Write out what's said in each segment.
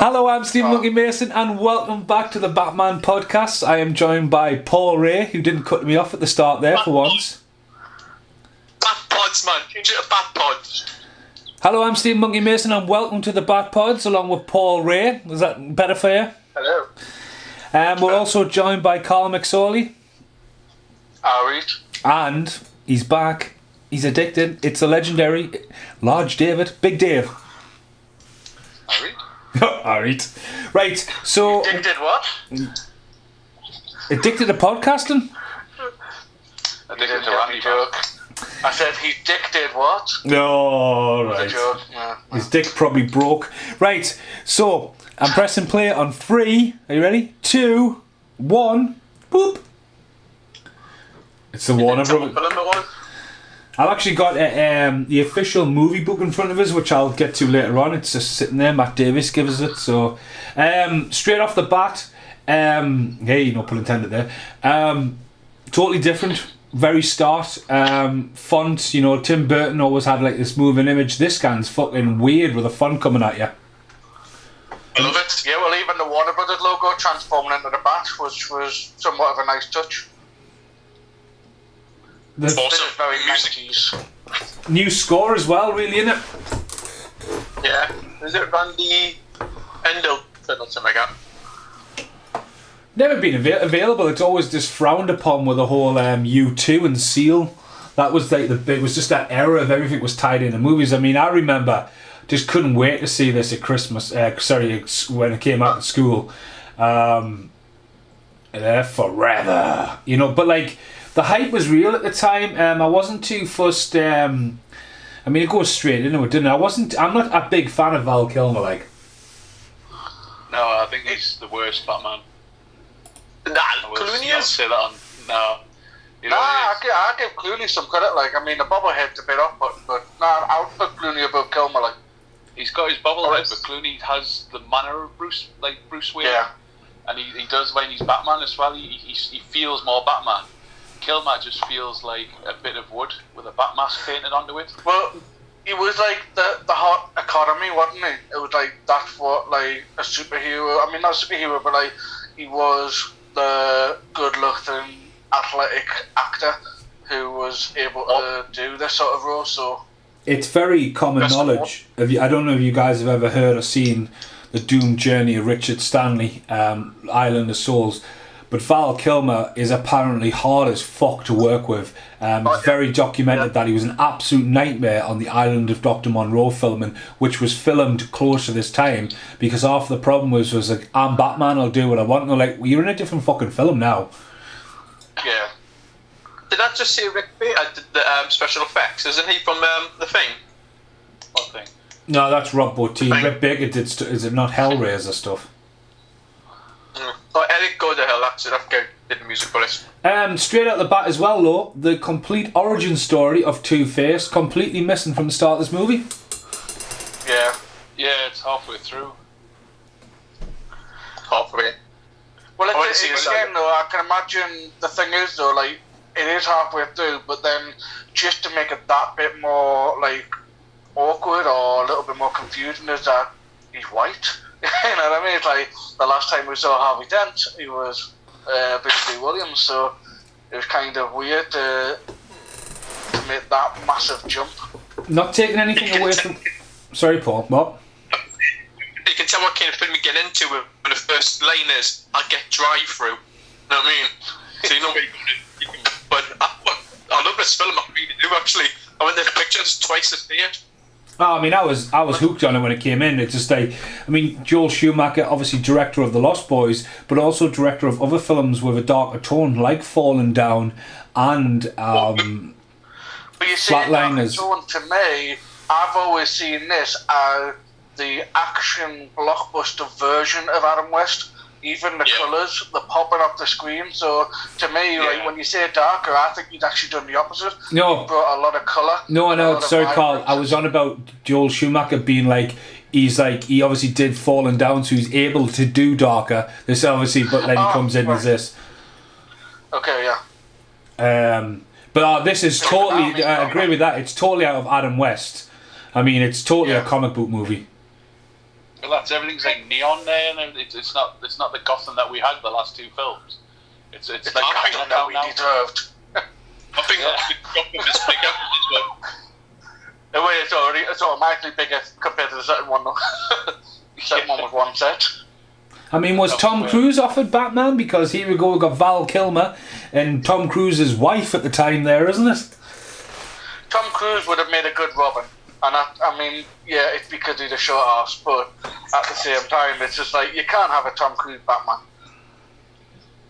Hello, I'm Steve Monkey Mason, and welcome back to the Batman podcast. I am joined by Paul Rae, who didn't cut me off at the start there for once. Bat Pods, man. Change it to Bat Pods. Hello, I'm Steve Monkey Mason, and welcome to the Bat Pods, along with Paul Rae. Is that better for you? Hello. We're also joined by Carl McSorley. Alright. And he's back. He's addicted. It's the legendary Large David, Big Dave. Alright. Alright. Right, so... Addicted what? Addicted to podcasting? Addicted to Randy joke. I said he dicted what? No, right. Joke. No. His dick probably broke. Right, so I'm pressing play on 3. Are you ready? 2, 1. Boop. It's the Warner Brothers. I've actually got the official movie book in front of us, which I'll get to later on. It's just sitting there. Matt Davis gives us it. So, straight off the bat, hey, no pun intended there. Totally different. Very start. Font, you know, Tim Burton always had like this moving image. This guy's fucking weird with a font coming at you. I love it. Yeah, well, even the Warner Brothers logo transforming into the bat, which was somewhat of a nice touch. This is very music. New score as well, really, isn't it? Yeah. Is it Randy Endel or something like that? Never been available. It's always just frowned upon with the whole U2 and Seal. That was like it was just that era of everything was tied into movies. I mean, I remember just couldn't wait to see this at Christmas. When it came out at school. There forever, you know. But like the hype was real at the time. I wasn't too fussed. I mean, it goes straight into it, didn't it? I'm not a big fan of Val Kilmer. Like, no, I think he's the worst Batman. Nah, Clooney is. Say that on. No. You know I give Clooney some credit. Like, I mean, the bobblehead's a bit off, but I would put Clooney above Kilmer. Like, he's got his bobblehead, but Clooney has the manner of Bruce Wayne. Yeah. And he does when he's Batman as well. He feels more Batman. Kilmer just feels like a bit of wood with a bat mask painted onto it. Well, he was like the hot economy, wasn't he? It was like that's what like a superhero. I mean, not a superhero, but like he was the good-looking, athletic actor who was able to do this sort of role. So it's very common knowledge. I don't know if you guys have ever heard or seen the doomed journey of Richard Stanley, Island of Souls. But Val Kilmer is apparently hard as fuck to work with. It's very documented that he was an absolute nightmare on the island of Dr. Monroe filming, which was filmed close to this time, because half the problem was like, I'm Batman, I'll do what I want. And they're like, well, you're in a different fucking film now. Yeah. Did that just say Rick Baker did the special effects? Isn't he from The Thing? What thing? No, that's Rob Bottin. Rick Baker did. Is it not Hellraiser stuff? Oh, Eric Go to hell. That's it. Okay, did the music for it. Straight out the bat as well, though, the complete origin story of Two-Face completely missing from the start of this movie. Yeah. Yeah, it's halfway through. Halfway. Well, again, though, I can imagine the thing is, though, like, it is halfway through, but then just to make it that bit more, like, awkward or a little bit more confusing is that he's white. You know what I mean? It's like the last time we saw Harvey Dent, he was Billy D. Williams, so it was kind of weird to make that massive jump. Not taking anything away from... Sorry, Paul, what? You can tell what kind of film we get into when the first line is, I'll get drive-through. You know what I mean? So you know where you can... But I love this film, I really do, actually. I went to the pictures twice this year. Oh, I mean, I was hooked on it when it came in. It's just like, I mean, Joel Schumacher, obviously director of The Lost Boys, but also director of other films with a darker tone, like Falling Down and But you see, Flatliners. Tone, to me, I've always seen this as the action blockbuster version of Adam West. Even the colours, the popping off the screen. So to me, like when you say darker, I think you'd actually done the opposite. No, you brought a lot of colour. No, I know. Sorry, Carl. I was on about Joel Schumacher being like he obviously did Falling Down, so he's able to do darker. This obviously, but then he comes in as this. Okay, yeah. But this is totally. I agree with that. It's totally out of Adam West. I mean, it's totally a comic book movie. Well, that's everything's like neon there, and it's not the Gotham that we had the last two films. It's like Gotham that we deserved. I think Gotham is bigger as well. The way it's automatically bigger compared to the second one, though. The second one was one set. I mean, was Tom Cruise offered Batman? Because here we go, we've got Val Kilmer and Tom Cruise's wife at the time there, isn't it? Tom Cruise would have made a good Robin. And I mean, yeah, it's because he's a short ass, but at the same time, it's just like, you can't have a Tom Cruise Batman.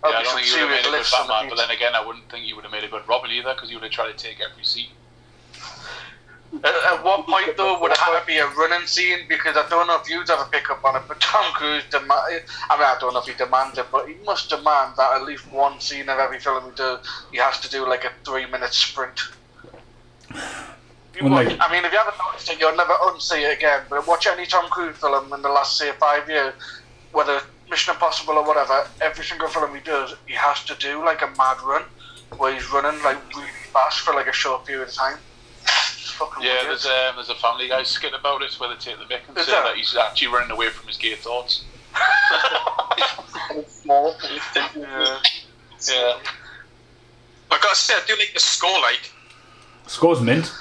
Yeah, I don't think he would have made a good Batman, but then again, I wouldn't think he would have made a good Robin either, because he would have tried to take every scene. At what point, though, would it have to be a running scene? Because I don't know if you'd ever pick up on it, but Tom Cruise I don't know if he demands it, but he must demand that at least one scene of every film he has to do like a 3-minute sprint. I mean, if you haven't noticed it, you'll never unsee it again. But watch any Tom Cruise film in the last, say, 5 years, whether Mission Impossible or whatever, every single film he does, he has to do like a mad run, where he's running like really fast for like a short period of time. Yeah, there's a Family Guy skit about it where they take the mick and say that he's actually running away from his gay thoughts. Yeah. I gotta say, I do like the score. Score's mint.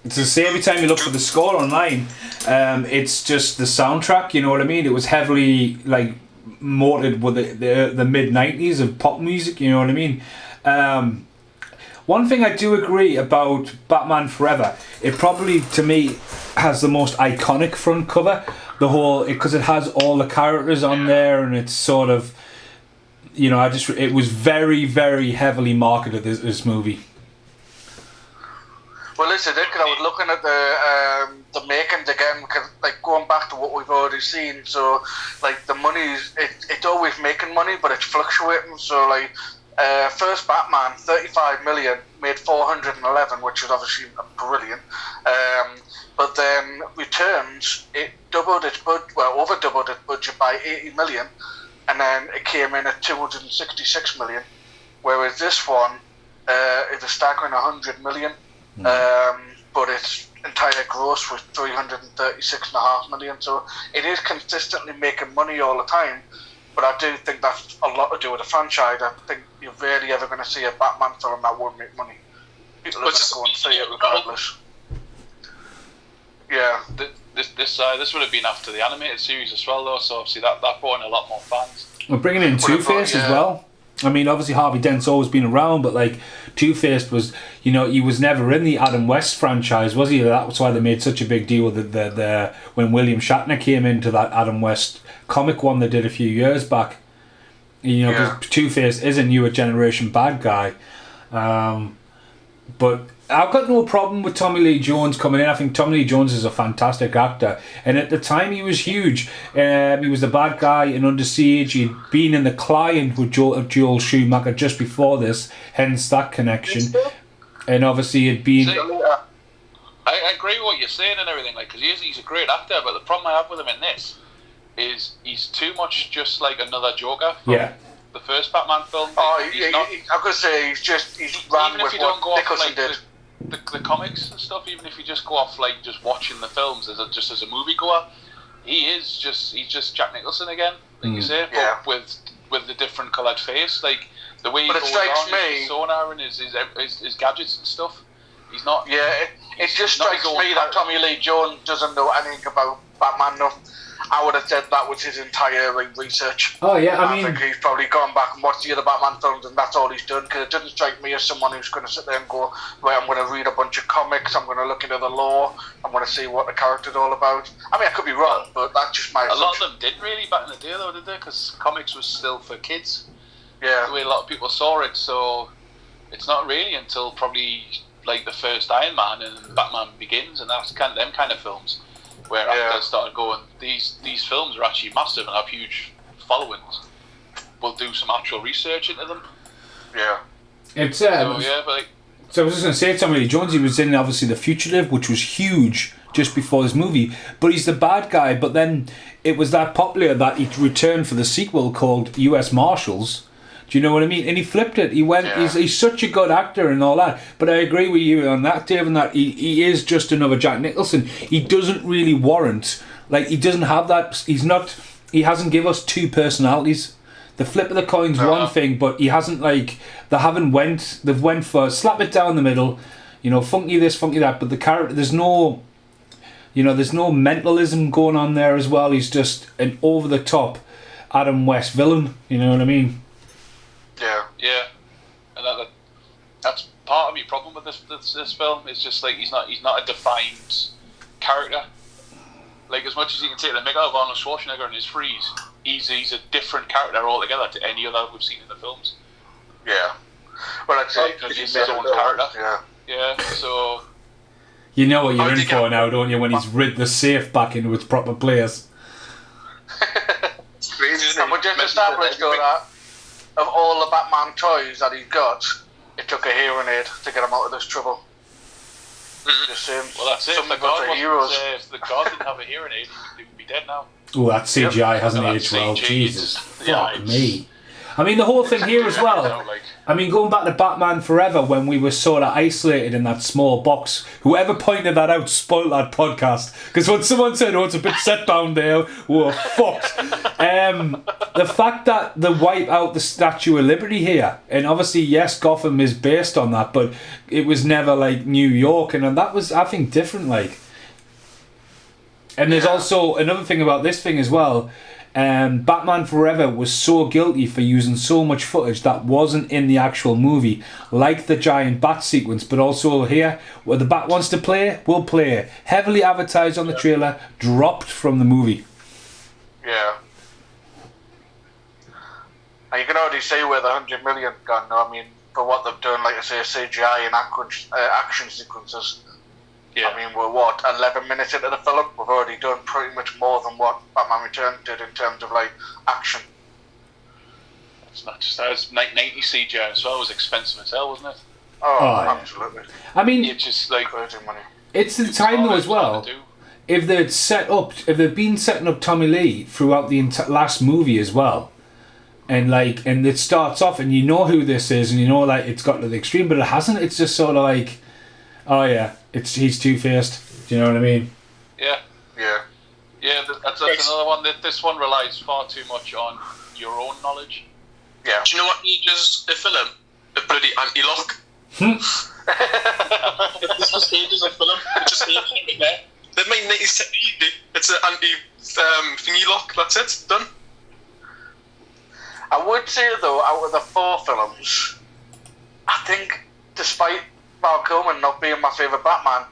It's the same every time you look for the score online. It's just the soundtrack. You know what I mean? It was heavily like molded with the mid '90s of pop music. You know what I mean? One thing I do agree about Batman Forever, it probably to me has the most iconic front cover. The whole, because it has all the characters on there, and it's sort of, you know, it was very, very heavily marketed, this movie. Well, listen, because I was looking at the makings again, because like going back to what we've already seen, so like the money's it's always making money, but it's fluctuating. So like first Batman, 35 million, made 411, which is obviously brilliant. But then Returns, it doubled its budget, over doubled its budget by 80 million, and then it came in at 266 million. Whereas this one is a staggering 100 million. But its entire gross was 336.5 million, so it is consistently making money all the time. But I do think that's a lot to do with the franchise. I think you're rarely ever going to see a Batman film that won't make money. People are going to go and see it regardless. Yeah. This would have been after the animated series as well, though. So obviously that brought in a lot more fans. We're bringing in Two-Face as well. I mean, obviously Harvey Dent's always been around, but like Two-Face was, you know, he was never in the Adam West franchise, was he? That's why they made such a big deal with the when William Shatner came into that Adam West comic one they did a few years back. You know, because Two-Face is a newer generation bad guy. But I've got no problem with Tommy Lee Jones coming in. I think Tommy Lee Jones is a fantastic actor, and at the time he was huge. He was the bad guy in Under Siege. He'd been in The Client with Joel Schumacher just before this, hence that connection. And obviously he'd been. I agree with what you're saying and everything, like, because he's a great actor. But the problem I have with him in this is he's too much just like another Joker. The first Batman film. I could say he's ran with what Nicholson did. The comics and stuff, even if you just go off like just watching the films as a moviegoer, he's just Jack Nicholson again, like you say, but with the different coloured face, like the way he goes on, his sonar and his gadgets and stuff. He's not. Yeah, it just strikes me that Tommy Lee Jones doesn't know anything about Batman. No. I would have said that was his entire research. Oh yeah, I mean, think he's probably gone back and watched the other Batman films, and that's all he's done. Because it doesn't strike me as someone who's going to sit there and go, "Right, I'm going to read a bunch of comics. I'm going to look into the lore. I'm going to see what the character's all about." I mean, I could be wrong, but that's just my. A lot of them didn't really back in the day, though, did they? Because comics was still for kids. Yeah. The way a lot of people saw it, so it's not really until probably like the first Iron Man and Batman Begins, and that's them kind of films. Where actors started going, these films are actually massive and have huge followings. We'll do some actual research into them. Yeah. So I was just going to say, Tommy Lee Jones, he was in obviously The Fugitive, which was huge just before this movie. But he's the bad guy. But then it was that popular that he returned for the sequel called U.S. Marshals Do you know what I mean? And he flipped it. He went. He's such a good actor and all that. But I agree with you on that, Dave. And that he is just another Jack Nicholson. He doesn't really warrant. Like, he doesn't have that. He's not. He hasn't give us two personalities. The flip of the coin's one thing, but he hasn't, like, they've went for slap it down the middle, you know, funky this, funky that. But the character, there's no mentalism going on there as well. He's just an over the top Adam West villain. You know what I mean? Yeah, and that's part of my problem with this film. It's just like he's not a defined character. Like, as much as you can take the mick out of Arnold Schwarzenegger and his freeze, he's a different character altogether to any other we've seen in the films. Yeah. Well, I'd say because he's his own character. Yeah. So. You know what you're in for now, don't you? When he's rid the safe back into its proper place. It's crazy. And we just established though that of all the Batman toys that he's got, it took a hearing aid to get him out of this trouble. Well, that's it. If the god didn't have a hearing aid, he would be dead now. Oh, that CGI hasn't aged well. Jesus, fuck me. I mean, the whole thing here as well. I mean, going back to Batman Forever, when we were sort of isolated in that small box, whoever pointed that out spoiled that podcast. Because when someone said, "Oh, it's a bit set down there," we're fucked. The fact that they wipe out the Statue of Liberty here, and obviously, yes, Gotham is based on that, but it was never like New York, and that was, I think, different. Like, and there's also another thing about this thing as well. Batman Forever was so guilty for using so much footage that wasn't in the actual movie, like the giant bat sequence, but also here, where the bat wants to play, we'll play. Heavily advertised on the trailer, dropped from the movie. Yeah. And you can already see where the 100 million gone, I mean, for what they've done, like I say, CGI and action sequences. Yeah. I mean, we're 11 minutes into the film. We've already done pretty much more than what Batman Returns did in terms of like action. It's not just that; it's 90 CGI as well. It was expensive as hell, wasn't it? Oh, absolutely. I mean, it's just like crazy money. It's the time though as well. If they'd been setting up Tommy Lee throughout the last movie as well, and it starts off and you know who this is and you know like it's got to the extreme, but it hasn't. It's just sort of like, oh yeah. He's two-faced. Do you know what I mean? Yeah. That's another one. This one relies far too much on your own knowledge. Yeah. Do you know what ages a film? The bloody anti-lock. This just ages a film. It just ages there. They made 90s technology. It's an anti-thingy lock. That's it. Done. I would say though, out of the 4 films, I think, despite Val Kilmer not being my favourite Batman,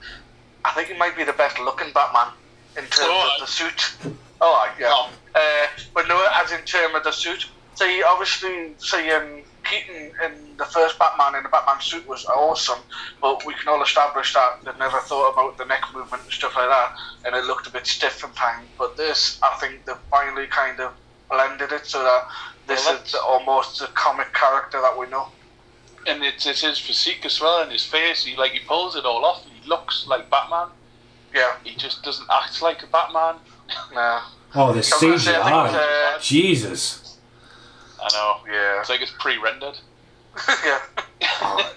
I think he might be the best looking Batman in terms of the suit. But no, as in terms of the suit. See, obviously seeing Keaton in the first Batman in the Batman suit was awesome, but we can all establish that they never thought about the neck movement and stuff like that, and it looked a bit stiff and pang. But this, I think they've finally kind of blended it so that this is almost the comic character that we know. And it's his physique as well, and his face. He pulls it all off. He looks like Batman. Yeah. He just doesn't act like a Batman. No. Oh, the CGI. Jesus. I know. Yeah. It's like it's pre-rendered. Yeah.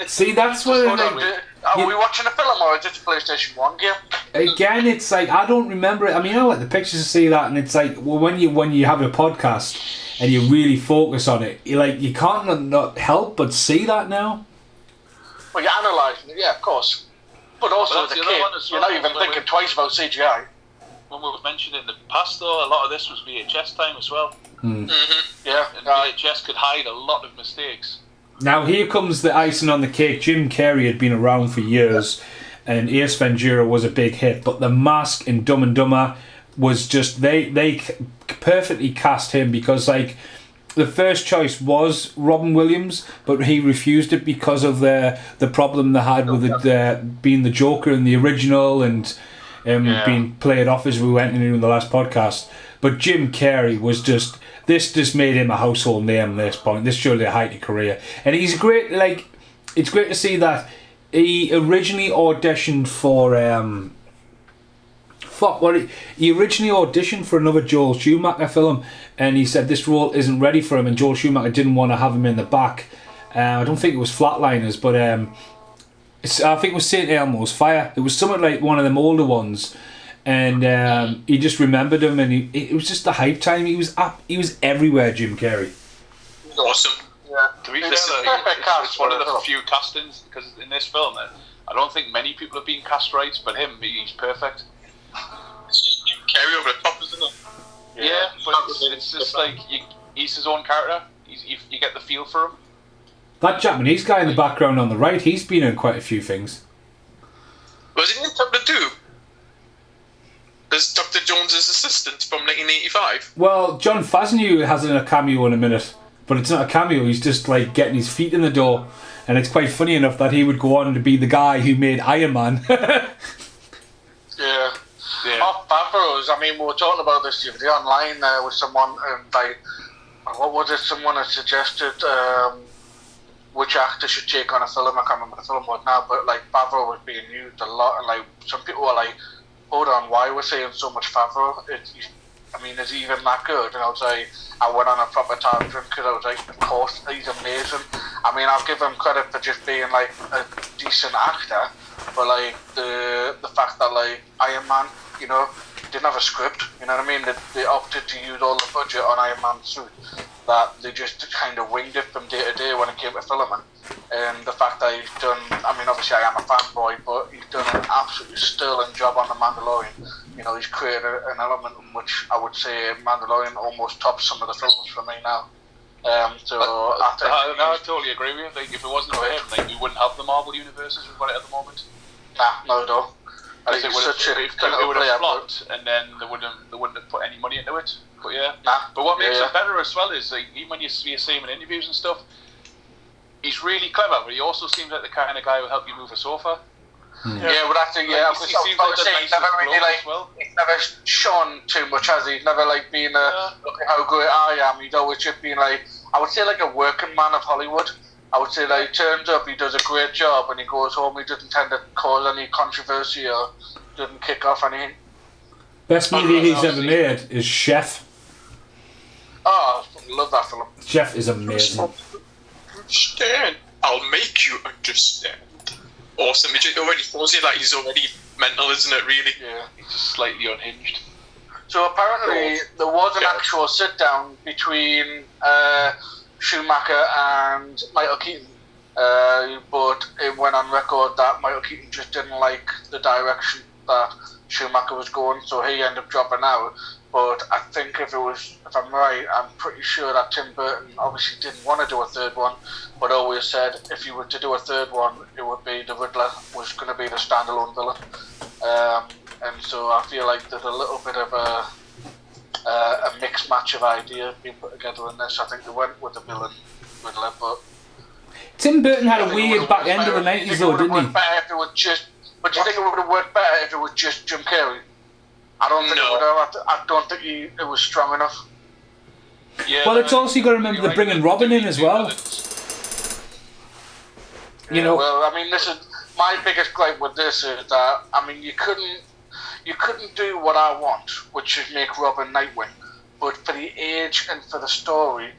See, that's what. Are we watching a film or is it a PlayStation 1 game? Again, it's like I don't remember it. I mean, I like the pictures to see that, and it's like when you have a podcast and you really focus on it, you can't not help but see that now. Well, you're analysing it, yeah, of course. But also as a kid, you're not even thinking twice about CGI. When we were mentioning in the past, though, a lot of this was VHS time as well. Yeah. And VHS could hide a lot of mistakes. Now here comes the icing on the cake. Jim Carrey had been around for years, and Ace Ventura was a big hit. But The Mask and Dumb and Dumber was just they perfectly cast him because the first choice was Robin Williams, but he refused it because of the problem they had with it being the Joker in the original and being played off as we went into the last podcast. But Jim Carrey was just. This just made him a household name at this point. This showed a height of career. And he's great, it's great to see that he originally auditioned for fuck. Well, he originally auditioned for another Joel Schumacher film, and he said this role isn't ready for him, and Joel Schumacher didn't want to have him in the back. I don't think it was Flatliners, but I think it was St. Elmo's Fire. It was something like one of them older ones, and he just remembered him, and it was just the hype time. He was everywhere, Jim Carrey. Awesome. Yeah. To be fair, it's one of the few castings, because in this film, I don't think many people have been cast right, but he's perfect. It's just Jim Carrey over the top, isn't it? Yeah, but it's just like he's his own character. You get the feel for him. That Japanese guy in the background on the right, he's been in quite a few things. Was he in Doctor Doom? As Dr. Jones's assistant from 1985? Well, John Favreau has a cameo in a minute, but it's not a cameo. He's just like getting his feet in the door, and it's quite funny enough that he would go on to be the guy who made Iron Man. Yeah. Off Favreau's, I mean, we were talking about this the other day online with someone, and like, what was it? Someone had suggested which actor should take on a film. I can't remember the film was now, but like Favreau was being used a lot, and like some people were like, hold on, why we're saying so much Favreau? I mean, is he even that good? And I was like, I went on a proper tangent because I was like, of course, he's amazing. I mean, I'll give him credit for just being like a decent actor, but like the fact that like Iron Man, you know, didn't have a script, you know what I mean? They opted to use all the budget on Iron Man's suit, that they just kind of winged it from day to day when it came to filming. And the fact that he's done, I mean, obviously I am a fanboy, but he's done an absolutely sterling job on The Mandalorian. You know, he's created an element in which I would say Mandalorian almost tops some of the films for me now. I totally agree with you. Like, if it wasn't for him, like, we wouldn't have the Marvel universes we've got it at the moment. Nah, no, no. It would have flopped, and then they wouldn't have put any money into it. But yeah, but what makes it better as well is like, even when you see him in interviews and stuff, he's really clever. But he also seems like the kind of guy who will help you move a sofa. Yeah, but that's he seems like the nicest bloke. He's never shown too much, has he? He's never like been look at how great I am. He's always just been like, I would say like a working man of Hollywood. I would say like, he turns up, he does a great job, and he goes home, he doesn't tend to cause any controversy or doesn't kick off anything. Best movie he's ever made is Chef. Oh, I love that film. Chef is amazing. Understand. I'll make you understand. Awesome. It already tells you that he's already mental, isn't it, really? Yeah. He's just slightly unhinged. So apparently there was an actual sit down between Schumacher and Michael Keaton, but it went on record that Michael Keaton just didn't like the direction that Schumacher was going, so he ended up dropping out. But I think if I'm right, I'm pretty sure that Tim Burton obviously didn't want to do a third one, but always said if you were to do a third one, it would be the Riddler was going to be the standalone villain. And so I feel like there's a little bit of a mixed match of ideas being put together in this. I think they went with the villain Riddler, but Tim Burton had a weird back end of the 90s though, didn't he? But do you think it would have worked better if it was just Jim Carrey? I don't think it would have. I don't think it was strong enough. Yeah, well, it's also, you got to remember they're bringing Robin in as well. You know. Well, I mean, this is my biggest gripe with this is that, I mean, you couldn't do what I want, which is make Robin Nightwing. But for the age and for the story,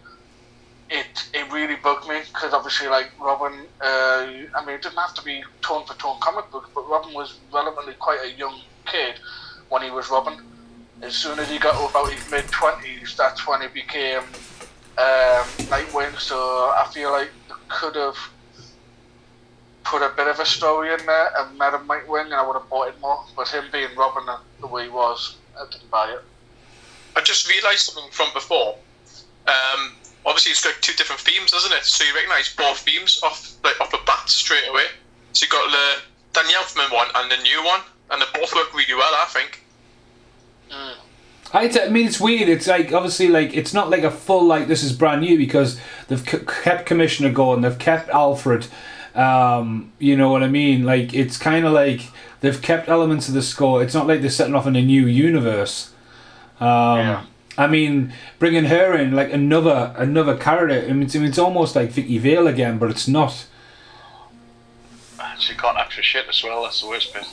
it really bugged me, because obviously, like, Robin, I mean, it didn't have to be tone for tone comic books, but Robin was relatively quite a young kid when he was Robin. As soon as he got to about his mid-20s, that's when he became Nightwing, so I feel like they could have put a bit of a story in there and made him Nightwing, and I would have bought it more, but him being Robin the way he was, I didn't buy it. I just realised something from before. Obviously it's got two different themes, doesn't it? So you recognise both themes off the bat straight away. So you got the Danny Elfman one and the new one, and they both work really well, I think. I mean, it's weird. It's like, obviously, like, it's not like a full, like, this is brand new, because they've kept Commissioner going, they've kept Alfred, you know what I mean? Like, it's kind of like they've kept elements of the score. It's not like they're setting off in a new universe. I mean, bringing her in, like, another character, I mean, it's almost like Vicky Vale again, but it's not. She can't act for shit as well, that's the worst bit.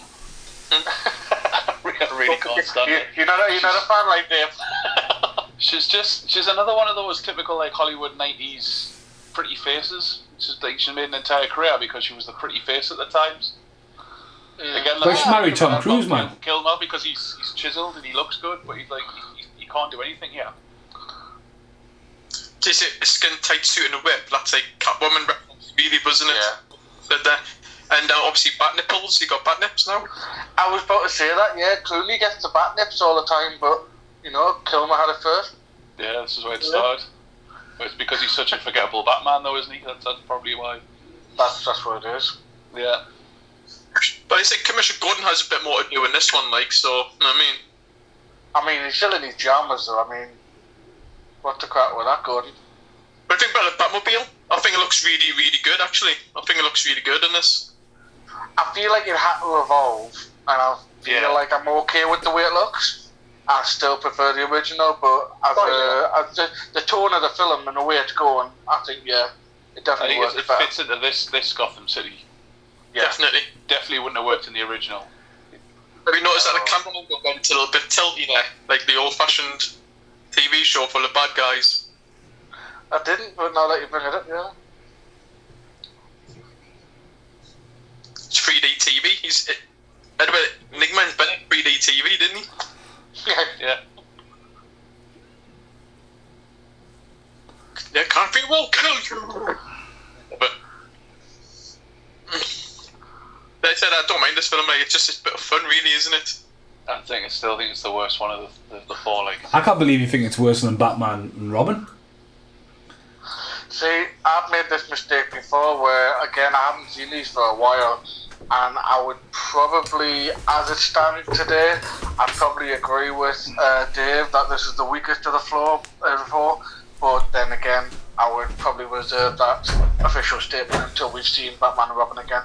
I really can't stand it. You're not a fan like Dave. She's another one of those typical like Hollywood 90s pretty faces. She made an entire career because she was the pretty face at the times. Again, but she married Tom Cruise, man. Kilmer because he's chiseled and he looks good, but he's like he can't do anything here. Just a skin tight suit and a whip. That's like Catwoman reference, really, wasn't it? Yeah. But and obviously bat nipples. You got bat nips now. I was about to say that. Yeah, Clooney gets the bat nips all the time, but Kilmer had it first. Yeah, this is where it started. But it's because he's such a forgettable Batman, though, isn't he? That's probably why. That's what it is. Yeah. But I think Commissioner Gordon has a bit more to do in this one, like, so, you know what I mean? He's still in his jammers, though. What the crap with that, Gordon? But I think about the Batmobile, I think it looks really, really good, actually. I think it looks really good in this. I feel like it had to evolve, and I feel like I'm okay with the way it looks. I still prefer the original, but as the tone of the film and the way it's going, I think, it definitely works better. It fits into this Gotham City. Yeah. Definitely wouldn't have worked in the original. Have you noticed that the camera angle went a little bit tilty there? Like the old-fashioned TV show full of bad guys. I didn't, but now that you bring it up, yeah. It's 3D TV. Edward Nigman's been in 3D TV, didn't he? Yeah. Yeah, can't be well kill you. But like I said, I don't mind this film. Like, it's just a bit of fun, really, isn't it? I still think it's the worst one of the four. Like, I can't believe you think it's worse than Batman and Robin. See, I've made this mistake before where, again, I haven't seen these for a while, and I would probably, as it stands today, I'd probably agree with Dave that this is the weakest of the four, but then again, I would probably reserve that official statement until we've seen Batman and Robin again.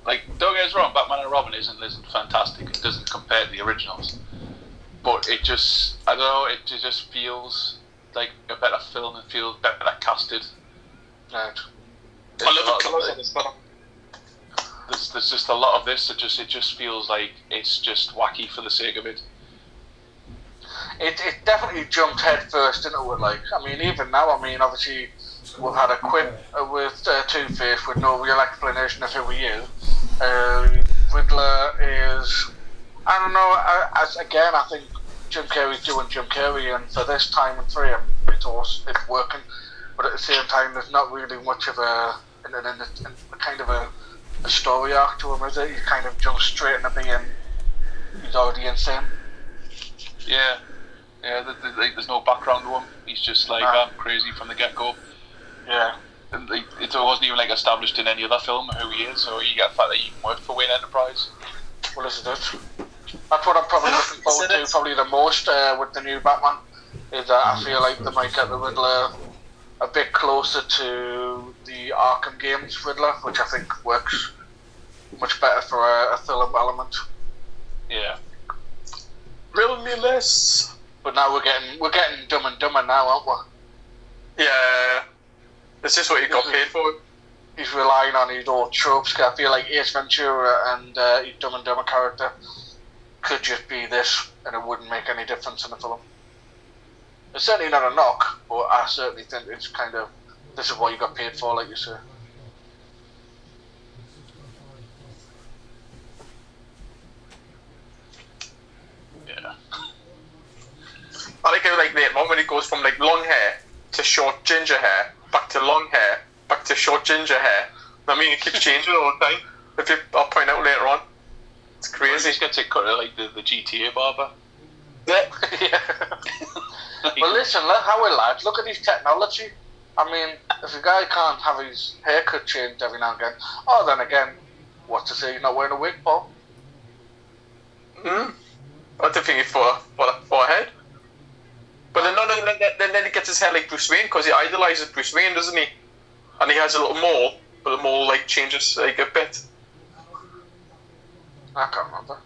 Like, don't get us wrong, Batman and Robin isn't fantastic. It doesn't compare to the originals, but it just, I don't know, it just feels like a better film and feels better casted. Right. I love the colours of this film. There's just a lot of this. It just feels like it's just wacky for the sake of it. It definitely jumped head first into it. Like, even now, obviously we've had a quip with Two-Face with no real explanation of who he is. Riddler is, I don't know. I think Jim Carrey's doing Jim Carrey, and for this time and for him, it's working. But at the same time, there's not really much of a kind of a story arc to him, is it? He kind of jumps straight into being he's already insane. Yeah. There's no background to him. He's just like crazy from the get-go. Yeah. And it wasn't even like established in any other film who he is, so you get the fact that he can work for Wayne Enterprise. Well, this is it. That's what I'm probably looking forward to, probably the most with the new Batman, is that I feel like they might get the Riddler a bit closer to the Arkham games Riddler, which I think works much better for a thriller element. Yeah. Really less. But now we're getting Dumb and Dumber now, aren't we? Yeah. This is what you got paid for. He's relying on his old tropes. I feel like Ace Ventura and his Dumb and Dumber character could just be this, and it wouldn't make any difference in the film. It's certainly not a knock, but I certainly think it's kind of, this is what you got paid for, like you say. Yeah. I like how later on when it goes from like long hair to short ginger hair, back to long hair, back to short ginger hair. It keeps changing all the time. I'll point out later on. It's crazy. He's going to cut it like the GTA barber. Yeah. Well, listen, how we lads, look at his technology. If a guy can't have his haircut changed every now and again, then again, what's to say you're not wearing a wig, Paul? I don't think it's for a head. But then he gets his hair like Bruce Wayne, because he idolizes Bruce Wayne, doesn't he? And he has a little mole, but the mole like changes like a bit. I can't remember.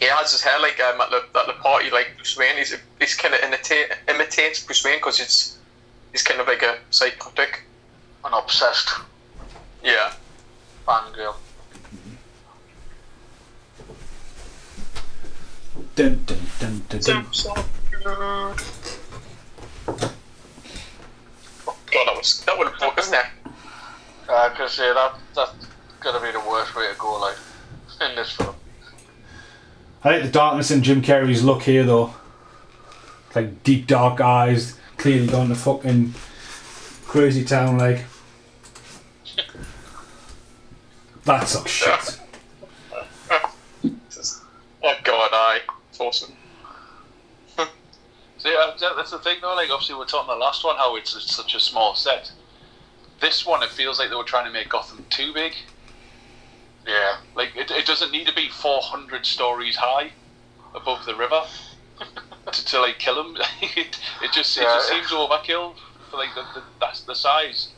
He has his hair like at the party like Bruce Wayne. He's kind of imitates Bruce Wayne because he's kind of like a psychotic. An obsessed. Yeah. Fangirl. Dun, dun, dun, dun, dun. Oh God, that would have broke his neck. Because that's gonna be the worst way to go, like, in this film. I like the darkness in Jim Carrey's look here, though. Like deep dark eyes, clearly gone to fucking crazy town, like. That sucks shit. Oh God, it's awesome. See, that's the thing though, like obviously we're talking the last one, how it's such a small set. This one, it feels like they were trying to make Gotham too big. Yeah. Like, it doesn't need to be 400 stories high above the river to like, kill him. It just seems overkill for, like, the size.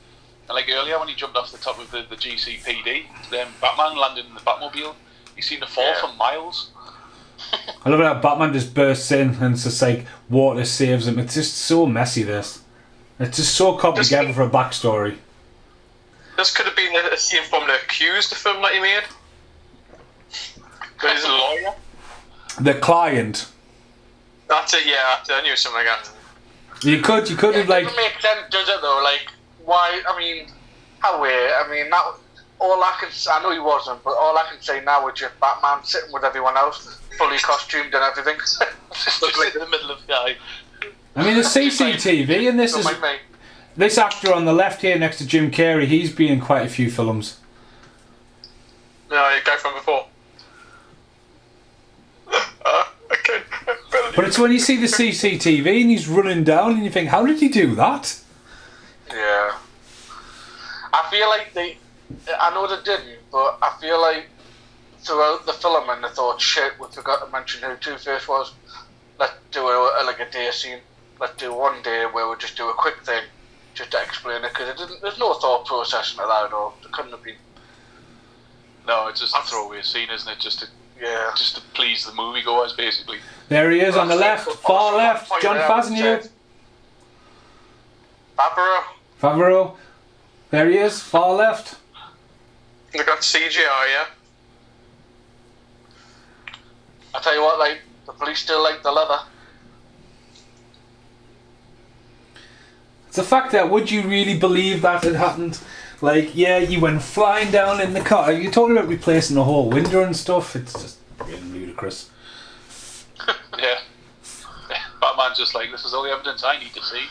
And, like, earlier when he jumped off the top of the GCPD, then Batman landed in the Batmobile, he seemed to fall for miles. I love how Batman just bursts in and it's just like water saves him. It's just so messy, this. It's just so complicated together for a backstory. This could have been a scene from The Accused, the film that he made. But he's a lawyer. The client. That's it, yeah, I knew something like that. You could have, like... It doesn't make sense, does it, though? Like, why, I mean, that, I know he wasn't, but all I can say now is just Batman sitting with everyone else, fully costumed and everything. Just like in the middle of the eye. I mean, the CCTV in this is... This actor on the left here next to Jim Carrey, he's been in quite a few films. No, the guy from before. Okay. But it's when you see the CCTV and he's running down and you think, how did he do that? Yeah. I feel like I know they didn't, but I feel like throughout the film and they thought, shit, we forgot to mention who Two-Face was. Let's do a day scene. Let's do one day where we just do a quick thing just to explain it, because there's no thought process into that at all. There couldn't have been. No, it's just a throwaway scene, isn't it? Just to please the moviegoers, basically. There he is on the left, far left, John Favreau. Favreau. There he is, far left. They got CGI, yeah. I tell you what, like, the police still like the leather. It's the fact that, would you really believe that had happened? Like, yeah, you went flying down in the car. You're talking about replacing the whole window and stuff. It's just really ludicrous. Yeah. Batman's just like, this is all the evidence I need to see.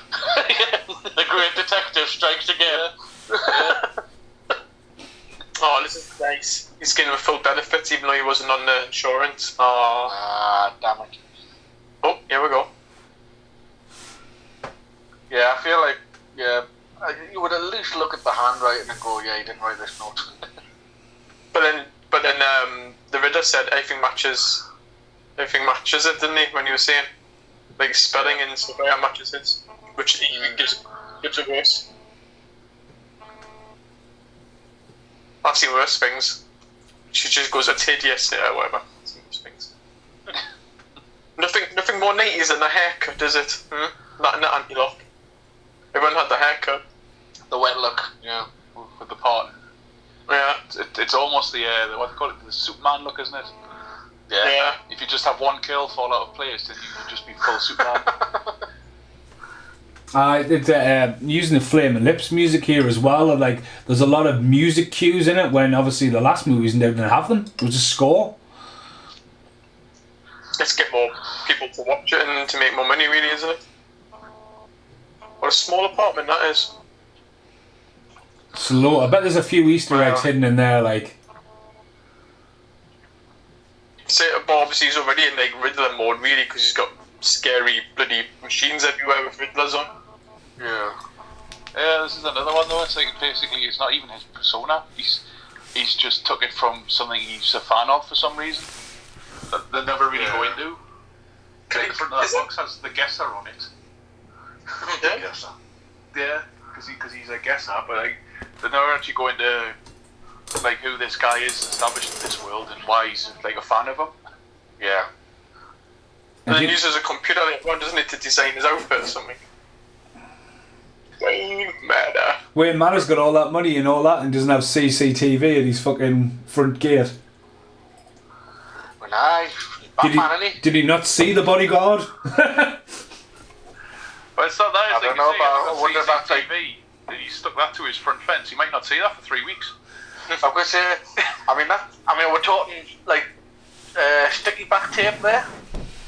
The great detective strikes again. Yeah. Oh, this is nice. He's getting full benefits even though he wasn't on the insurance. Oh. Ah, damn it. Oh, here we go. Yeah, I feel like, you would at least look at the handwriting and go, yeah, he didn't write this note. But then the Riddler said everything matches it, didn't he? When he was saying, like, spelling and stuff like that matches his, which he gives it worse. I've seen worse things. She just goes, it's hideous, or whatever. I've seen worse things. Nothing more 90s than a haircut, is it? Not an anti-lock. Everyone had the haircut. The wet look, yeah. With the part. Yeah. It's almost the what do you call it? The Superman look, isn't it? Yeah. If you just have one curl fall out of place, then you can just be full Superman. Using the Flaming Lips music here as well. And, like, there's a lot of music cues in it when obviously the last movies didn't have them. It was a score. Let's get more people to watch it and to make more money, really, isn't it? What a small apartment that is. Slow. I bet there's a few Easter eggs hidden in there, like. So, but obviously he's already in like Riddler mode, really, because he's got scary bloody machines everywhere with Riddlers on. Yeah. Yeah, this is another one though. It's like basically it's not even his persona. He's just took it from something he's a fan of for some reason that they never really go into. Like the front of the box has the guesser on it. The guesser. Yeah, because he's a guesser, but like they never actually go into like who this guy is established in this world and why he's like a fan of him. Yeah. And then uses a computer later on, doesn't it, to design his outfit or something. Wayne Manor. Wayne Manor's got all that money and all that and doesn't have CCTV at his fucking front gate. When Batman, did he not see the bodyguard? But it's not that. I don't know, but I wonder if that's like... He stuck that to his front fence. He might not see that for 3 weeks. I'm gonna say, we're talking like sticky back tape there.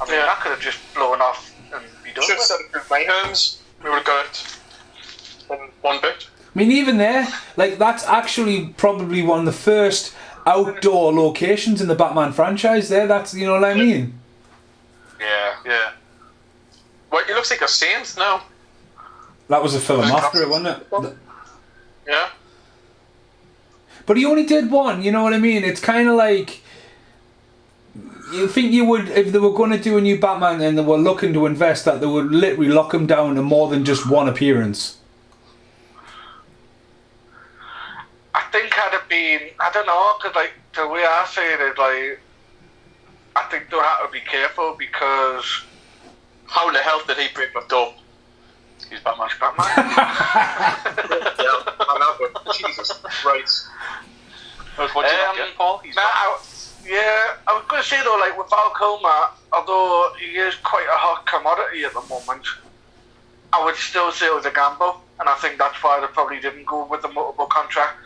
I mean, that could have just blown off and be done. Should have set it through my hands. We would have got it in one bit. I mean, even there, like, that's actually probably one of the first outdoor locations in the Batman franchise there. That's, you know what I mean? Yeah. Well, it looks like a saint now. That was a film after it, wasn't it? Yeah. But he only did one, you know what I mean? It's kind of like... You think you would, if they were going to do a new Batman and they were looking to invest, that they would literally lock him down to more than just one appearance. I think had it been, I don't know, because like, the way I say it, like, I think they have to be careful because... How the hell did he break my door? He's Batman. I know, but Jesus Christ. What do you get, Paul? I was going to say though, like with Val Kilmer, although he is quite a hot commodity at the moment, I would still say it was a gamble, and I think that's why they probably didn't go with the multiple contract.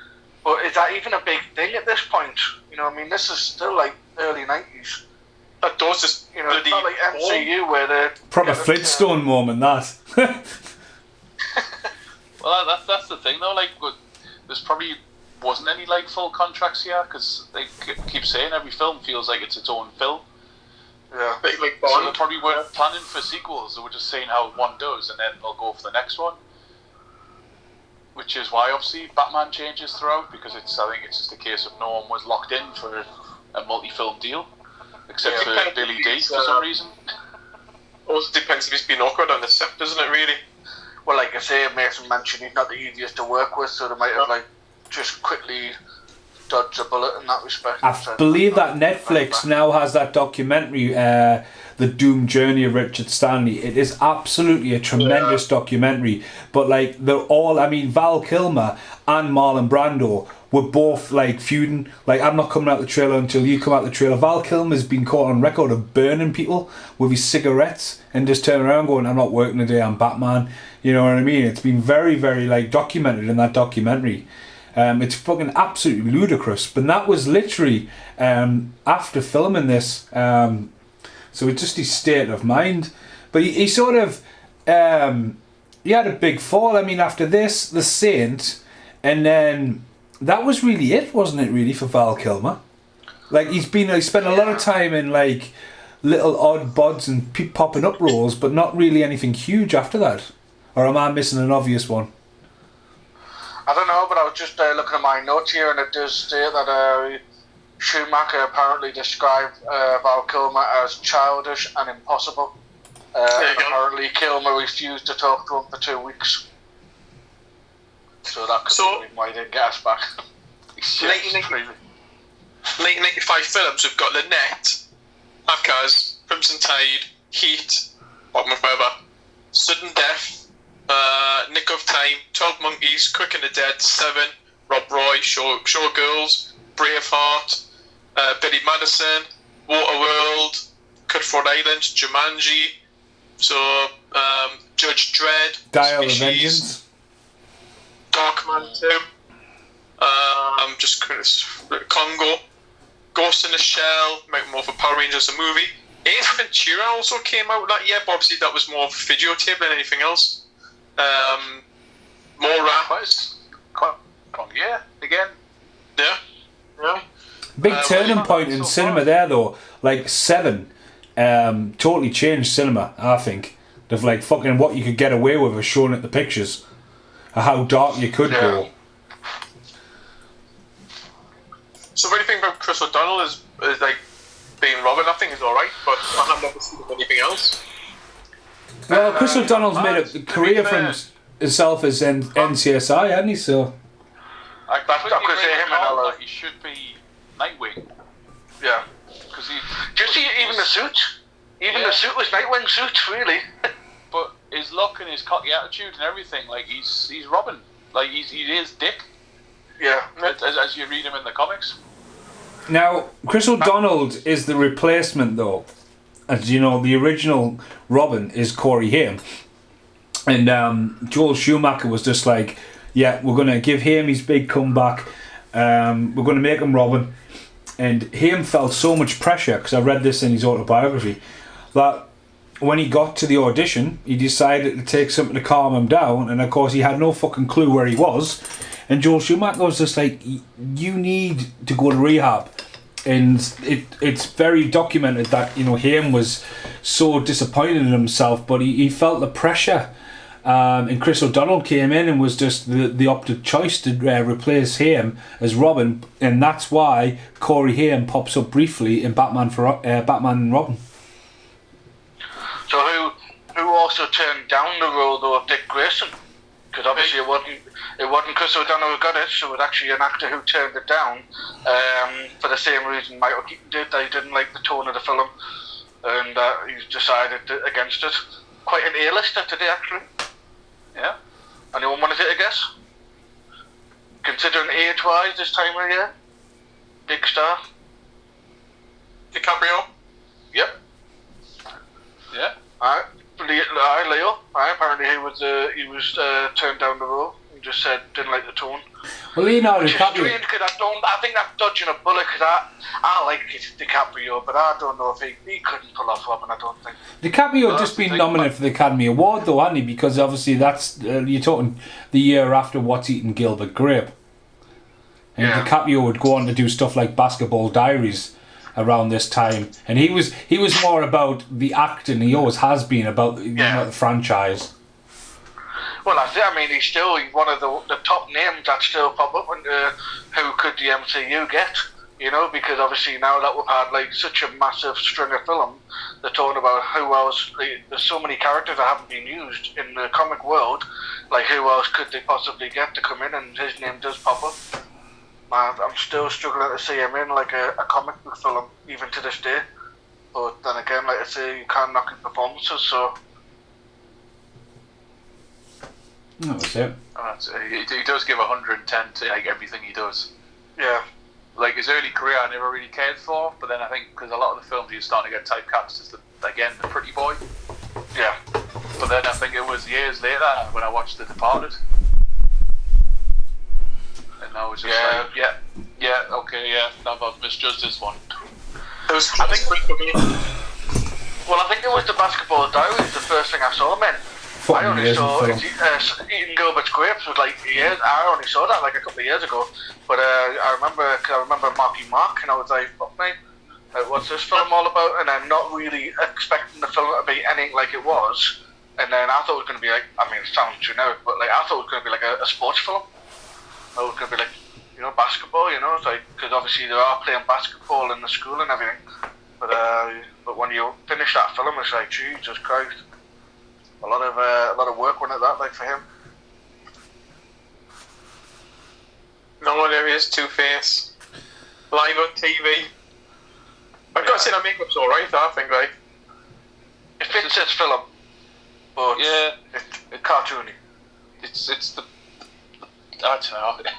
But is that even a big thing at this point? You know, I mean, this is still like early 90s. That door's just, you know, it's not like MCU where they're... Proper Flintstone moment, that. Well, that's the thing though, like, there's probably wasn't any like full contracts here, because they keep saying every film feels like it's its own film. Yeah. Like so they probably weren't planning for sequels, they were just saying how one does and then they'll go for the next one. Which is why obviously Batman changes throughout, because I think it's just a case of no one was locked in for a multi-film deal. Except for Billy D for some reason. Also depends if he's been awkward on the set, doesn't it really? Well, like I say, Mason mentioned he's not the easiest to work with, so they might have like just quickly dodged a bullet in that respect. I believe that Netflix now has that documentary, The Doom Journey of Richard Stanley. It is absolutely a tremendous documentary. But like they're all, I mean, Val Kilmer and Marlon Brando were both like feuding. Like, I'm not coming out the trailer until you come out the trailer. Val Kilmer's been caught on record of burning people with his cigarettes and just turning around going, I'm not working today, I'm Batman. You know what I mean? It's been very, very like documented in that documentary. It's fucking absolutely ludicrous. But that was literally after filming this. So it's just his state of mind. But he sort of he had a big fall. I mean, after this, The Saint, and then that was really it, wasn't it? Really, for Val Kilmer. Like he spent a lot of time in like little odd bods and popping up roles, but not really anything huge after that. Or am I missing an obvious one? I don't know, but I was just looking at my notes here, and it does state that Schumacher apparently described Val Kilmer as childish and impossible. Apparently, Kilmer refused to talk to him for 2 weeks. So that could be why he didn't get us back. 1995 films, we've got Lynette, Hackers, Crimson Tide, Heat, Bottom of Forever, Sudden Death, Nick of Time, 12 Monkeys, Quick and the Dead, Seven, Rob Roy, Showgirls, Braveheart, Billy Madison, Waterworld, Cutthroat Island, Jumanji, Judge Dredd, Dial of Species, Vengeance, Darkman 2, Congo, Ghost in the Shell, Mountain Morphin Power Rangers the movie. Ace Ventura also came out that year, but obviously that was more of a videotape than anything else. More rap. Yeah, again. Yeah. big turning point in cinema there though. Like Seven, totally changed cinema. I think of like fucking what you could get away with, showing at the pictures, how dark you could go. So what do you think about Chris O'Donnell is like being Robin? I think is alright, but I have never seen anything else. Well, Chris O'Donnell's made a career for himself as NCSI, hasn't he? So I could say him and he should be Nightwing. Yeah. Because even the suit. The suit was Nightwing suit, really. But his look and his cocky attitude and everything, like he's Robin. Like he is Dick. Yeah. As you read him in the comics. Now, Chris O'Donnell is the replacement, though. As you know, the original Robin is Corey Haim. And Joel Schumacher was just like, yeah, we're going to give Haim his big comeback. We're going to make him Robin. And Haim felt so much pressure, because I read this in his autobiography, that when he got to the audition, he decided to take something to calm him down. And of course, he had no fucking clue where he was. And Joel Schumacher was just like, you need to go to rehab. And it's very documented that, you know, Haim was so disappointed in himself, but he felt the pressure. And Chris O'Donnell came in and was just the opted choice to replace Haim as Robin, and that's why Corey Haim pops up briefly in Batman and Robin. So who also turned down the role though of Dick Grayson? Because obviously it wasn't Chris O'Donnell who got it, so it was actually an actor who turned it down for the same reason Michael Keaton did. That he didn't like the tone of the film, and he's decided against it. Quite an A-lister today, actually. Yeah. Anyone want to take a guess? Considering age-wise this time of year, big star. DiCaprio. Yep. Yeah. Alright, Leo. Apparently he was turned down the role. He just said didn't like the tone. Well, Leonardo Which is DiCaprio. strange because I think that's dodging a bullet because I like DiCaprio, but I don't know if he couldn't pull off Robin. I don't think. DiCaprio had just been nominated for the Academy Award, though, hadn't he? Because obviously that's you're talking the year after What's Eating Gilbert Grape, and Yeah. DiCaprio would go on to do stuff like Basketball Diaries around this time, and he was more about the acting. He always has been about the franchise. Well, that's it. I mean, he's one of the top names that still pop up. And who could the MCU get? You know, because obviously now that we've had like such a massive string of film, they're talking about who else. There's so many characters that haven't been used in the comic world. Like, who else could they possibly get to come in? And his name does pop up. Man, I'm still struggling to see him in like a comic book film, even to this day. But then again, like I say, you can't knock his performances. So. That's it. He does give 110 to like everything he does. Yeah. Like his early career, I never really cared for, but then I think because a lot of the films he was starting to get typecast as the pretty boy. Yeah. But then I think it was years later when I watched The Departed, and I was just I've misjudged this one. I think it was the Basketball Diaries. The first thing I saw him in. I only saw Eating Gilbert's Grapes was like years. I only saw that like a couple of years ago, but I remember Marky Mark, and I was like, "Fuck me, what's this film all about?" And I'm not really expecting the film to be anything like it was. And then I thought it was going to be like, I mean, it sounds generic, but like I thought it was going to be like a sports film. It was going to be like, you know, basketball. You know, it's like because obviously they are playing basketball in the school and everything. But when you finish that film, it's like, Jesus Christ. A lot of work went at that, like for him. No, there is Two-Face. Live on TV. I've got to say that makeup's alright, I think, like. It fits this film, but it's cartoony. It's the I don't know.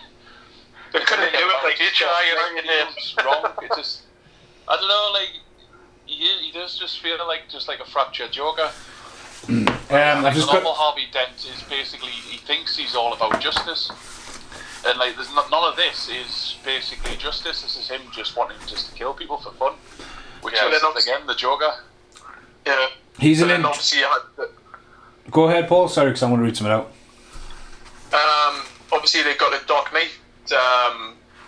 They couldn't do it like it's wrong. It just I don't know, like he does just feel like a fractured Joker. I've just normal Harvey Dent is basically he thinks he's all about justice, and like there's none of this is basically justice. This is him just wanting just to kill people for fun, which is again the Joker. Yeah, he's an obviously. Go ahead, Paul. Sorry, because I want to read something out. Obviously they got the Dark Knight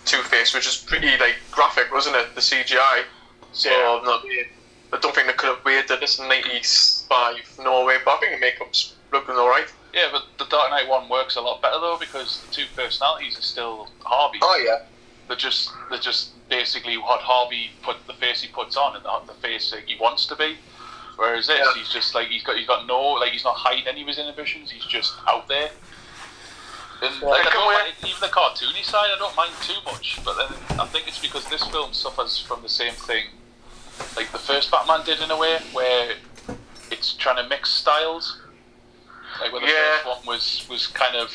Two-Face, which is pretty like graphic, wasn't it? The CGI. So I don't think they could have waited this in 95 Norway, but I think the makeup's looking alright. Yeah, but the Dark Knight one works a lot better though because the two personalities are still Harvey. Oh yeah. They're just basically what Harvey the face he puts on and the face like, he wants to be. Whereas this, he's just like he's got no like he's not hiding any of his inhibitions. He's just out there. And like, I don't mind, even the cartoony side, I don't mind too much. But then I think it's because this film suffers from the same thing like the first Batman did in a way, where it's trying to mix styles. Like where the first one was kind of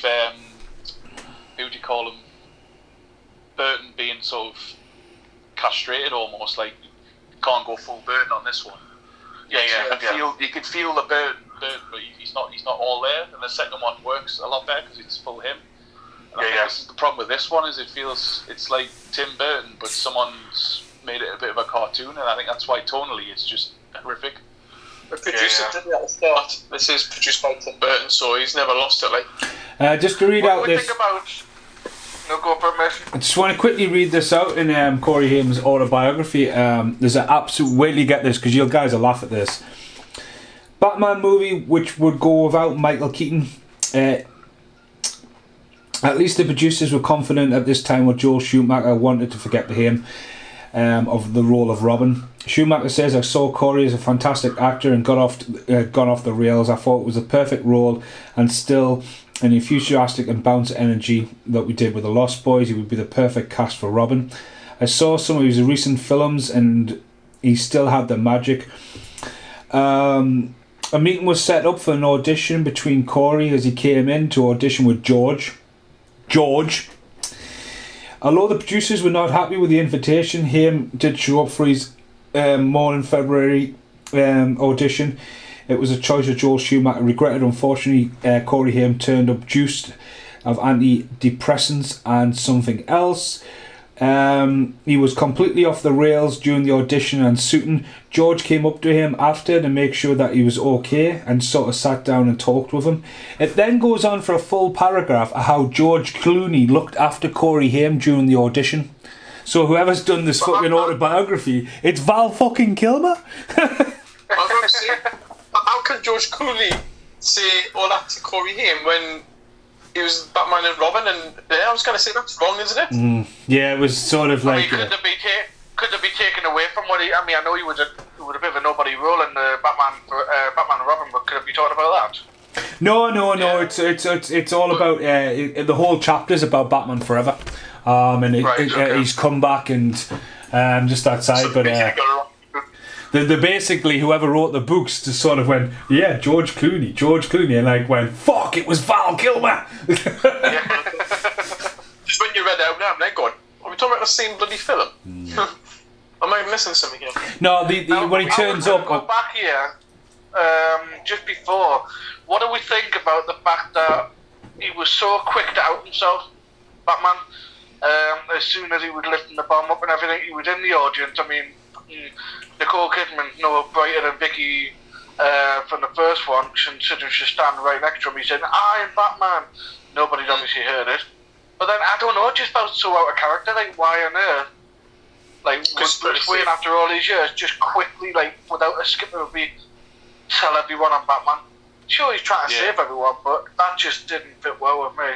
who do you call him? Burton being sort of castrated almost, like can't go full Burton on this one. You could feel the Burton, but he's not all there. And the second one works a lot better because it's full him. And I think this is the problem with this one, is it's like Tim Burton, but someone's made it a bit of a cartoon, and I think that's why tonally it's just horrific. The producer did it at the start. This is produced by Tim Burton, so he's never lost it. Like, just to read out this. Think about. No, go for it, I just want to quickly read this out in Corey Haim's autobiography. There's an absolute wait till you get this, because you guys will laugh at this. Batman movie which would go without Michael Keaton. At least the producers were confident at this time what Joel Schumacher wanted to forget to him of the role of Robin. Schumacher says, I saw Corey as a fantastic actor and got off the rails. I thought it was a perfect role, and still an enthusiastic and bounce energy that we did with the Lost Boys. He would be the perfect cast for Robin. I saw some of his recent films and he still had the magic. A meeting was set up for an audition between Corey as he came in to audition with George. Although the producers were not happy with the invitation, Haim did show up for his morning February audition. It was a choice that Joel Schumacher regretted. Unfortunately, Corey Haim turned up juiced of antidepressants and something else. He was completely off the rails during the audition and suiting. George came up to him after to make sure that he was okay and sort of sat down and talked with him. It then goes on for a full paragraph of how George Clooney looked after Corey Haim during the audition. So whoever's done this fucking autobiography, it's Val fucking Kilmer. I was going to say, how can George Clooney say all that to Corey Haim when he was Batman and Robin? And I was going to say that's wrong, isn't it? Yeah, it was sort of like. Could it be taken away from what he? I mean, I know he was a bit of a nobody role in the Batman and Robin, but could it be talked about that? No. Yeah. It's all about the whole chapter's about Batman Forever, and he's come back and just that side, but. They basically, whoever wrote the books just sort of went, yeah, George Clooney, and like went, fuck, it was Val Kilmer. Just when you read it out now, I'm like going, are we talking about the same bloody film? Am I missing something here? No, when he turns up. Go back here, just before, what do we think about the fact that he was so quick to out himself, Batman? As soon as he was lifting the bomb up and everything, he was in the audience. I mean, Nicole Kidman, no brighter than Vicky from the first one, considering she stand right next to him. He said, I'm Batman. Nobody's obviously heard it. But then, I don't know, it just felt so out of character. Like, why on earth? Like, was Bruce Wayne, after all these years, just quickly, like, without a skip of a beat, tell everyone I'm Batman? Sure, he's trying to save everyone, but that just didn't fit well with me.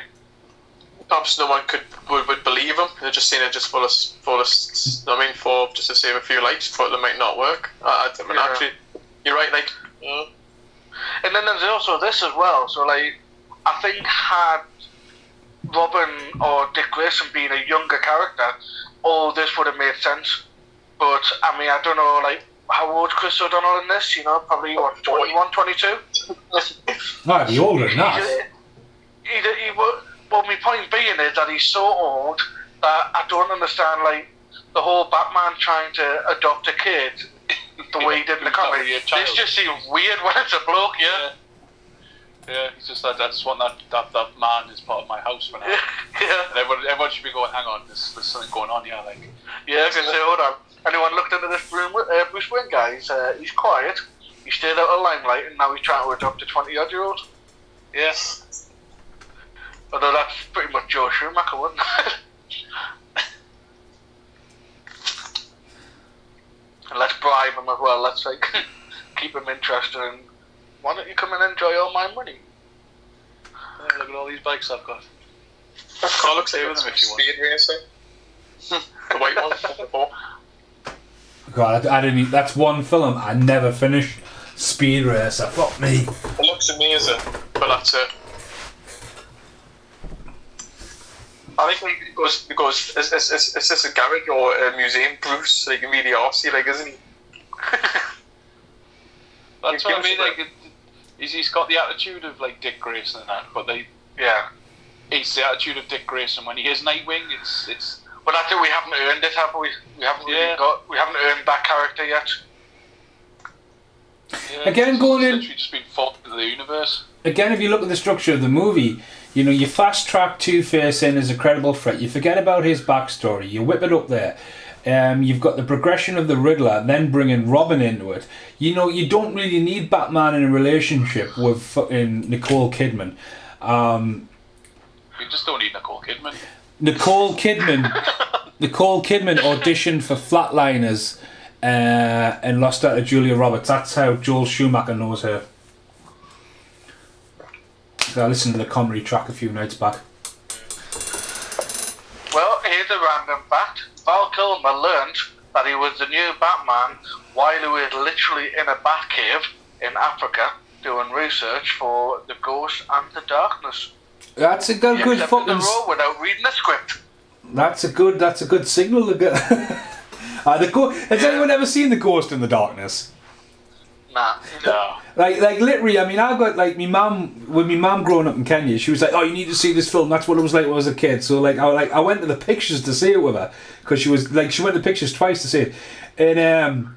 Perhaps no one would believe him. They're just saying it just for just to save a few likes, thought that might not work. Actually, you're right, like. And then there's also this as well. So, like, I think had Robin or Dick Grayson been a younger character, all this would have made sense. But, I mean, I don't know, like, how old's Chris O'Donnell in this? You know, probably, 21, 22? No, he's older than that. Well, my point being is that he's so old that I don't understand, like, the whole Batman trying to adopt a kid the way he did in the comic. This just seems weird when it's a bloke, Yeah, he's just like, I just want that man as part of my house for now. Yeah. And everyone should be going, hang on, there's something going on here, like. Yeah, I can say, hold on. Anyone looked into this Bruce Wayne guy? He's quiet. He stayed out of limelight, and now he's trying to adopt a 20-odd-year-old. Yeah. Although that's pretty much Joe Schumacher, wouldn't it? And let's bribe him as well. Let's like keep him interested. And why don't you come and enjoy all my money? Yeah, look at all these bikes I've got. That car looks like it's a speed racer. The white one. God, I didn't. That's one film I never finished. Speed Racer. Fuck me. It looks amazing, but that's it. I think because is this a garage or a museum, Bruce? Like really arsey, like isn't he? That's what I mean. Like, he's got the attitude of like Dick Grayson and that, but he's the attitude of Dick Grayson. When he is Nightwing, it's. But I think we haven't earned it, have we? We haven't earned that character yet. Yeah, Again, going in. Literally just been fought into the universe. Again, if you look at the structure of the movie, you know, you fast track Two-Face in as a credible threat. You forget about his backstory. You whip it up there. You've got the progression of the Riddler, then bringing Robin into it. You know, you don't really need Batman in a relationship with fucking Nicole Kidman. You just don't need Nicole Kidman. Nicole Kidman auditioned for Flatliners and lost out to Julia Roberts. That's how Joel Schumacher knows her. So I listened to the comedy track a few nights back. Well, here's a random fact. Val Kilmer learned that he was the new Batman while he was literally in a Batcave in Africa doing research for The Ghost and the Darkness. That's a good fucking. The role without reading the script. That's a good signal to get. Has anyone ever seen The Ghost in the Darkness? Nah. No. Like literally, I mean, I've got like my mum growing up in Kenya. She was like, "Oh, you need to see this film." That's what it was like when I was a kid. So I went to the pictures to see it with her because she went to the pictures twice to see it, and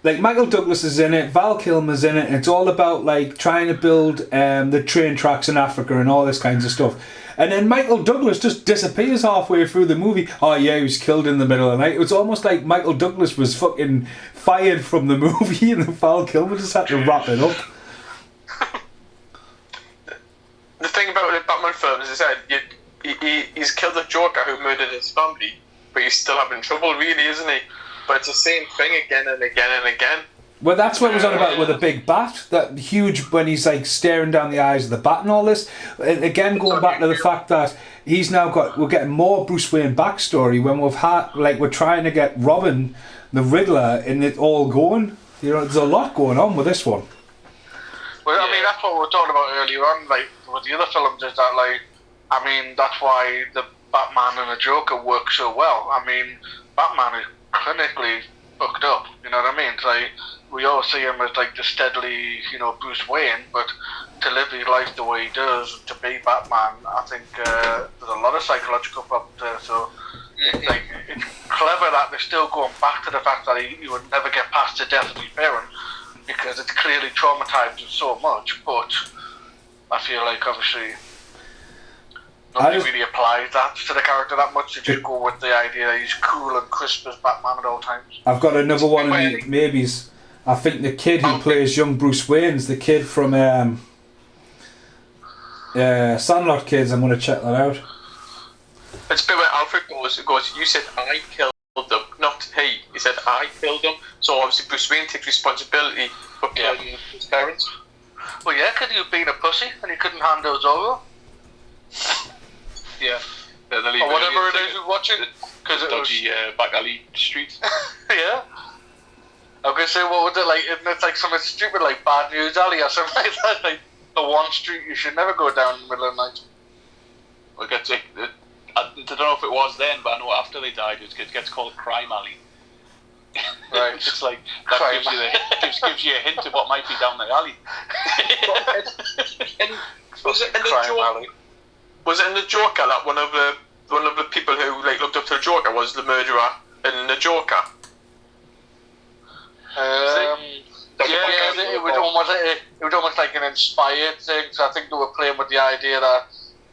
like Michael Douglas is in it, Val Kilmer's in it, and it's all about like trying to build the train tracks in Africa and all this kinds of stuff. And then Michael Douglas just disappears halfway through the movie. Oh yeah, he was killed in the middle of the night. It was almost like Michael Douglas was fucking fired from the movie and then Val Kilmer just had to wrap it up. The thing about the Batman films is that he's killed the Joker who murdered his family, but he's still having trouble, really, isn't he? But it's the same thing again and again and again. Well, that's what it was on about with a big bat, that huge, when he's like staring down the eyes of the bat and all this. Again, going back to the fact that we're getting more Bruce Wayne backstory when we're trying to get Robin, the Riddler, and it all going. You know, there's a lot going on with this one. Well, I mean, that's what we were talking about earlier on, like, with the other films, is that, like, I mean, that's why the Batman and the Joker work so well. I mean, Batman is clinically fucked up, you know what I mean? It's like, we all see him as like the steadily, you know, Bruce Wayne, but to live his life the way he does, to be Batman, I think there's a lot of psychological problems there. So it's clever that they're still going back to the fact that he would never get past the death of his parent, because it's clearly traumatized him so much. But I feel like obviously nobody really applies that to the character that much. They just go with the idea that he's cool and crisp as Batman at all times. I've got another one in the maybes. I think the kid who plays young Bruce Wayne's the kid from Sandlot Kids. I'm going to check that out. It's a bit where Alfred goes, you said I killed them, not he. He said I killed them. So obviously Bruce Wayne takes responsibility for killing his parents. Well, yeah, because he was being a pussy and he couldn't handle Zorro. Yeah. Or whatever it is we're watching. Because it was dodgy back alley street. Yeah. I was going to say, what was it like? Isn't it like something stupid like Bad News Alley or something like that? Like the one street you should never go down in the middle of the night. I don't know if it was then, but I know after they died, it gets called Crime Alley. Right. It's like, that gives you a hint of what might be down the alley. Was it in the Joker that one of the people who like looked up to the Joker was the murderer in the Joker? It was almost like an inspired thing. So I think they were playing with the idea that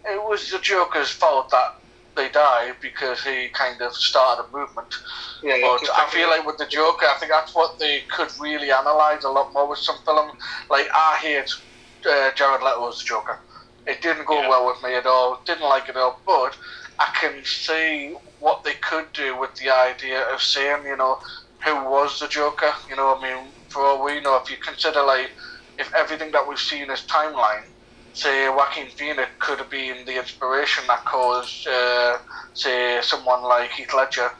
it was the Joker's fault that they died because he kind of started a movement. Yeah, but I feel like with the Joker, I think that's what they could really analyse a lot more with some film. Like, I hate Jared Leto's Joker. It didn't go well with me at all. Didn't like it at all. But I can see what they could do with the idea of saying, you know, who was the Joker? You know, I mean, for all we know, if you consider, like, if everything that we've seen is timeline, say Joaquin Phoenix could have been the inspiration that caused, say, someone like Heath Ledger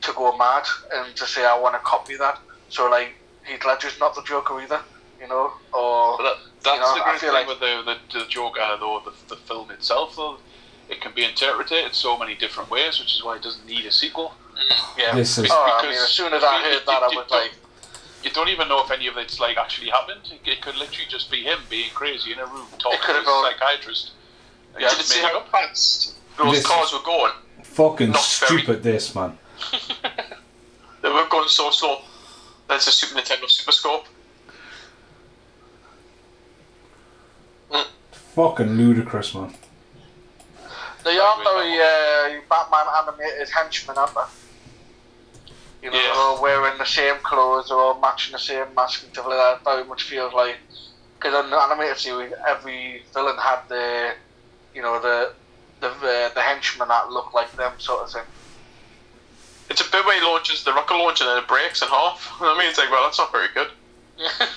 to go mad and to say, I want to copy that. So, like, Heath Ledger's not the Joker either, you know? Or that's the great thing with the Joker, though, the film itself, though. It can be interpreted in so many different ways, which is why it doesn't need a sequel. Yeah, I mean, as soon as I heard that, I was like... You don't even know if any of it's like actually happened. It could literally just be him being crazy in a room talking to a psychiatrist. Did you see how fast those cars were going? fucking Not stupid, this, man. They were going so slow. There's a Super Nintendo Super Scope. Fucking ludicrous, man. They are very Batman animated henchmen, aren't they? You know, they're all wearing the same clothes, they're all matching the same mask and stuff like that. It very much feels like, because in the animated series, every villain had the henchmen that look like them, sort of thing. It's a bit where he launches the rocket launcher and then it breaks in half. I mean, it's like, well, that's not very good. Yeah.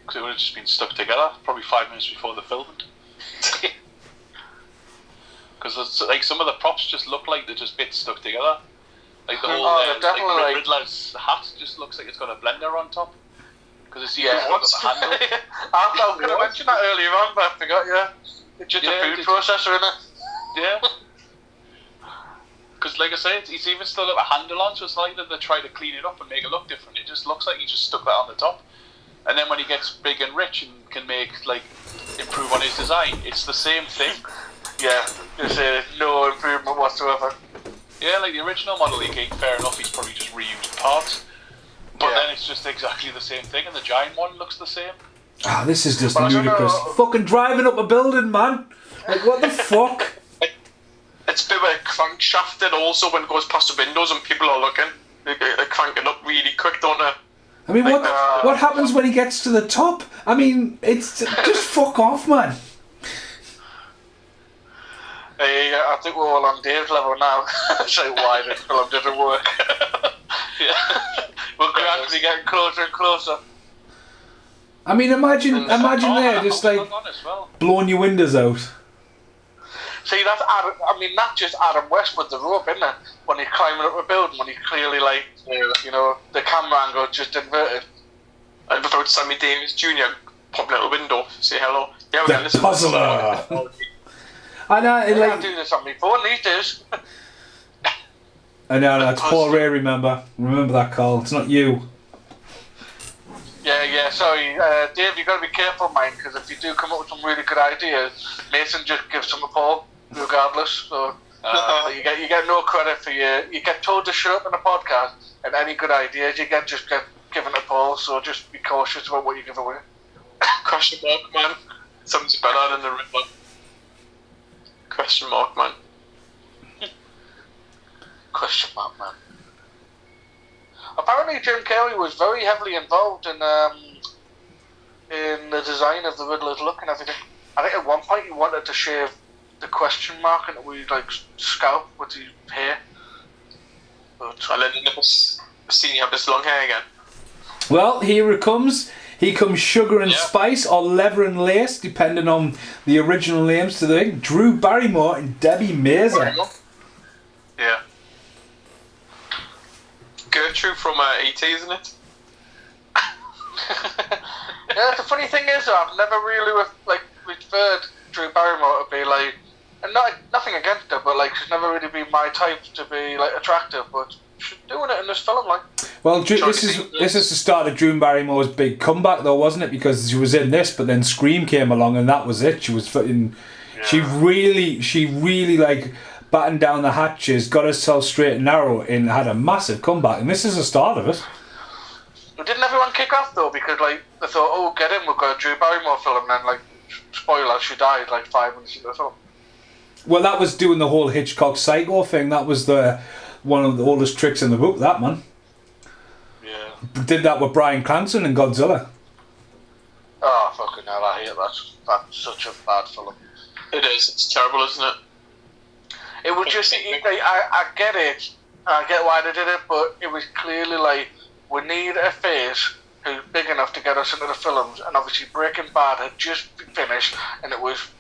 Because it would have just been stuck together, probably 5 minutes before the filmed. Because like some of the props just look like they're just bits stuck together. Like the whole Riddler's hat just looks like it's got a blender on top. Because it's even got the handle. I was going to mention that earlier on, but I forgot. It's just a food processor in it. Yeah. Because like I say, he's even still got a handle on, so it's not like that they try to clean it up and make it look different. It just looks like he just stuck that on the top. And then when he gets big and rich and can improve on his design, it's the same thing. Yeah, there's no improvement whatsoever. Yeah, like the original Model E King, fair enough, he's probably just reused parts. But then it's just exactly the same thing, and the giant one looks the same. Ah, this is just ludicrous. Fucking driving up a building, man. Like, what the fuck? It's a bit like crankshafted also when it goes past the windows and people are looking. They crank it up really quick, don't they? I mean, what happens when he gets to the top? I mean, it's just fuck off, man. I think we're all on Dave's level now. So why this film didn't work. We're gradually getting closer and closer. I mean, imagine there just like blowing your windows out. See, that's Adam. I mean, that's just Adam West with the rope, isn't it? When he's climbing up a building, when he's clearly the camera angle just inverted. And without Sammy Davis Jr. popping out a window, say hello. Yeah, we're the puzzler. I know. I can't do this on my phone these days. I know, that's Paul Rae, remember that, Carl. It's not you. Yeah, sorry. Dave, you've got to be careful, man, because if you do come up with some really good ideas, Mason just gives them to Paul, regardless. So you get no credit for you get told to shut up in a podcast, and any good ideas you get given to Paul, so just be cautious about what you give away. Question mark, man. Something's better than the Riddler. Question mark, man. Question mark, man. Apparently, Jim Carrey was very heavily involved in the design of the Riddler's look and everything. I think at one point he wanted to shave the question mark and we scalp with his hair. But and then never seen you have this long hair again. Well, here it comes. He comes sugar and spice or leather and lace, depending on the original names to the thing. Drew Barrymore and Debbie Mazer. Yeah. Gertrude from E.T., isn't it? Yeah, the funny thing is, I've never really referred Drew Barrymore to be and nothing against her, but she's never really been my type to be attractive, but she's doing it in this film, Well, this is the start of Drew Barrymore's big comeback, though, wasn't it? Because she was in this, but then Scream came along, and that was it. She was fucking. Yeah. She really battened down the hatches, got herself straight and narrow, and had a massive comeback. And this is the start of it. Well, didn't everyone kick off though? Because they thought, oh, get in, we've got a Drew Barrymore film, and then spoiler, she died 5 minutes into the film. Well, that was doing the whole Hitchcock Psycho thing. That was one of the oldest tricks in the book. That man. Yeah. Did that with Bryan Cranston and Godzilla. Oh fucking hell! I hate that. That's such a bad film. It is. It's terrible, isn't it? It was just. I get it. I get why they did it, but it was clearly we need a face who's big enough to get us into the films, and obviously Breaking Bad had just finished, and it was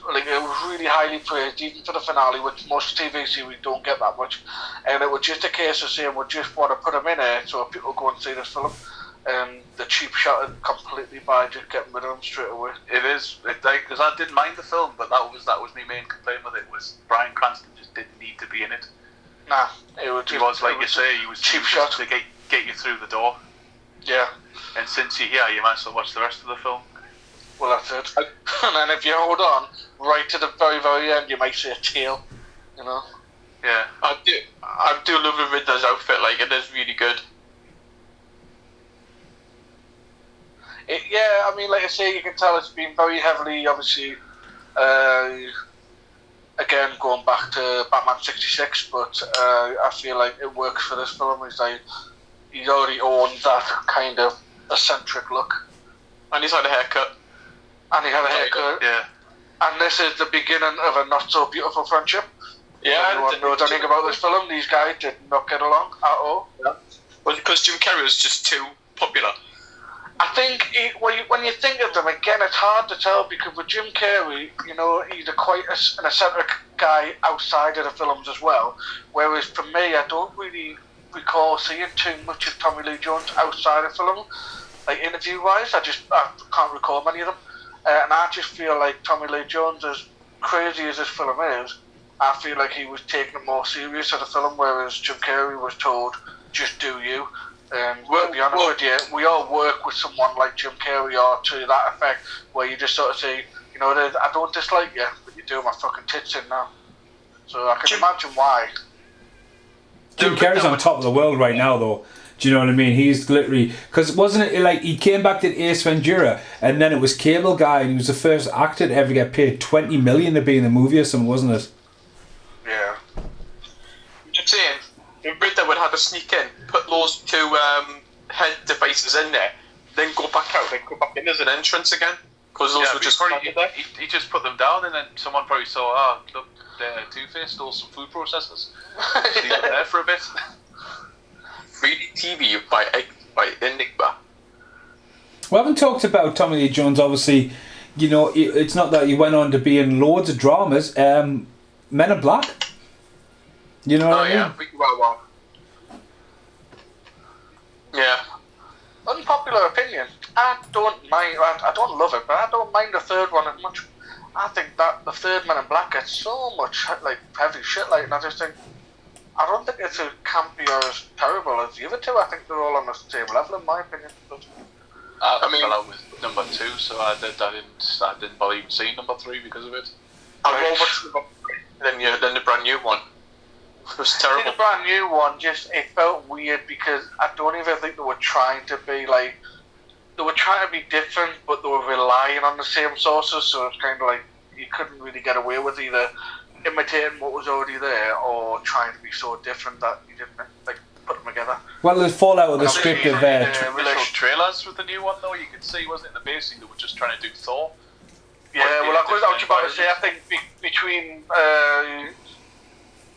really highly praised, even for the finale, which most TV series don't get that much. And it was just a case of saying we just want to put them in there so people go and see this film. And the cheap shot completely by just getting rid of them straight away. It is, because I didn't mind the film, but that was my main complaint with it. Was Bryan Cranston just didn't need to be in it. Nah, he was like you say, he was cheap shot to get you through the door. Yeah. And since you're here, you might as well watch the rest of the film. Well, that's it. And then if you hold on right to the very, very end, you might see a tail, Yeah, I do love the Riddler's outfit. Like, it is really good. Yeah, I mean, like I say, you can tell it's been very heavily, obviously, again, going back to Batman 66, but I feel like it works for this film. He's like, he already owns that kind of eccentric look. And he's had a haircut. Yeah. And this is the beginning of a not-so-beautiful friendship. Yeah, everyone knows anything about this film. These guys did not get along at all. Yeah. Well, because Jim Carrey was just too popular. I think when you think of them, again, it's hard to tell because with Jim Carrey, you know, he's quite an eccentric guy outside of the films as well. Whereas for me, I don't really recall seeing too much of Tommy Lee Jones outside of film. Like interview-wise, I can't recall many of them. And I just feel like Tommy Lee Jones, as crazy as this film is, I feel like he was taking it more serious as a film, whereas Jim Carrey was told, just do you. And to be honest with you, we all work with someone like Jim Carrey or to that effect, where you just sort of say, you know, I don't dislike you, but you're doing my fucking tits in now. So I can imagine why. Jim Carrey's on top of the world right now, though. Do you know what I mean? He's literally... Because wasn't it like he came back to Ace Ventura and then it was Cable Guy and he was the first actor to ever get paid $20 million to be in the movie or something, wasn't it? Yeah. I'm just saying, the Riddler would have to sneak in, put those two head devices in there, then go back out, then go back in as an entrance again. Because those were just probably, he just put them down and then someone probably saw, oh, look, Two-Face stole some food processors. Leave it there for a bit. 3D TV by Enigma. We haven't talked about Tommy Lee Jones, obviously. You know, it's not that he went on to be in loads of dramas. Men in Black. You know what I mean? Well. Yeah. Unpopular opinion. I don't mind. I don't love it, but I don't mind the third one as much. I think that the third Men in Black gets so much like heavy shit, like, and I just think I don't think it's as campy or as terrible as the other two. I think they're all on the same level, in my opinion. But I fell out with number 2, so I didn't bother even seeing number 3 because of it. I watched then the brand new one. It was terrible. The brand new one it felt weird because I don't even think they were trying to be like, they were trying to be different, but they were relying on the same sources. So it's kind of like you couldn't really get away with either imitating what was already there or trying to be so different that you didn't like put them together. Well, there's fallout of the script of initial trailers with the new one, though. You could see, wasn't it, in the basing they were just trying to do Thor. Yeah, well, I was about to say, I think between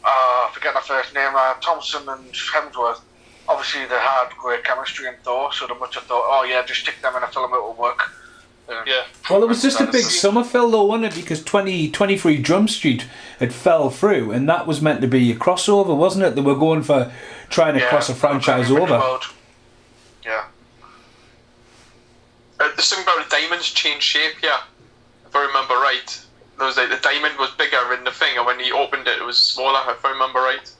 I forget my first name, Thompson and Hemsworth, obviously they had great chemistry in Thor, so they must have thought, oh yeah, just stick them in a film, it will work. Yeah. Well, it was just a big summer fill, though, wasn't it? Because 23 Drum Street had fell through, and that was meant to be a crossover, wasn't it? They were going for trying to cross a franchise over. Yeah. The thing about the diamonds changed shape, yeah. If I remember right. There was like, the diamond was bigger in the thing, and when he opened it, it was smaller, if I remember right.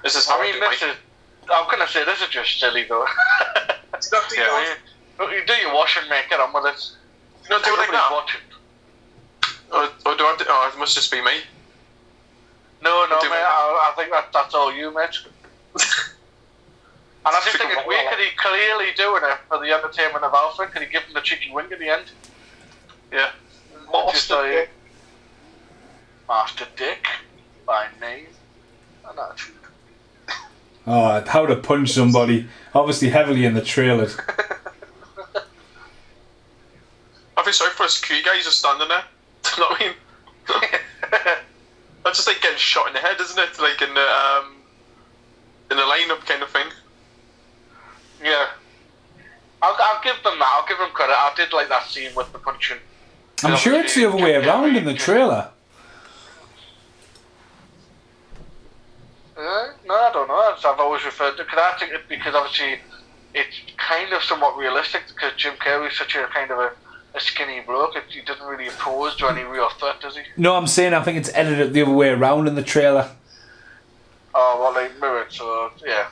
This is how I'm going to say, this is just silly, though. You do your wash and make it on with it. You don't do it like that? Watching. It must just be me. No, mate, I think that's all you, mate. And I just think it's weird because he's clearly doing it for the entertainment of Alfred, because he give him the cheeky wink at the end. Yeah. Master Dick, by name and attitude. Oh, how to punch somebody. Obviously heavily in the trailers. I feel sorry for a security guy, he's just standing there. You know what I mean? That's just like getting shot in the head, isn't it? Like in the lineup kind of thing. Yeah. I'll give them that. I'll give them credit. I did like that scene with the punching. I'm sure it's the other way around in the trailer. No, I don't know. As I've always referred to, because I think it's because obviously it's kind of somewhat realistic because Jim Carrey's such a kind of a skinny bloke. He doesn't really pose to any real threat, does he? No, I'm saying I think it's edited the other way around in the trailer. Oh, well, they mirrored, so yeah.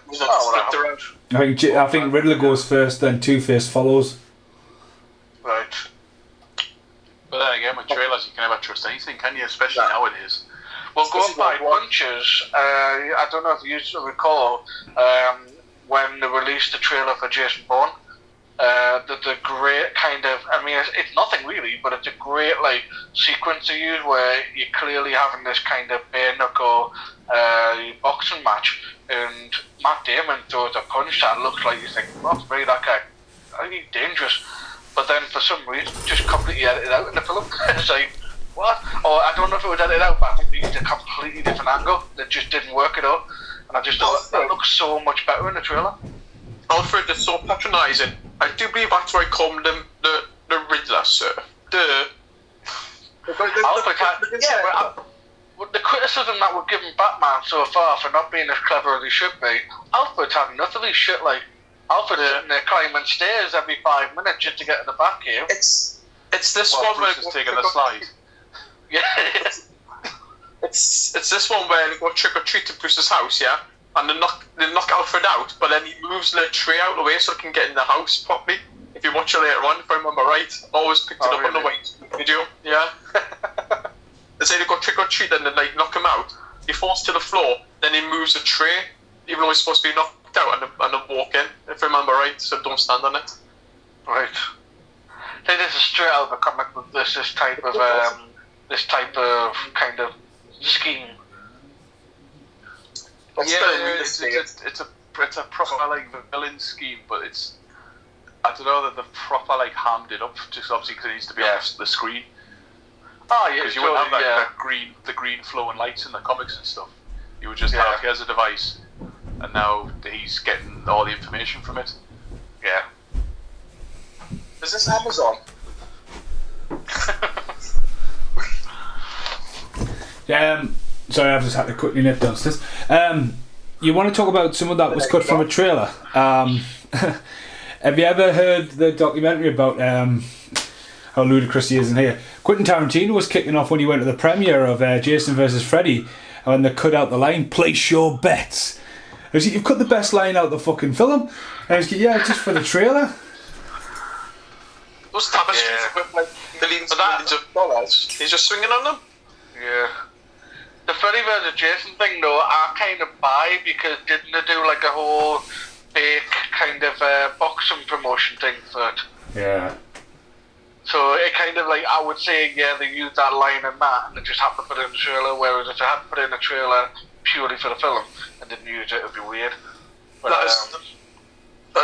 I think Riddler goes first, then Two-Face follows. Right. But then again, with trailers, you can never trust anything, can you? Especially nowadays. Well, going by bunches, I don't know if you recall when they released the trailer for Jason Bourne. The great kind of, I mean, it's nothing really, but it's a great like sequence to use where you're clearly having this kind of bare knuckle boxing match, and Matt Damon throws a punch that looks like you think, well, that's very that guy. I think he's dangerous, but then for some reason just completely edited out in the film. It's like, what? Or I don't know if it was edited out, but I think they used a completely different angle that just didn't work at all. And I just thought it looks so much better in the trailer. Alfred is so patronising. I do believe that's why I call him the Riddler, sir. Alfred had, but the criticism that we're giving Batman so far for not being as clever as he should be, Alfred's had enough of these shit. Like Alfred's sitting there climbing stairs every 5 minutes just to get to the Batcave. It's this one where Bruce is taking the slide. Yeah. It's this one where they go trick or treat to Bruce's house, yeah, and they knock Alfred out, but then he moves the tree out of the way so he can get in the house properly. If you watch it later on, if I remember right, I always picked it up on the way video. Yeah. They say they go trick or treat and then like knock him out. He falls to the floor, then he moves the tray, even though he's supposed to be knocked out, and then walk in. If I remember right, so don't stand on it. Right. This is straight out of a comic book. This type of kind of scheme. It's a proper like villain scheme, but it's, I don't know that they've proper like hammed it up, just obviously because it needs to be on the screen. Oh yeah, because you wouldn't have the green flowing lights in the comics and stuff. You would just have, here's a device, and now he's getting all the information from it. Yeah. Is this Amazon? Sorry, I've just had to quickly nip downstairs. You want to talk about someone that was cut from a trailer? Have you ever heard the documentary about how ludicrous he is in here? Quentin Tarantino was kicking off when he went to the premiere of Jason vs. Freddy, and when they cut out the line, "Place your bets." I was like, "You've cut the best line out of the fucking film." And I was like, "Yeah, just for the trailer." Those tapestries with like millions of dollars. He's just swinging on them. Yeah. The Freddy vs. Jason thing, though, I kind of buy, because didn't they do like a whole fake kind of boxing promotion thing for it? Yeah. So it kind of like, I would say, yeah, they used that line and that, and they just happened to put it in the trailer, whereas if they had put it in the trailer purely for the film and didn't use it, it would be weird. But, I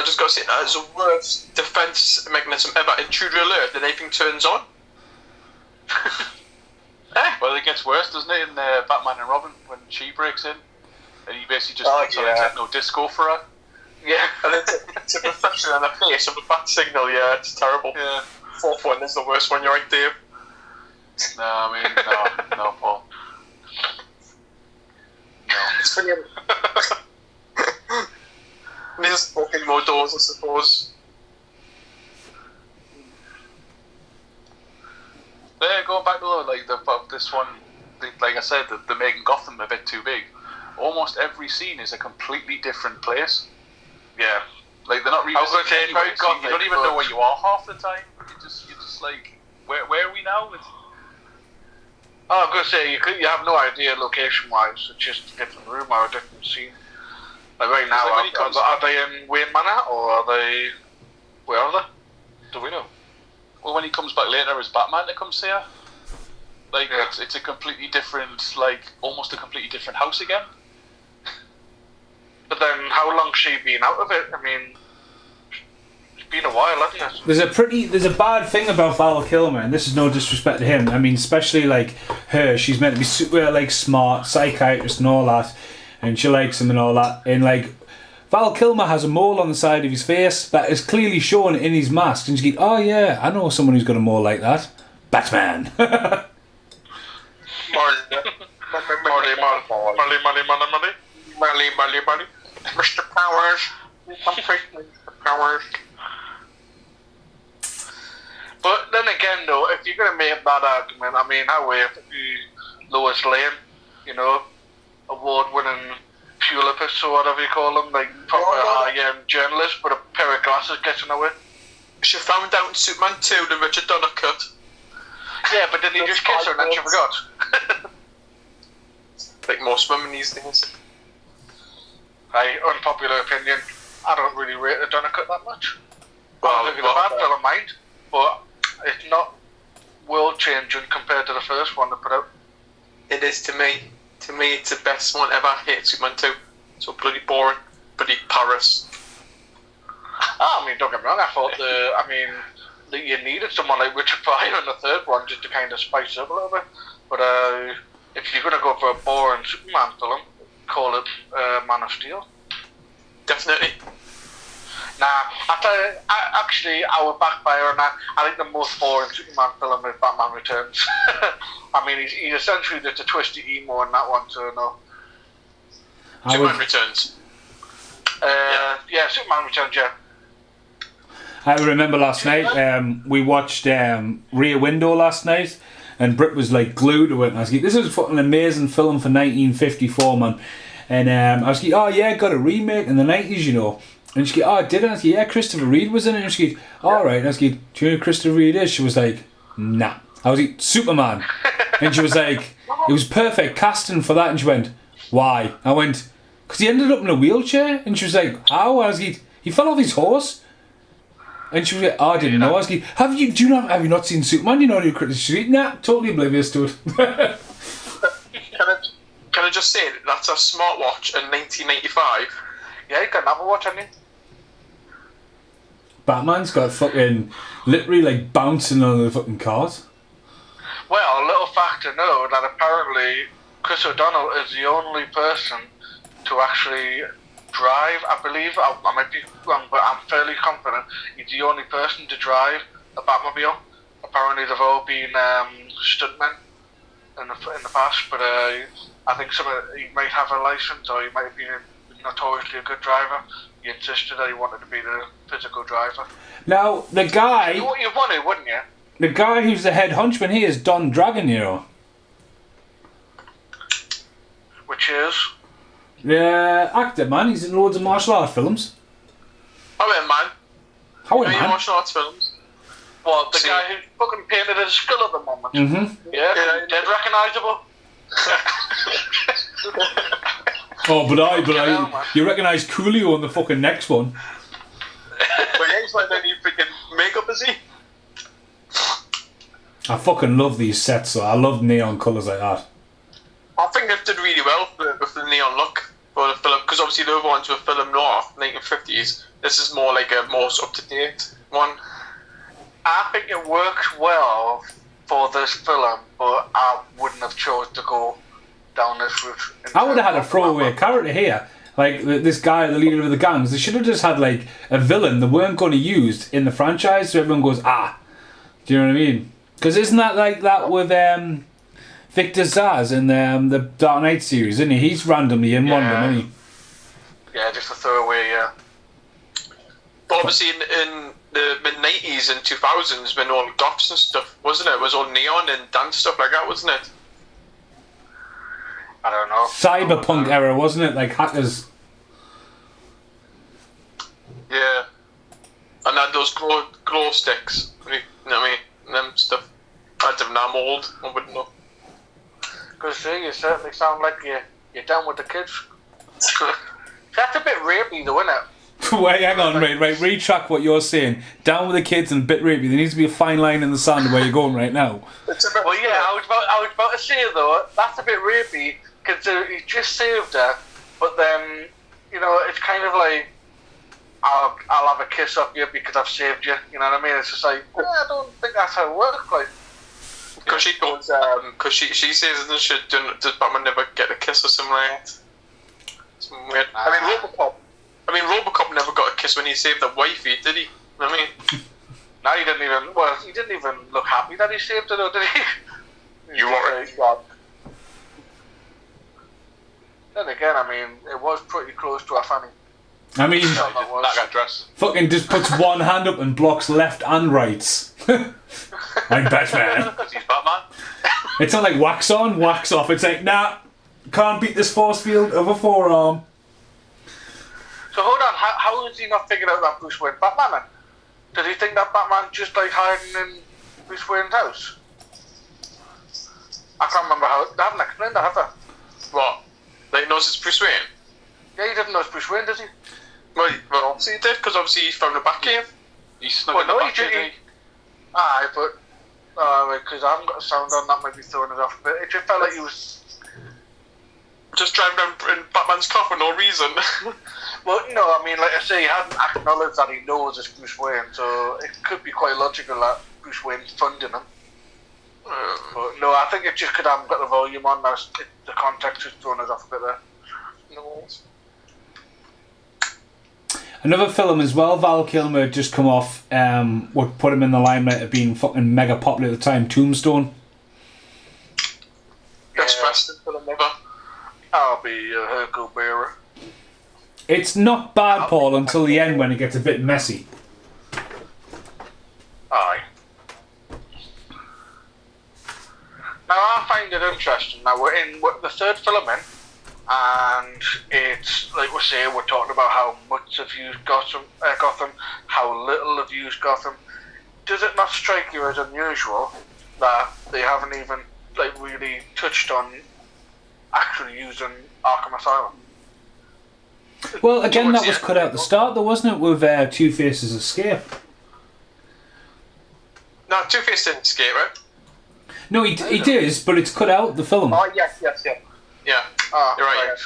just got to say, that is the worst defense mechanism ever. Intruder alert, then everything turns on. Well, it gets worse, doesn't it, in Batman and Robin, when she breaks in, and he basically just puts on a techno disco for her. Yeah. And it's a reflection on the face of the bat signal, yeah, it's terrible. Yeah. Fourth one is the worst one, you're right, Dave. No, I mean, no, Paul. No. It's brilliant. There's fucking more doors, I suppose. Yeah, going back to this one, like I said, they're making Gotham a bit too big. Almost every scene is a completely different place. Yeah. Like they're not really. I was going to say, it's very Gothic. You don't even know where you are half the time. You're just like, where are we now? I was going to say, you have no idea location-wise. It's just a different room or a different scene. Like right now, are they in Wayne Manor, or are they... Where are they? Do we know? Well, when he comes back later as Batman to come see her, like it's a completely different, like almost a completely different house again. But then, how long's she been out of it? I mean, it's been a while, hasn't it? There's a bad thing about Val Kilmer, and this is no disrespect to him. I mean, especially like her, she's meant to be super like smart, psychiatrist and all that, and she likes him and all that. And like, Val Kilmer has a mole on the side of his face that is clearly shown in his mask, and she's like, "Oh yeah, I know someone who's got a mole like that, Batman." Molly. Mr. Powers. Mr. Powers. But then again, though, if you're going to make that argument, I mean, how if Lois Lane, you know, award-winning Pulipus or whatever you call them, like proper high-end journalist, but a pair of glasses gets in the way. She found out in Superman 2 the Richard Donner cut. Yeah, but didn't he just kiss her and then she forgot? like more swimming these days. Unpopular opinion, I don't really rate the Dunkirk that much. Well, I don't think it's a bad film, mind, but it's not world-changing compared to the first one they put out. It is to me. To me, it's the best one ever. I hate Superman 2. So bloody boring. Bloody Paris. I mean, don't get me wrong, I thought that you needed someone like Richard Pryor in the third one just to kind of spice it up a little bit. But if you're going to go for a boring Superman film, call it Man of Steel. Definitely. Nah, I would backfire on that. I think the most boring Superman film is Batman Returns. I mean, he's essentially just a twisty emo in that one, so no. Superman Returns. Yeah, Superman Returns, yeah. I remember last night, we watched Rear Window last night, and Britt was like glued to it. And I was like, this is a fucking amazing film for 1954, man. And I was like, oh yeah, got a remake in the 90s, you know. And she goes, oh, did it? I was like, yeah, Christopher Reeve was in it. And she goes, alright. And I was like, do you know who Christopher Reeve is? She was like, nah. I was like, Superman. And she was like, it was perfect casting for that. And she went, why? I went, because he ended up in a wheelchair. And she was like, how? I was like, he fell off his horse. And she was like, oh, I didn't know. I was like, have you not seen Superman? You know who Chris? She's like, nah, totally oblivious to it. Can I just say, that's a smartwatch in 1995. Yeah, you got another watch, haven't you? Batman's got fucking literally like bouncing on the fucking cars. Well, a little fact to know that apparently Chris O'Donnell is the only person to actually drive. I believe, I might be wrong, but I'm fairly confident he's the only person to drive a Batmobile. Apparently, they've all been stuntmen in the past, but I think he might have a license, or he might have been notoriously a good driver. He insisted that he wanted to be the physical driver. Now, the guy... You'd want it, wouldn't you? The guy who's the head hunchman here is Don Dragon, you know. Which is? Yeah, actor, man. He's in loads of martial art films. Oh, man. How man? Martial arts films? Well, the guy who fucking painted his skull at the moment. Mm-hmm. Yeah, dead recognisable. Oh, but you recognise Coolio on the fucking next one. But yeah, he's like any freaking makeup, is he? I fucking love these sets, so I love neon colours like that. I think they did really well with the neon look for the film, because obviously the other ones were film noir, 1950s. This is more like a more up-to-date one. I think it works well for this film, but I wouldn't have chosen to go down this route. I would have had a throwaway character here. Like, this guy, the leader of the gangs. They should have just had, like, a villain they weren't going to use in the franchise, so everyone goes, ah. Do you know what I mean? Because isn't that like that with Victor Zsasz in the Dark Knight series, isn't he? He's randomly in one of them, isn't he? Yeah, just a throwaway, yeah. But obviously in the mid-90s and 2000s, when all goths and stuff, wasn't it? It was all neon and dance stuff like that, wasn't it? I don't know. Cyberpunk era, wasn't it? Like hackers. Yeah. And had those glow sticks. You know what I mean? And them stuff. I'd have now old. I wouldn't know. Because see, you certainly sound like you're down with the kids. That's a bit rapey though, isn't it? Wait, hang on, right, retract what you're saying. Down with the kids and a bit rapey. There needs to be a fine line in the sand of where you're going right now. Well, yeah, I was about to say though, that's a bit rapey, because he just saved her, but then, you know, it's kind of like, I'll have a kiss off you because I've saved you, you know what I mean? It's just like, I don't think that's how it works, like. Because she goes, because she says, doesn't she, does Batman never get a kiss or something like that? It's weird. I mean, Robocop never got a kiss when he saved the wifey, did he? You know what I mean? No, he didn't even look happy that he saved her, though, did he? You are it. Then again, I mean, it was pretty close to a fanny. I mean, that got dressed. Fucking just puts one hand up and blocks left and right. Like Batman. Because he's Batman. It's not like wax on, wax off. It's like, nah, can't beat this force field of a forearm. So hold on, how has he not figured out that Bruce Wayne's Batman then? Does he think that Batman's just like hiding in Bruce Wayne's house? I can't remember how. They haven't explained that, have they? What? Like, he knows it's Bruce Wayne? Yeah, he didn't know it's Bruce Wayne, does he? Well, obviously he did, because obviously he found the Batcave. He snuck in the back, didn't he? Aye, but... because I haven't got a sound on, that might be throwing it off a bit. It just felt like he was... Just driving down in Batman's car for no reason. Well, no, I mean, like I say, he hadn't acknowledged that he knows it's Bruce Wayne, so it could be quite logical that Bruce Wayne's funding him. But no, I think it just could haven't got the volume on. Now the context is throwing us off a bit there. No. Another film as well, Val Kilmer had just come off, would put him in the limelight of being fucking mega popular at the time, Tombstone. Best wrestling film ever. I'll be a Hercule Bearer. It's not bad, Paul, until the end when it gets a bit messy. Aye. Now I find it interesting. Now we're in the third film in, and it's like we say, we're talking about how much have used Gotham, how little have used Gotham. Does it not strike you as unusual that they haven't even like really touched on actually using Arkham Asylum? Well, again, that was cut out at the start, though, wasn't it, with Two-Face's escape? No, Two-Face didn't escape, right? No, he does, but it's cut out the film. Oh, yes. Yeah. You're right.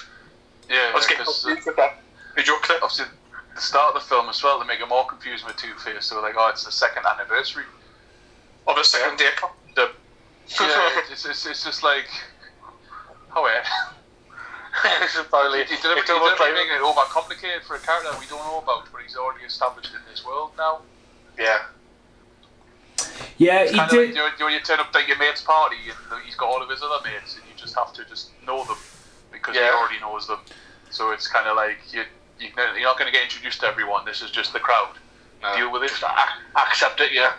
Yeah, I was getting confused with that. Did you clip? Obviously, the start of the film as well, to make it more confusing with Two-Face, they were like, oh, it's the second anniversary of a second day. Yeah, it's just like, oh yeah. This is probably He did everything it overcomplicated for a character we don't know about, but he's already established in this world now. Yeah. Yeah, It's he kind did. of like you turn up at your mate's party and he's got all of his other mates, and you just have to just know them because he already knows them. So it's kind of like you're not going to get introduced to everyone. This is just the crowd. Deal with it. Just accept it, yeah.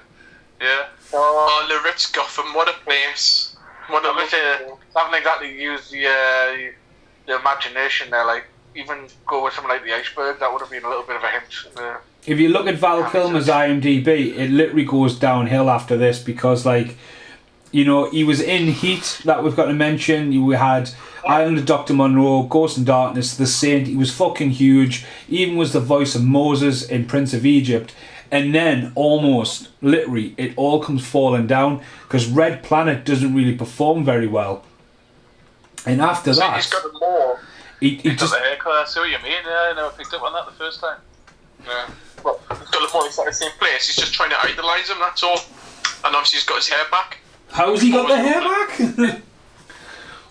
Yeah. Oh, the Ritz Gotham, what a place. What a haven't exactly used the imagination there. Like, even go with something like the iceberg, that would have been a little bit of a hint. If you look at Val Kilmer's IMDb, it literally goes downhill after this because, like, you know, he was in Heat, that we've got to mention. You had Island of Dr. Monroe, Ghost and Darkness, The Saint. He was fucking huge. He even was the voice of Moses in Prince of Egypt. And then, almost, literally, it all comes falling down because Red Planet doesn't really perform very well. And after that... He's got more. He Got just... the haircut, I see what you mean. Yeah, I never picked up on that the first time. Yeah. Well, he's got the more. He's at the same place. He's just trying to idolise him, that's all. And obviously he's got his hair back. How's he got the hair back?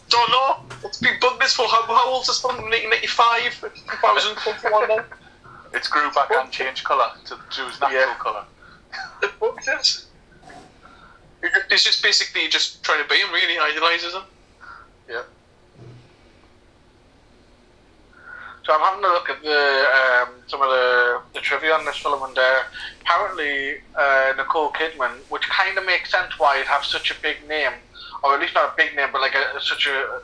Don't know. It's been bugged this for how old's this film? 1995? 2021 then? It's grew back and changed colour to his natural colour. The bugged it. He's just basically just trying to be him, really, idolises him. Yeah. So I'm having a look at the some of the trivia on this film, and apparently Nicole Kidman, which kind of makes sense why it'd have such a big name, or at least not a big name, but like such a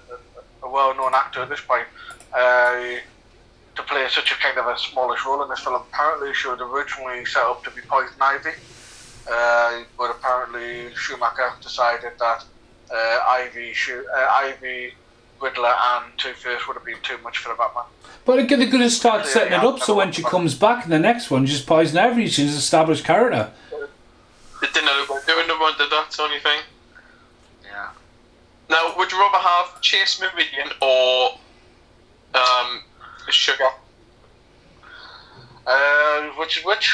well-known actor at this point, to play such a kind of a smallish role in this film. Apparently she was originally set up to be Poison Ivy, but apparently Schumacher decided that Ivy, Riddler and Two-Face would have been too much for the Batman. But they're going to start setting it up so when she comes back in the next one, just Poison Ivy, she's an established character. They didn't know what they did that, only thing. Yeah. Now, would you rather have Chase Meridian or Sugar? Which is which?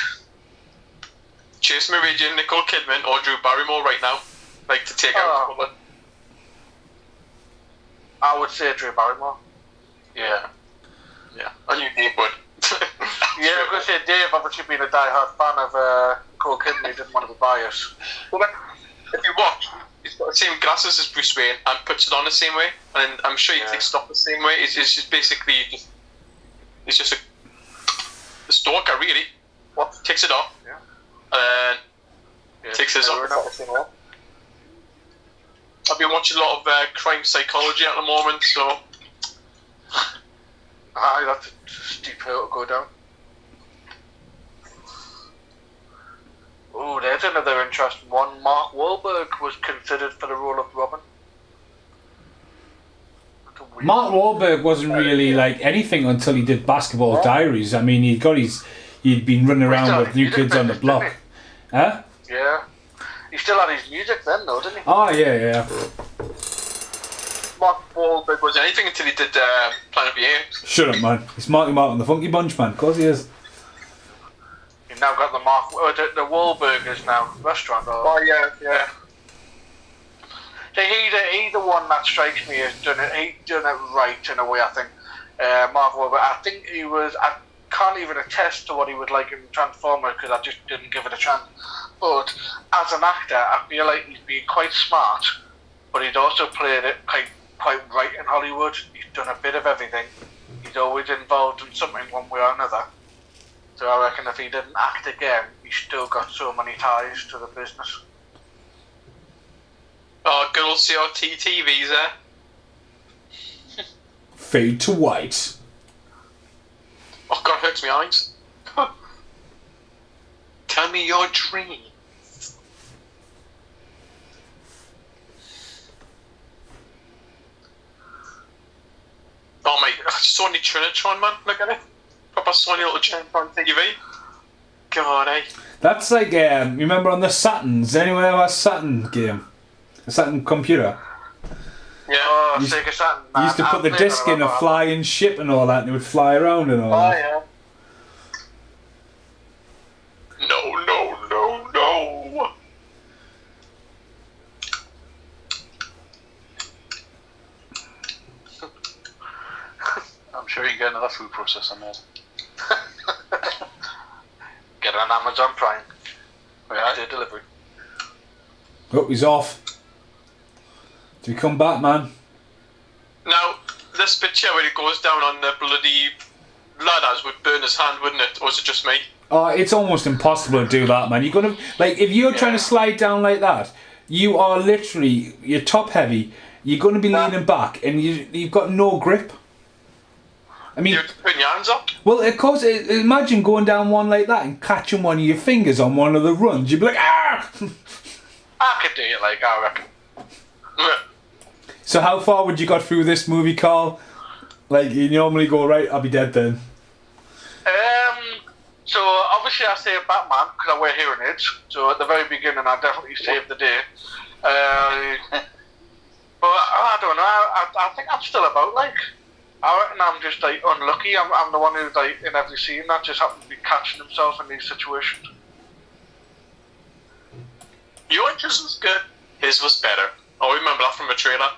Chase Meridian, Nicole Kidman, or Drew Barrymore right now? Like to take out the bullet? I would say Drew Barrymore. Yeah. Yeah. I knew Dave would. Yeah, I was going to say Dave, obviously being a die-hard fan of Nicole Kidman, he didn't want to be biased. Well, if you watch, he's got the same glasses as Bruce Wayne and puts it on the same way, and I'm sure he takes it off the same way. It's just basically, he's just a stalker, really. What? Takes it off, and then takes his off. I've been watching a lot of crime psychology at the moment, so... Aye, that's a steep hill to go down. Oh, there's another interesting one. Mark Wahlberg was considered for the role of Robin. Mark Wahlberg wasn't really like anything until he did Basketball Diaries. I mean, he'd been running around with New Kids on the Block. Huh? Yeah. He still had his music then, though, didn't he? Oh, yeah. Mark Wahlberg was anything until he did Planet of the Apes. Shut up, man. He's Marky Mark and the Funky Bunch, man. Of course he is. You've now got the Wahlburgers now restaurant. Oh, yeah. So he's the one that strikes me as done it. He's done it right in a way, I think. Mark Wahlberg. I think he was. I can't even attest to what he was like in Transformers because I just didn't give it a chance. But as an actor, I feel like he's been quite smart, but he's also played it quite right in Hollywood. He's done a bit of everything. He's always involved in something one way or another. So I reckon if he didn't act again, he's still got so many ties to the business. Oh, good old CRT TVs there. Fade to white. Oh God, it hurts my eyes. Tell me your dream. Oh mate, Sony Trinitron, man, look at it. Proper Sony little Trinitron TV. God, eh? That's like, remember on the Saturns? Anyone ever had a Saturn game? A Saturn computer? Yeah. Oh, Sega Saturn. You used to put the disc in a flying ship and all that, and it would fly around and all Oh, that. yeah. No. I'm sure you can get another food processor made. Get it on Amazon Prime. Yeah. Next day delivery. Oh, he's off. Do we come back, man? Now, this picture where it goes down on the bloody ladders would burn his hand, wouldn't it? Or was it just me? Oh, it's almost impossible to do that, man. You're gonna, like, if you're trying to slide down like that, you are literally, you're top heavy. You're going to be leaning back, and you've got no grip. I mean, You're putting your hands up. well, of course. Imagine going down one like that and catching one of your fingers on one of the runs. You'd be like, ah! I could do it, like, I reckon. So how far would you got through this movie, Carl? Like, you normally go, right, I'll be dead then. So obviously I saved Batman because I wear hearing aids. So at the very beginning I definitely saved the day. But I don't know. I think I'm still about, like, I reckon I'm just like unlucky. I'm the one who's like in every scene that just happens to be catching himself in these situations. Yours was good. His was better. Oh, I remember that from a trailer.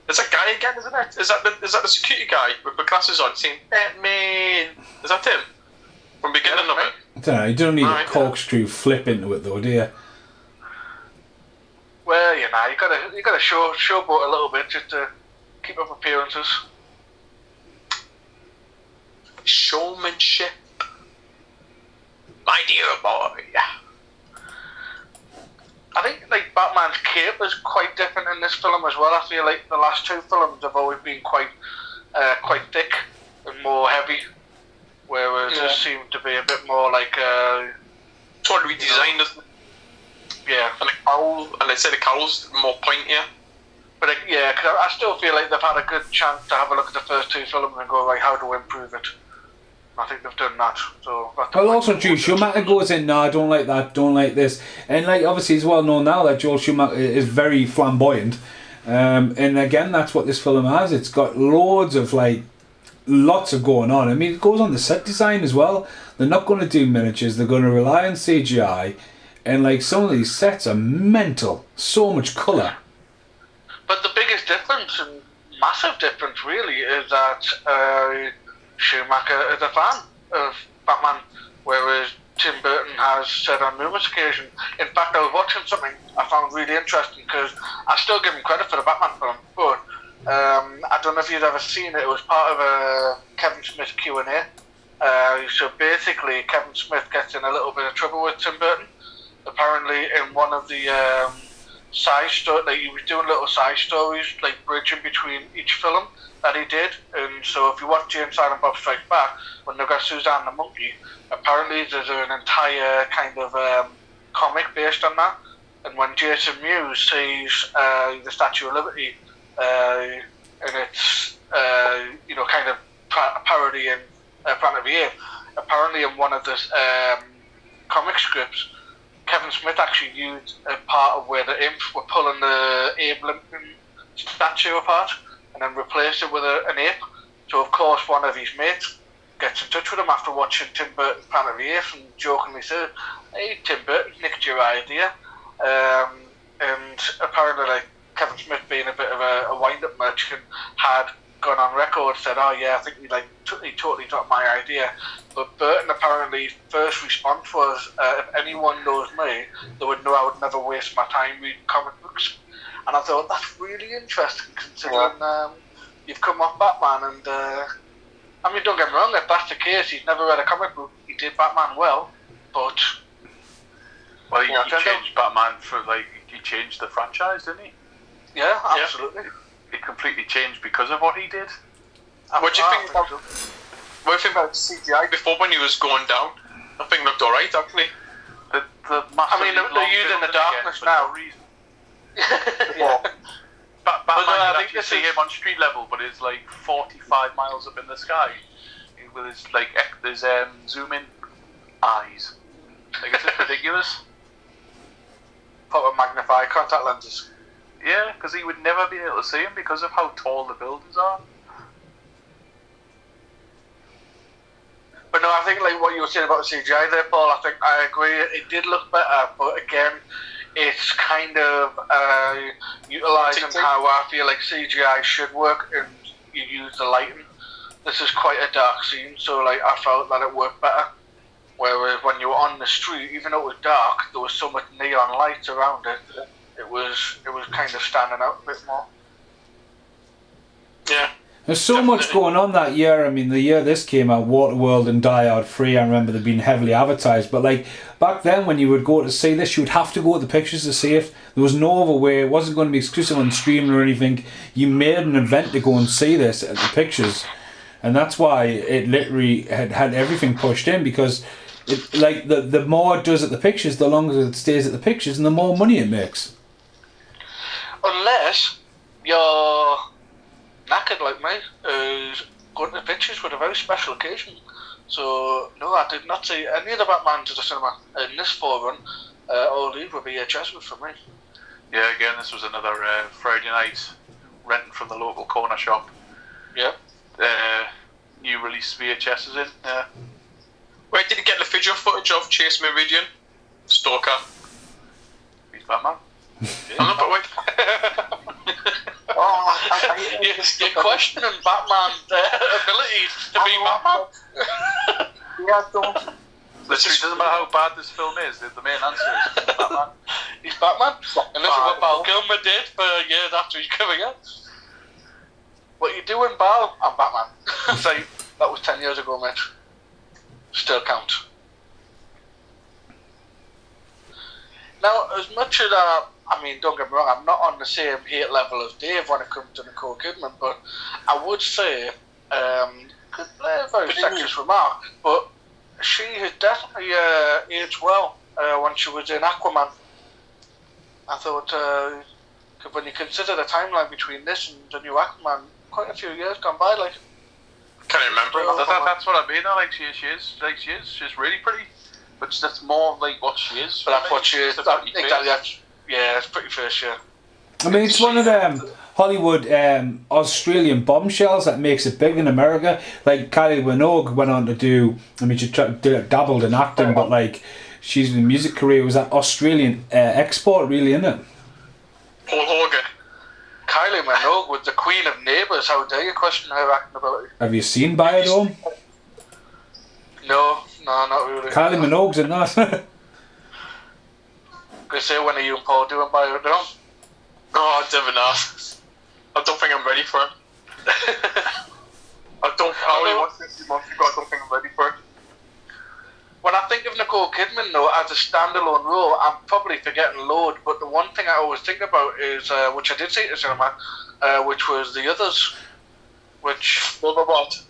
There's a guy again, isn't it? Is that the security guy with the glasses on saying Batman? Is that him? From the beginning of it? I don't know, you don't need a corkscrew flip into it though, do you? Well, you know, you gotta showboat a little bit just to keep up appearances. Showmanship. My dear boy. I think like Batman's cape is quite different in this film as well. I feel like the last two films have always been quite thick and more heavy, whereas this seemed to be a bit more like totally redesigned, isn't it? Yeah. And the cowl, and they say the cowl's more pointier. But yeah, because I still feel like they've had a good chance to have a look at the first two films and go, right, how do we improve it? I think they've done that. So. Well, also Joel Schumacher goes in, no, I don't like that, don't like this, and like obviously it's well known now that Joel Schumacher is very flamboyant, and again that's what this film has. It's got lots of going on. I mean, it goes on the set design as well. They're not going to do miniatures. They're going to rely on CGI, and like some of these sets are mental. So much colour. But the biggest difference, and massive difference really, is that Schumacher is a fan of Batman, whereas Tim Burton has said on numerous occasions. In fact, I was watching something I found really interesting because I still give him credit for the Batman film, but I don't know if you've ever seen it. It was part of a Kevin Smith Q&A. So basically, Kevin Smith gets in a little bit of trouble with Tim Burton. Apparently, in one of the side stories, like he was doing little side stories, like bridging between each film that he did. And so if you watch Jay and Silent Bob Strikes Back, when they've got Suzanne the monkey, apparently there's an entire kind of comic based on that. And when Jason Mewes sees the Statue of Liberty and it's kind of parodying Planet of the Apes. Apparently, in one of the comic scripts, Kevin Smith actually used a part of where the imps were pulling the Abe Lincoln statue apart and then replaced it with an ape. So, of course, one of his mates gets in touch with him after watching Tim Burton's Planet of the Apes and jokingly says, "Hey, Tim Burton, nicked your idea." And apparently, Kevin Smith, being a bit of a wind-up merchant, had gone on record, said, "Oh yeah, I think he totally took my idea." But Burton apparently first response was, "If anyone knows me, they would know I would never waste my time reading comic books." And I thought that's really interesting, considering you've come off Batman, and I mean, don't get me wrong, if that's the case, he's never read a comic book. He did Batman well, but he changed Batman for he changed the franchise, didn't he? Yeah, absolutely. It completely changed because of what he did. What do you think about CGI before when he was going down? I think it looked alright actually. They're using the darkness now. No reason. Yeah. Batman can actually see him on street level, but it's 45 miles up in the sky with his zoom in eyes. It's just ridiculous. Proper magnified contact lenses. Yeah, because he would never be able to see him because of how tall the buildings are. But no, I think what you were saying about the CGI there, Paul, I think I agree. It did look better, but again, it's kind of utilising how I feel like CGI should work, and you use the lighting. This is quite a dark scene, so I felt that it worked better. Whereas when you were on the street, even though it was dark, there was so much neon light around it. It was kind of standing out a bit more. Yeah. There's so much going on that year. I mean, the year this came out, Waterworld and Die Hard 3, I remember them being heavily advertised. But back then, when you would go to see this, you would have to go to the pictures to see it. There was no other way. It wasn't going to be exclusive on streaming or anything. You made an event to go and see this at the pictures, and that's why it literally had everything pushed in, because the more it does at the pictures, the longer it stays at the pictures, and the more money it makes. Unless you're knackered like me, who's going to the pictures with a very special occasion. So, no, I did not see any of the Batman to the cinema in this forerun. All these were VHS for me. Yeah, again, this was another Friday night renting from the local corner shop. Yeah. New release VHSs in. Where did you get the video footage of Chase Meridian? Stalker. He's Batman. I'm not, but wait. You're questioning Batman's ability to be Batman? Yeah, don't. Literally, it doesn't matter how bad this film is, the main answer is Batman. He's Batman? And this is what Val Kilmer did for years after his career. What you doing, Val? I'm Batman. So, that was 10 years ago, mate. Still counts. Now, as much as I mean, don't get me wrong, I'm not on the same hate level as Dave when it comes to Nicole Kidman, but I would say, a very sexist remark, but she has definitely aged well when she was in Aquaman. I thought, when you consider the timeline between this and the new Aquaman, quite a few years gone by, Can't remember. That's what I mean. She's really pretty, but that's more what she is. But that's what she is. Exactly. Yeah, it's pretty fresh, yeah. I mean, it's one of them Hollywood Australian bombshells that makes it big in America. Like Kylie Minogue went on to do, I mean, she dabbled in acting, but she's in music career. It was that Australian export, really, isn't it? Paul Hogan. Kylie Minogue was the queen of Neighbours. How dare you question her acting ability? Have you seen Biodome? No, not really. Kylie Minogue's in that. Could say, when are you and Paul doing Biodome? Oh, I don't know. I don't think I'm ready for it. I only watched 60 months ago. I don't think I'm ready for it. When I think of Nicole Kidman, though, as a standalone role, I'm probably forgetting load, but the one thing I always think about is, which I did see at the cinema, which was The Others, which... What?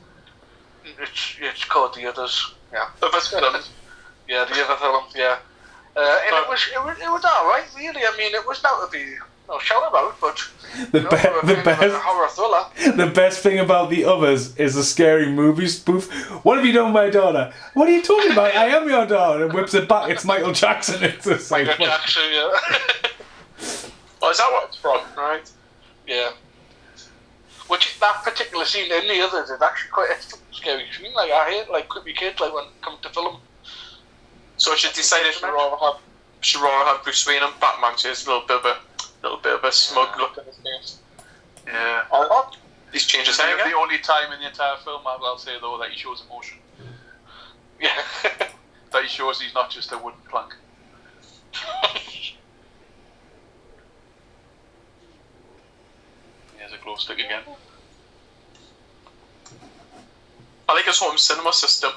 It's called The Others, yeah. The best film? Yeah, the other film, yeah. And it was alright, really. I mean, it was not to be shout about, but The best, a horror thriller. the best thing about the others is a scary movie spoof. What have you done with my daughter? What are you talking about? I am your daughter. And whips it back. It's Michael Jackson. It's just like, Michael Jackson, yeah. Oh, is that what it's from? Right. Yeah. Which that particular scene in the others is actually quite a scary scene. Like I hate like creepy kids like when it comes to film. So she decided she'd rather have Bruce Wayne and Batman. So it's a little bit of a smug look in his face. Yeah. These changes. The only time in the entire film I'll say though that he shows emotion. Yeah. That he shows he's not just a wooden plank. Here's a glow stick again. I like his home cinema system.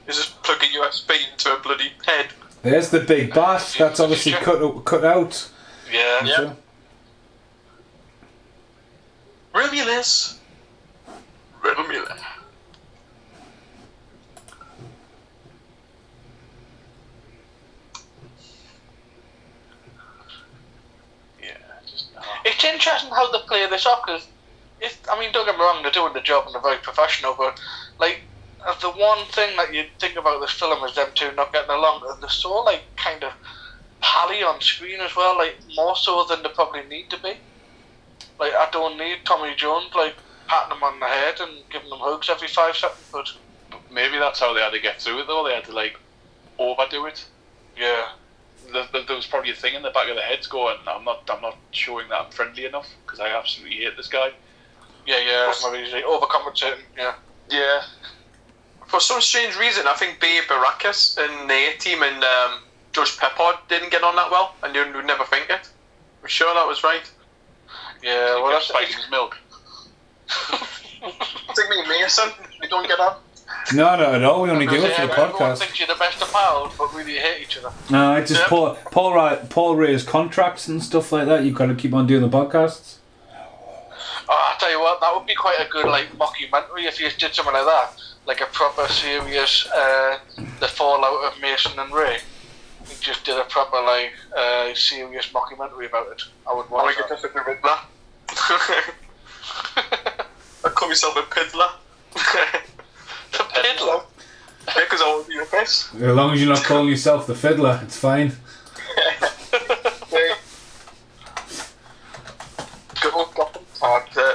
You just plug a USB into a bloody head. there's the big bat. That's obviously cut out. Yeah. Yeah. Riddle me this. Riddle me that. Yeah, just It's interesting how they play this off because, I mean, don't get me wrong, they're doing the job and they're very professional, but like the one thing that you think about this film is them two not getting along, and they're so like kind of pally on screen as well, like more so than they probably need to be. Like I don't need Tommy Jones like patting them on the head and giving them hugs every 5 seconds, but maybe that's how they had to get through it though. They had to like overdo it. yeah. There was probably a thing in the back of their heads going, I'm not showing that I'm friendly enough because I absolutely hate this guy. Yeah, maybe he's like overcompensating, yeah. Yeah. For some strange reason, I think Bay Baracus and the A-Team and Judge Peppard didn't get on that well, and you would never think it. I'm sure that was right. Yeah, well that's spiking his milk. I think me and Mason, we don't get on. No, we only do it for the everyone podcast. thinks you're the best of pals, but really hate each other. No, it's just Paul Rae's contracts and stuff like that. You've got to keep on doing the podcasts. Oh, I tell you what, that would be quite a good like mockumentary if you did something like that, like a proper serious the fallout of Mason and Ray. You just did a proper like serious mockumentary about it. I would watch that. The Riddler. I call myself a piddler. The Piddler. Yeah, because I want to be a piss. As long as you're not calling yourself the fiddler, it's fine.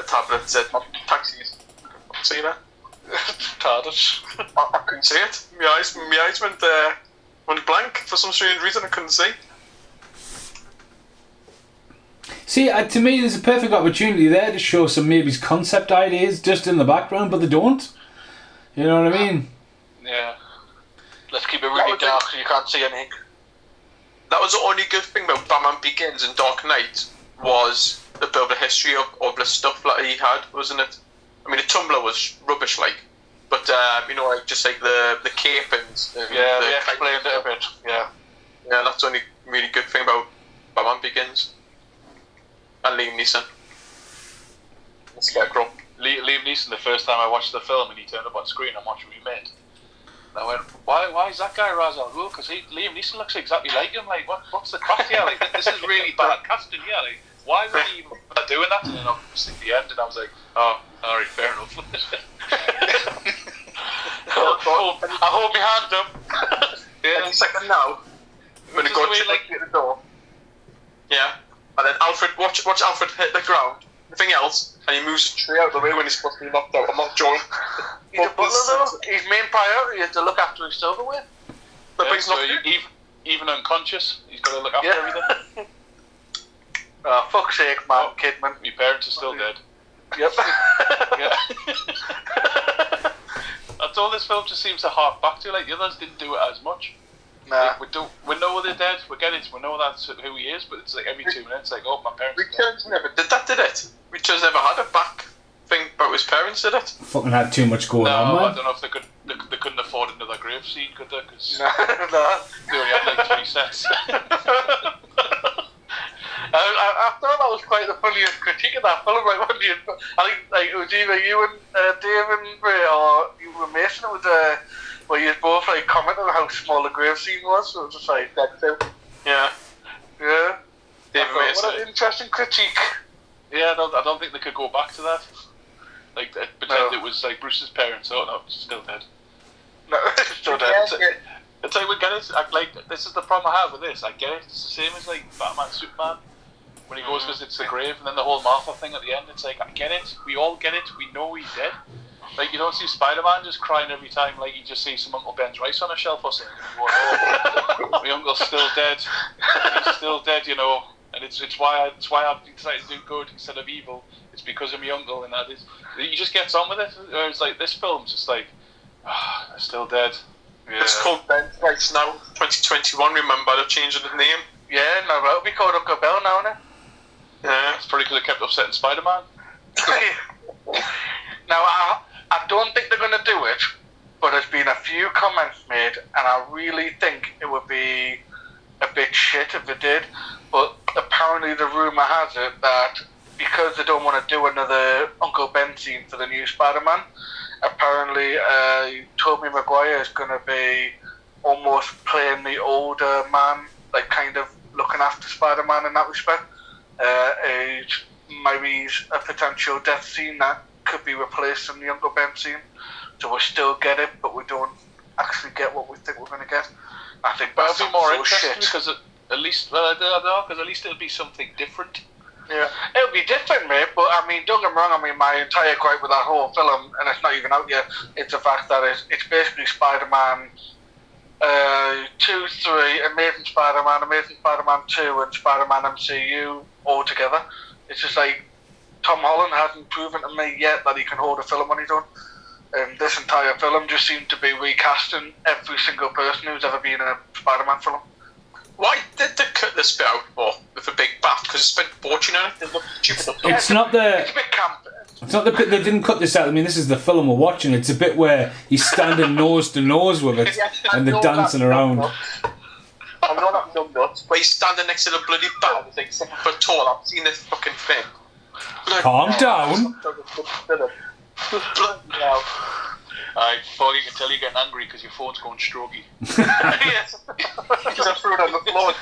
Tablets, taxis. See that? TARDIS. I couldn't see it. My eyes went blank for some strange reason. I couldn't see. See, to me, there's a perfect opportunity there to show some maybe concept ideas just in the background, but they don't. You know what I mean? Yeah. Let's keep it really dark so you can't see anything. That was the only good thing about Batman Begins and Dark Knight was a bit of the history of the stuff that he had, wasn't it? I mean, the Tumblr was rubbish, like, but you know, like just like the cape and yeah, they explained it a bit. Yeah, that's the only really good thing about Batman Begins. And Liam Neeson. The Scarecrow. Liam Neeson, the first time I watched the film and he turned up on screen and watched what he made. And I went, why is that guy Ra's al Ghul? Because Liam Neeson looks exactly like him. Like, what's the crack here? Like, this is really bad casting here. Like, why would he even bother doing that? And then obviously at the end, and I was like, oh, alright, fair enough. I hold my hand up. Yeah. Any second now. I'm going to go to the door. Yeah. And then watch Alfred hit the ground. Nothing else. And he moves straight out of the way when he's supposed to be knocked out. I'm not joking. He's a butler though. His main priority is to look after his silverware. But yeah, so even unconscious, he's got to look after everything. Oh, fuck's sake, man, Kidman. My parents are still dead. Yep. Yeah. That's all this film just seems to hark back to. Like, the others didn't do it as much. Nah. Like, we know they're dead, we get it, we know that's who he is, but it's like every 2 minutes, like, oh, my parents are dead. Returns never did that, did it? Returns never had a back thing about his parents, did it? Fucking had too much going on, man. I don't know if they couldn't afford another grave scene, could they? Because no. they only had like 3 sets. I thought that was quite the funniest critique of that film. Like, I think like, it was either you and Dave and Ray or you were Mason. It was where you both like commented on how small the grave scene was. So it was just like that too. Yeah. Yeah. Dave and what an interesting critique. Yeah, I don't think they could go back to that. Like, pretend it was like Bruce's parents. Oh no, she's still dead. No, still dead. It's like, we get it. This is the problem I have with this. I get it. It's the same as like Batman, Superman. When he goes visits the grave, and then the whole Martha thing at the end. It's like, I get it. We all get it. We know he's dead. Like, you don't see Spider-Man just crying every time, like you just see some Uncle Ben's rice on a shelf or something. You go, oh, my uncle's still dead. He's still dead, you know. And it's why I've decided to do good instead of evil. It's because of my uncle, and that is. He just gets on with it. Whereas like this film's just like, they're still dead. Yeah. It's called Ben's Rice now. 2021. Remember, they've changed the name. Yeah, no, it'll be called Uncle Bill now, isn't it? Yeah, it's probably because they kept upsetting Spider-Man. Now, I don't think they're going to do it, but there's been a few comments made, and I really think it would be a bit shit if they did. But apparently, the rumor has it that because they don't want to do another Uncle Ben scene for the new Spider-Man, apparently Tobey Maguire is going to be almost playing the older man, like kind of looking after Spider-Man in that respect. Maybe a potential death scene that could be replaced in the Uncle Ben scene. So we still get it, but we don't actually get what we think we're going to get. I think that'll be more interesting because at least it'll be something different. Yeah, it'll be different, mate. But I mean, don't get me wrong. I mean, my entire gripe with that whole film, and it's not even out yet. It's the fact that it's basically Spider-Man 2, 3, Amazing Spider-Man 2, and Spider-Man MCU all together. It's just like Tom Holland hasn't proven to me yet that he can hold a film on his own. And this entire film just seemed to be recasting every single person who's ever been in a Spider-Man film. Why did they cut this bit out for with a big bat? Because it's spent fortune on it. It's not the. It's a bit camp. It's not the bit they didn't cut this out. I mean, this is the film we're watching. It's a bit where he's standing nose to nose with it, and they're dancing around. I'm not that numb nuts. Where he's standing next to the bloody bat, it's like 7 foot tall. I've seen this fucking thing. Calm down. Alright, Paul, you can tell you're getting angry because your phone's going strokey. Yes. Because I threw it on the floor.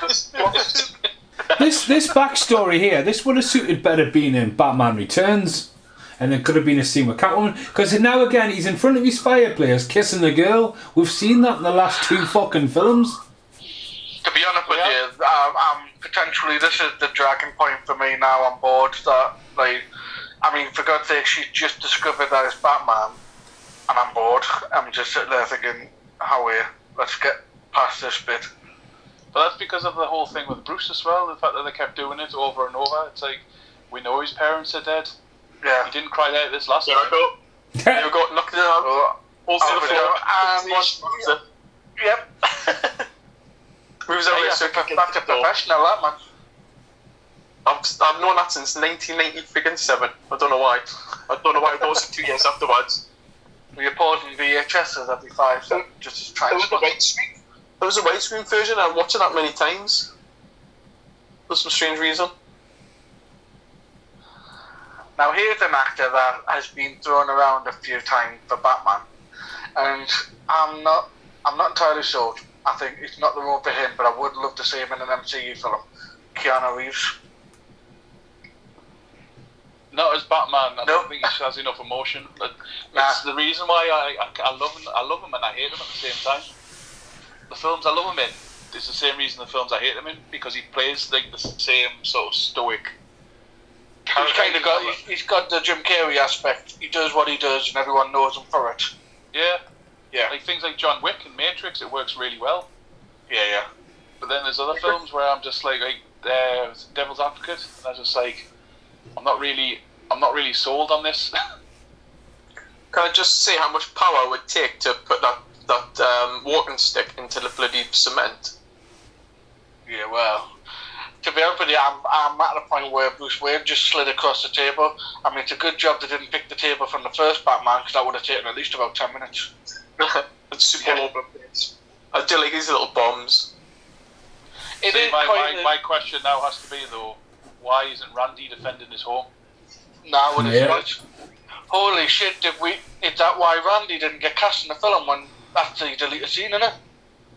This backstory here, this would have suited better being in Batman Returns, and there could have been a scene with Catwoman. Because now again, he's in front of his fireplace kissing a girl. We've seen that in the last 2 fucking films. To be honest with you, potentially this is the dragging point for me now on board. That, like, I mean, for God's sake, she's just discovered that it's Batman, and I'm bored. I'm just sitting there thinking, let's get past this bit. But that's because of the whole thing with Bruce as well, the fact that they kept doing it over and over. It's like, we know his parents are dead. Yeah. He didn't cry out this last time. There we go, knocked it out. Yep. Moves back to professional, that man. I've known that since 1997. I don't know why. It was 2 years afterwards. We were pausing VHSs every 5 seconds just to try and There was a widescreen version. I watched it that many times. For some strange reason. Now here's an actor that has been thrown around a few times for Batman, and I'm not entirely sold. I think it's not the role for him, but I would love to see him in an MCU film. Keanu Reeves. Not as Batman. I don't think he has enough emotion. It's the reason why I love him and I hate him at the same time. The films I love him in, it's the same reason the films I hate him in, because he plays like the same sort of stoic. He's got the Jim Carrey aspect. He does what he does, and everyone knows him for it. Yeah. Yeah. Like things like John Wick and Matrix, it works really well. Yeah. But then there's other films where I'm just like Devil's Advocate, and I'm just like, I'm not really sold on this. Can I just say how much power it would take to put that walking stick into the bloody cement? Yeah, well, to be honest with you, I'm at the point where Bruce Wayne just slid across the table. I mean, it's a good job they didn't pick the table from the first Batman, because that would have taken at least about 10 minutes. It's super over. I do like these little bombs. My question now has to be, though, why isn't Randy defending his home? Nah, holy shit, is that why Randy didn't get cast in the film when after he deleted the scene, innit?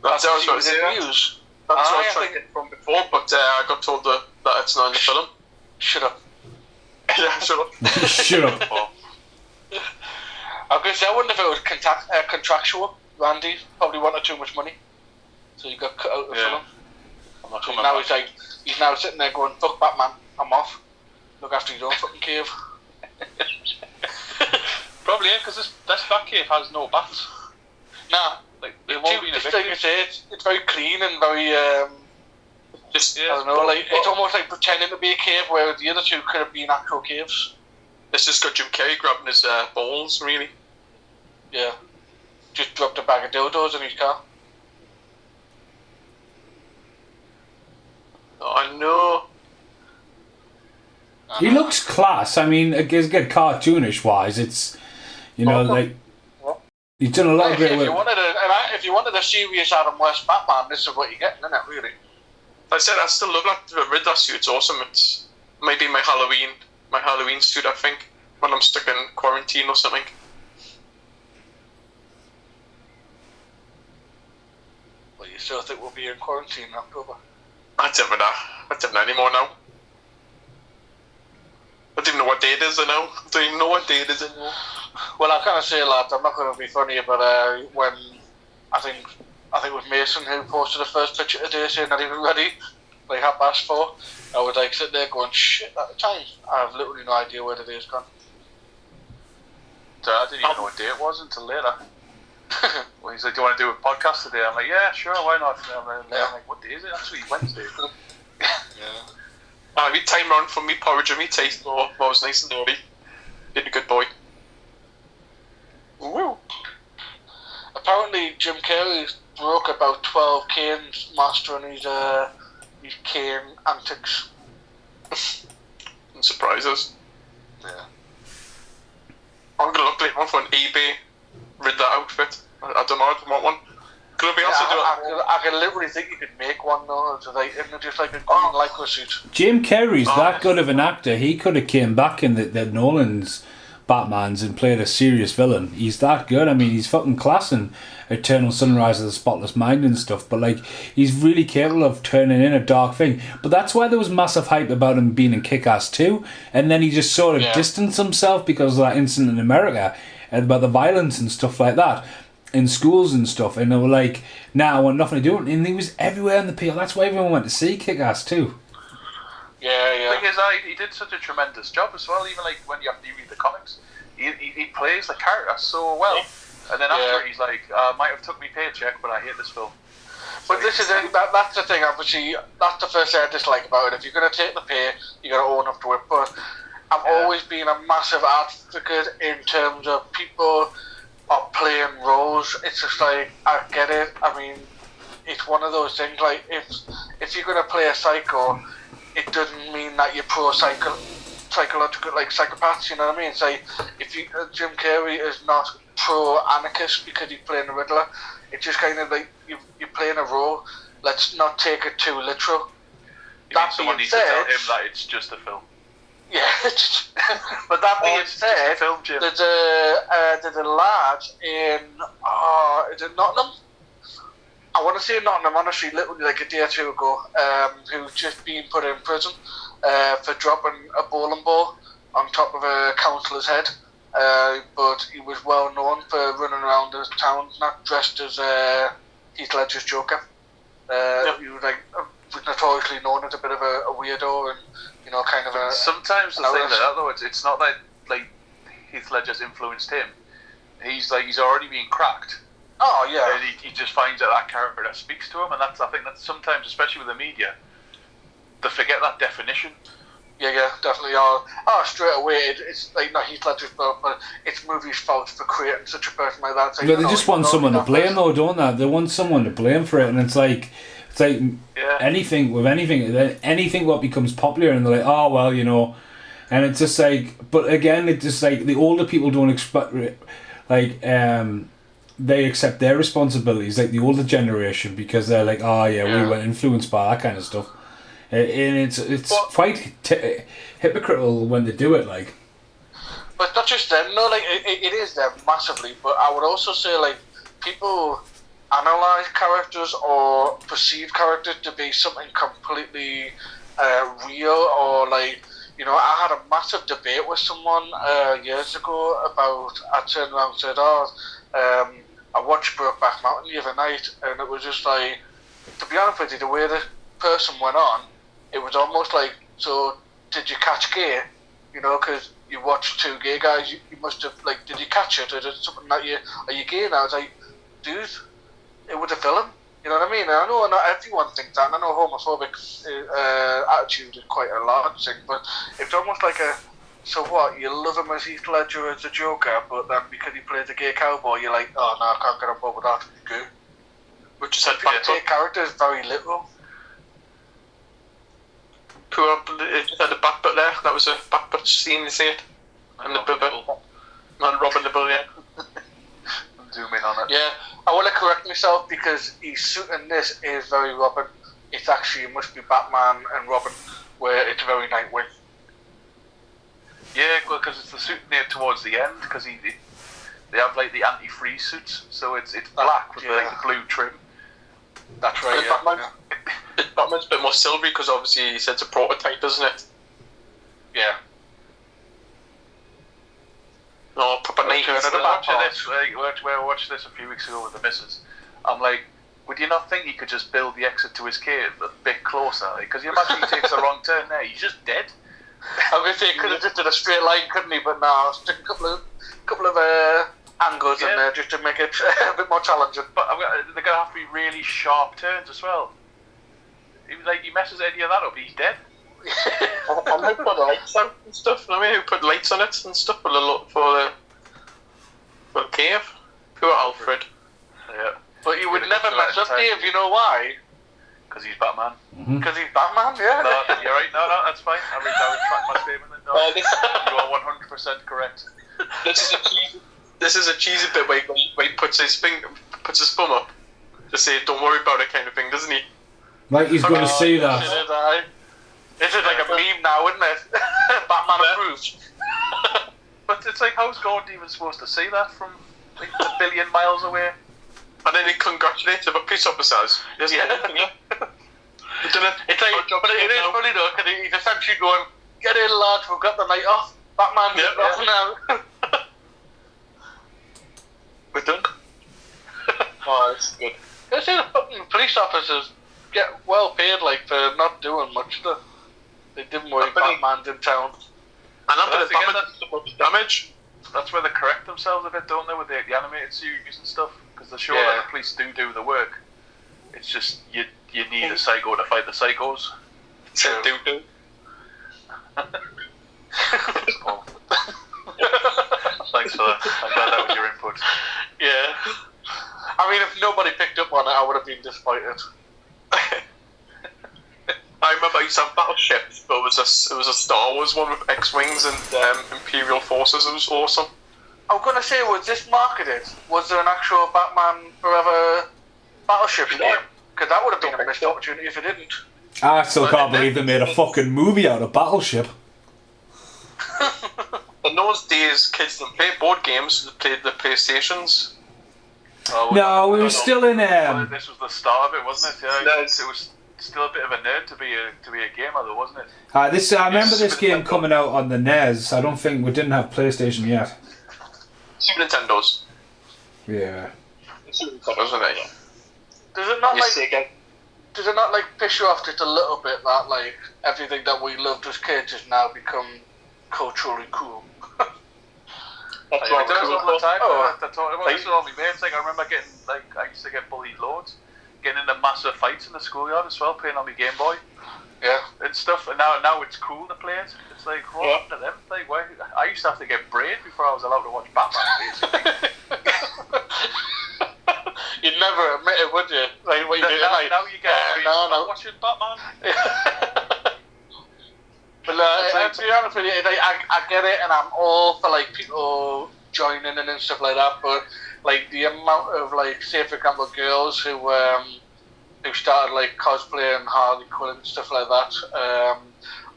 That's what I was trying to get from before, but I got told that that's not in the film. Shut up. Yeah, shut up. Shut up. I guess I wonder if it was contractual. Randy probably wanted too much money, so he got cut out of the film. I'm not So coming now back. he's now sitting there going, "Fuck Batman, I'm off. Look after your own fucking cave." Probably, yeah, because this Batcave has no bats. Nah, Like, it won't be in a it's like you say, it's very clean and very Just I don't know, like it's almost like pretending to be a cave, where the other two could have been actual caves. It's just got Jim Carrey grabbing his balls, really. Yeah, just dropped a bag of dildos in his car. Oh, no. He looks class. I mean, it's good cartoonish wise. It's, you know, like he's done a lot of great If work. you wanted a serious Adam West Batman, this is what you're getting, isn't it? Really. Like I said, I still love that Riddler suit. It's awesome. It's maybe my Halloween suit, I think, when I'm stuck in quarantine or something. Well, you still think we'll be in quarantine in October? I don't know anymore now. I don't even know what day it is now. I don't even know what day it is anymore. Well, I kind of say, lads, I'm not going to be funny, but when I think it was Mason who posted the first picture today saying that he was ready, like 4:30, I was like sitting there going, shit, at the time, I have literally no idea where the day's gone. So I didn't even know what day it was until later. Well, he's like, "Do you want to do a podcast today?" I'm like, "Yeah, sure, why not?" And I'm like, "What day is it? Actually, Wednesday." Yeah. We time round for me porridge and me taste. Oh, I was nice and naughty. Did a good boy. Woo. Apparently, Jim Carrey broke about 12 canes mastering his cane antics. Surprises. Yeah. I'm gonna look later on for an eBay Riddler outfit. I don't know, I don't want one. Could it be also do it? I can literally think you could make one though. It's like, isn't it just like a green lycra suit? Jim Carrey's that good of an actor. He could have came back in the Nolan's Batmans and played a serious villain. He's that good. I mean, he's fucking class in Eternal Sunrise of the Spotless Mind and stuff. But like, he's really capable of turning in a dark thing. But that's why there was massive hype about him being in Kick-Ass 2, and then he just sort of distanced himself because of that incident in America and about the violence and stuff like that in schools and stuff. And they were like, "Nah, I want nothing to do with it." And he was everywhere in the PL. That's why everyone went to see Kick-Ass 2. Yeah. The thing is, he did such a tremendous job as well. Even like when you read the comics, he plays the character so well. And then after he's like, "Might have took me paycheck, but I hate this film." But this is that's the thing. Obviously, that's the first thing I dislike about it. If you're going to take the pay, you got to own up to it. But I've always been a massive advocate in terms of people are playing roles. It's just like, I get it. I mean, it's one of those things. Like if you're going to play a psycho, it doesn't mean that you're psychological, like psychopaths. You know what I mean? It's like if Jim Carrey is not pro-anarchist because he's playing the Riddler. It's just kind of like you're playing a role. Let's not take it too literal. Someone needs to tell him that it's just a film. Yeah, but that being said, film, Jim. there's a lad in is it Nottingham? I want to say Nottingham, honestly, literally like a day or two ago, who's just been put in prison for dropping a bowling ball on top of a councillor's head. But he was well known for running around the town, not dressed as Heath Ledger's Joker. He was was notoriously known as a bit of a weirdo and, you know, kind of a... Sometimes the thing like that, though, it's not that like Heath Ledger's influenced him. He's already been cracked. Oh, yeah. And he just finds that character that speaks to him, and I think that's sometimes, especially with the media, they forget that definition. Yeah, definitely. Straight away, it's like not Heath Ledger's fault, but it's movie's fault for creating such a person like that. But they just want someone to blame, though, don't they? They want someone to blame for it, and it's like anything what becomes popular, and they're like, oh well, you know, and it's just like, but again, it's just like the older people don't expect, like, they accept their responsibilities, like the older generation, because they're like, we were influenced by that kind of stuff. And it's quite hypocritical when they do it, like. But not just them, no, like it is them massively. But I would also say, like, people analyse characters or perceive characters to be something completely real, or like, you know, I had a massive debate with someone years ago about, I turned around and said, I watched Brokeback Mountain the other night, and it was just like, to be honest with you, the way the person went on, it was almost like, so did you catch gay? You know, because you watched two gay guys, you must have, like, did you catch it? Or is it something that are you gay now? It's like, dude, it was a film. You know what I mean? And I know not everyone thinks that, and I know homophobic attitude is quite a large thing, but it's almost like so what, you love him as Heath Ledger as a Joker, but then because he plays a gay cowboy, you're like, oh no, I can't get on board with that, he's gay. Which is people take characters very literal. Poor, it had a back butt there, that was a back butt scene, you see it? And the bubble. And Robin the Bull, yeah. Zoom in on it. Yeah, I want to correct myself because his suit in this is very Robin. It's actually, it must be Batman and Robin, where it's very Nightwing. Yeah, well, because it's the suit near towards the end, because they have like the anti-freeze suits, so it's black with like the blue trim. That's right. Yeah. Batman's a bit more silvery because obviously he said it's a prototype, doesn't it? Yeah. No, proper night. I watched this a few weeks ago with the missus. I'm like, would you not think he could just build the exit to his cave a bit closer? Because you imagine he takes a wrong turn there, he's just dead. I was going to say he could have just did a straight line, couldn't he? But no, stick a couple of angles in there just to make it a bit more challenging. But they're going to have to be really sharp turns as well. He messes any of that up, he's dead. And who put lights out and stuff? I mean, who put lights on it and stuff for the cave? Poor Alfred. Yeah. But you would never mess up Dave, you know why? Because he's Batman. Because he's Batman, yeah. No, you're right. No, that's fine. I retract my statement. No, you are 100% correct. This is a cheesy bit where he puts his thumb up to say, "Don't worry about it," kind of thing, doesn't he? Like he's going to see that. This is like a meme now, isn't it? Batman approved. But it's like, how's Gordon even supposed to see that from like a billion miles away? And then he congratulates the police officers. Yeah. It's like, but it is funny though, because he's essentially going, "Get in, lads, we've got the night off. Batman's off now." We're done. Oh, that's good. I say the fucking police officers get well paid, like, for not doing much. They didn't worry Batman's in town. And after the damage, that's where they correct themselves a bit, don't they, with the animated series and stuff? Because they're sure that the police do the work. It's just you need a psycho to fight the psychos. Do. Thanks for that. I'm glad that was your input. Yeah. I mean, if nobody picked up on it, I would have been disappointed. I remember I used to have battleships, but it was a Star Wars one with X-Wings and Imperial forces. It was awesome. I'm going to say, was this marketed? Was there an actual Batman Forever battleship game? Because that would have been a missed opportunity if it didn't. I still can't believe they made a fucking movie out of Battleship. In those days, kids didn't play board games, they played the PlayStations. No, we were still in This was the start of it, wasn't it? Yeah, it was still a bit of a nerd to be a gamer, though, wasn't it? I remember this game coming out on the NES. I don't think we didn't have PlayStation yet. Super Nintendos. Yeah. Super Nintendo, wasn't it? Yeah. Does it not like piss you off just a little bit that like everything that we loved as kids has now become culturally cool? That's what I do all the time. This is all my mates. Like, I remember I used to get bullied loads, getting into massive fights in the schoolyard as well, playing on my Game Boy. Yeah. And stuff. And now it's cool to play it. It's like, what happened to them? Like, why? I used to have to get braid before I was allowed to watch Batman, basically. You'd never admit it, would you? Like, what you do tonight? Now you get braid for watching Batman. But to be honest with you, I get it, and I'm all for like people joining in and stuff like that. But like the amount of like, say for example, girls who started like cosplaying Harley Quinn and stuff like that,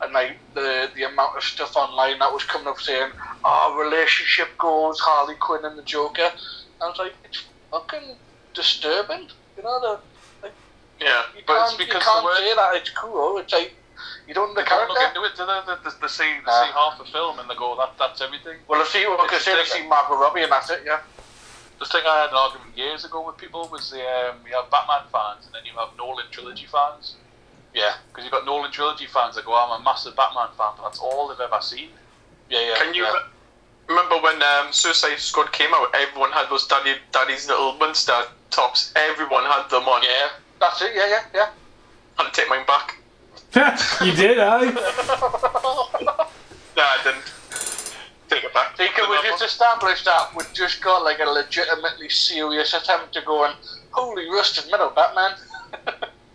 and like the amount of stuff online that was coming up saying, "Oh, relationship goals, Harley Quinn and the Joker." I was like, it's fucking disturbing, you know. You can't say that it's cool. It's like, You don't know the They don't character. look into it, do they? They see half the film and they go, that's everything. Well, they see Margot Robbie and that's it, yeah. The thing I had an argument years ago with people was you have Batman fans and then you have Nolan trilogy fans. Yeah. Because you've got Nolan trilogy fans that go, I'm a massive Batman fan, but that's all they've ever seen. Yeah. Can you remember when Suicide Squad came out? Everyone had those Daddy's Little Monster tops. Everyone had them on. Yeah. That's it. Yeah. I had to take mine back. You did, eh? No, I didn't. Take it back. See, we just established that we've just got like a legitimately serious attempt to go and holy rusted metal, Batman.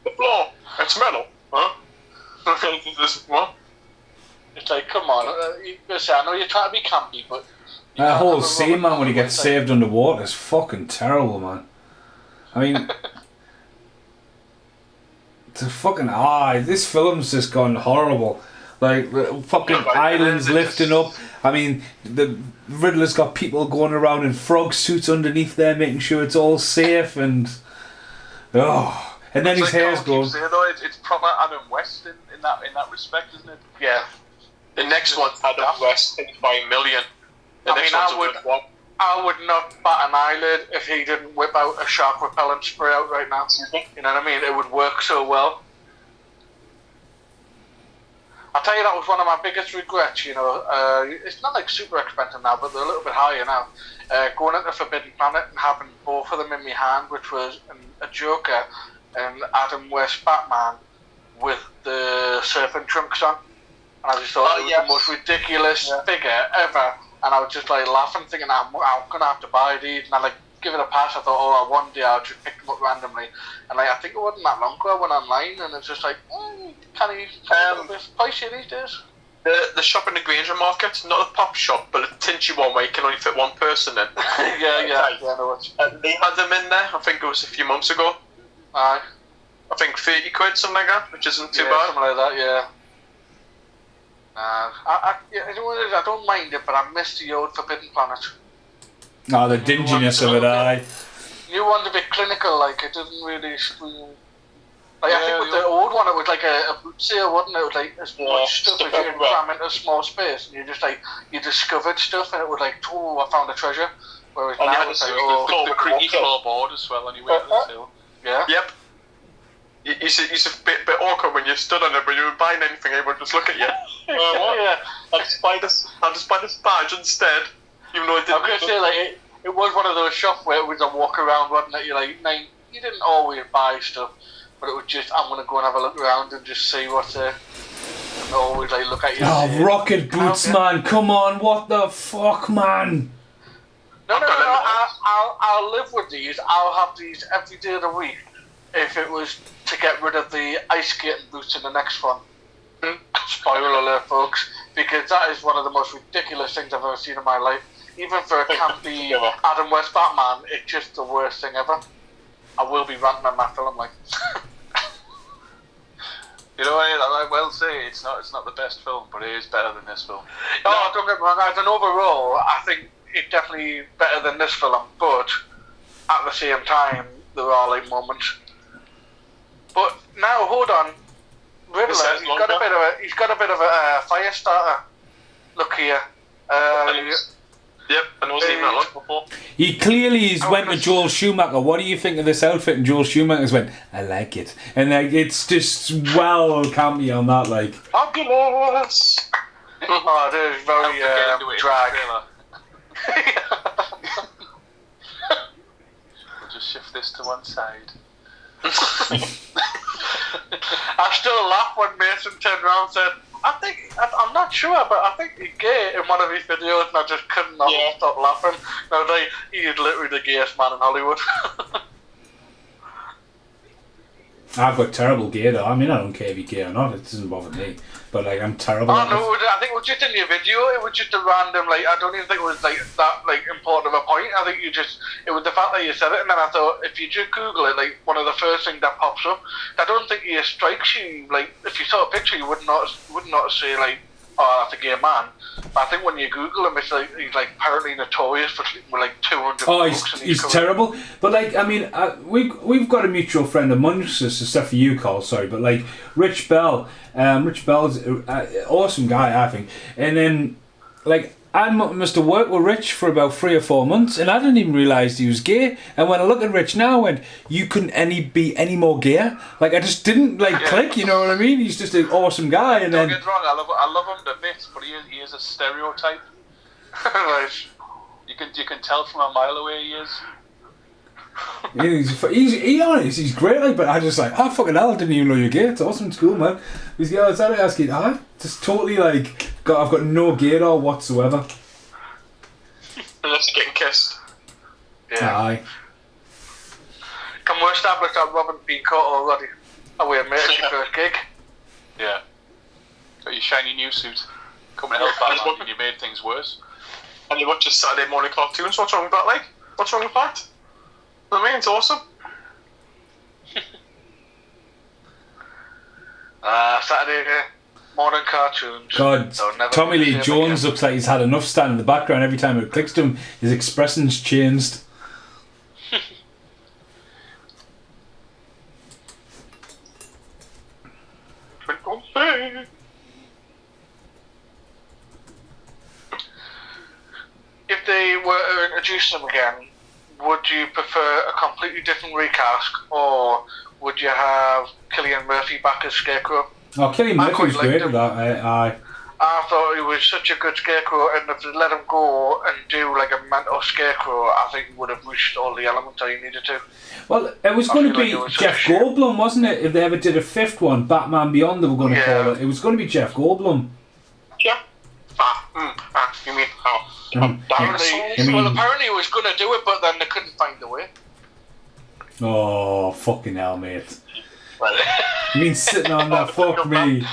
The floor. It's metal. Huh? What? It's like, come on. Listen, I know you're trying to be campy, but That whole scene, man, when he gets saved underwater is fucking terrible, man. I mean, it's a fucking this film's just gone horrible. Like the fucking islands lifting up. I mean, the Riddler's got people going around in frog suits underneath there, making sure it's all safe, and and then his hair's going. It's proper Adam West in that respect, isn't it? yeah. The next one's Adam West by $1 million. I would not bat an eyelid if he didn't whip out a shark repellent spray out right now. You know what I mean? It would work so well. I'll tell you, that was one of my biggest regrets, you know. It's not like super expensive now, but they're a little bit higher now. Going into Forbidden Planet and having both of them in my hand, which was a Joker and Adam West Batman with the surfing trunks on. And I just thought it was the most ridiculous figure ever. And I was just like laughing, thinking I'm gonna have to buy these. And I like give it a pass. I thought, one day I'll just pick them up randomly. And like I think it wasn't that long ago I went online, and it's just like, can you a bit pricey these days? The shop in the Granger Market, not a pop shop, but a tinchy one where you can only fit one person in. yeah. No, they had them in there. I think it was a few months ago. Aye. I think 30 quid, something like that, which isn't too bad. Something like that, yeah. I don't mind it, but I miss the old Forbidden Planet. The dinginess of it, aye. New one's a bit clinical, like it doesn't really scream. Like I think with the old one, it was like a boot sale, wasn't it? It was like as much stuff as you can cram into a small space, and you discovered stuff, and it was like, I found a treasure. Whereas and now it's like, the creaky floorboard as well, anyway. Yeah. Yep. It's a bit awkward when you stood on it, but you were buying anything, everyone just look at you. What? Yeah. I'll just buy this badge instead, even though I didn't. I'm gonna say like it was one of those shops where it was a walk around, wasn't it? You didn't always buy stuff, but it was just I'm gonna go and have a look around and just see what's there. And always like look at you. Rocket boots, man! Come on, what the fuck, man? No. I'll live with these. I'll have these every day of the week. If it was to get rid of the ice skating boots in the next one. Spoiler alert, folks. Because that is one of the most ridiculous things I've ever seen in my life. Even for a campy Adam West Batman, it's just the worst thing ever. I will be ranting on that film, like. You know, I will say it's not the best film, but it is better than this film. No, don't get me wrong. As an overall, I think it's definitely better than this film, but at the same time, there are like moments. But now, hold on, Riddler. He's got a bit of a fire starter. Look here. Yep, I know seen that look before. He clearly went to Joel Schumacher. What do you think of this outfit? And Joel Schumacher's went, I like it, and like it's just well campy on that, like. Fabulous. It is very drag. We'll just shift this to one side. I still laugh when Mason turned around and said, I'm not sure, but I think he's gay in one of his videos, and I just couldn't stop laughing. I was like, he is literally the gayest man in Hollywood. I've got terrible gay though. I mean, I don't care if you're gay or not, it doesn't bother me. But like, I'm terrible at it. I think it was just in your video, it was just a random, like, I don't even think it was like that like important of a point. I think it was the fact that you said it, and then I thought, if you just Google it, like, one of the first things that pops up, I don't think it strikes you, like, if you saw a picture, you would not say, like, oh, that's a gay man. But I think when you Google him, it's like he's like apparently notorious for sleeping with like 200 Oh, blokes. he's terrible. But like, I mean, we've got a mutual friend amongst us, except for you, Carl. Sorry, but like Rich Bell. Rich Bell's an awesome guy, I think. And then, like, I must have worked with Rich for about 3 or 4 months, and I didn't even realise he was gay. And when I look at Rich now, I went, you couldn't be any more gay. Like, I just didn't click. You know what I mean? He's just an awesome guy. And Don't get wrong, I love him to bits, but he is a stereotype. Right. You can tell from a mile away he is. He's great, like, but I just like, oh fucking hell, I didn't even know you're gay. It's awesome, it's cool, man. He's gay outside asking, just totally like, I've got no gaydar whatsoever. Unless you're getting kissed. Yeah. Aye. Can we establish that Robin's been caught already? Oh, we're making your first gig. Yeah. Got your shiny new suit. Coming to help Batman, and you made things worse. And you watch your Saturday morning cartoons. What's wrong with that, like? What's wrong with that? I mean, it's awesome. Saturday morning cartoons. God, Tommy Lee Jones looks like he's had enough standing in the background. Every time it clicks to him, his expression's changed. If they were to introduce them again, would you prefer a completely different recast, or would you have Cillian Murphy back as Scarecrow? Oh, Cillian Murphy was great with that. I thought he was such a good Scarecrow, and if they let him go and do like a mental Scarecrow, I think he would have reached all the elements that he needed to. Well, it was going to be Jeff Goldblum, wasn't it? If they ever did a 5th one, Batman Beyond, they were going to call it. It was going to be Jeff Goldblum. Yeah. You mean how? Apparently he was going to do it, but then they couldn't find the way. Oh, fucking hell, mate. You mean sitting on that? Fuck me.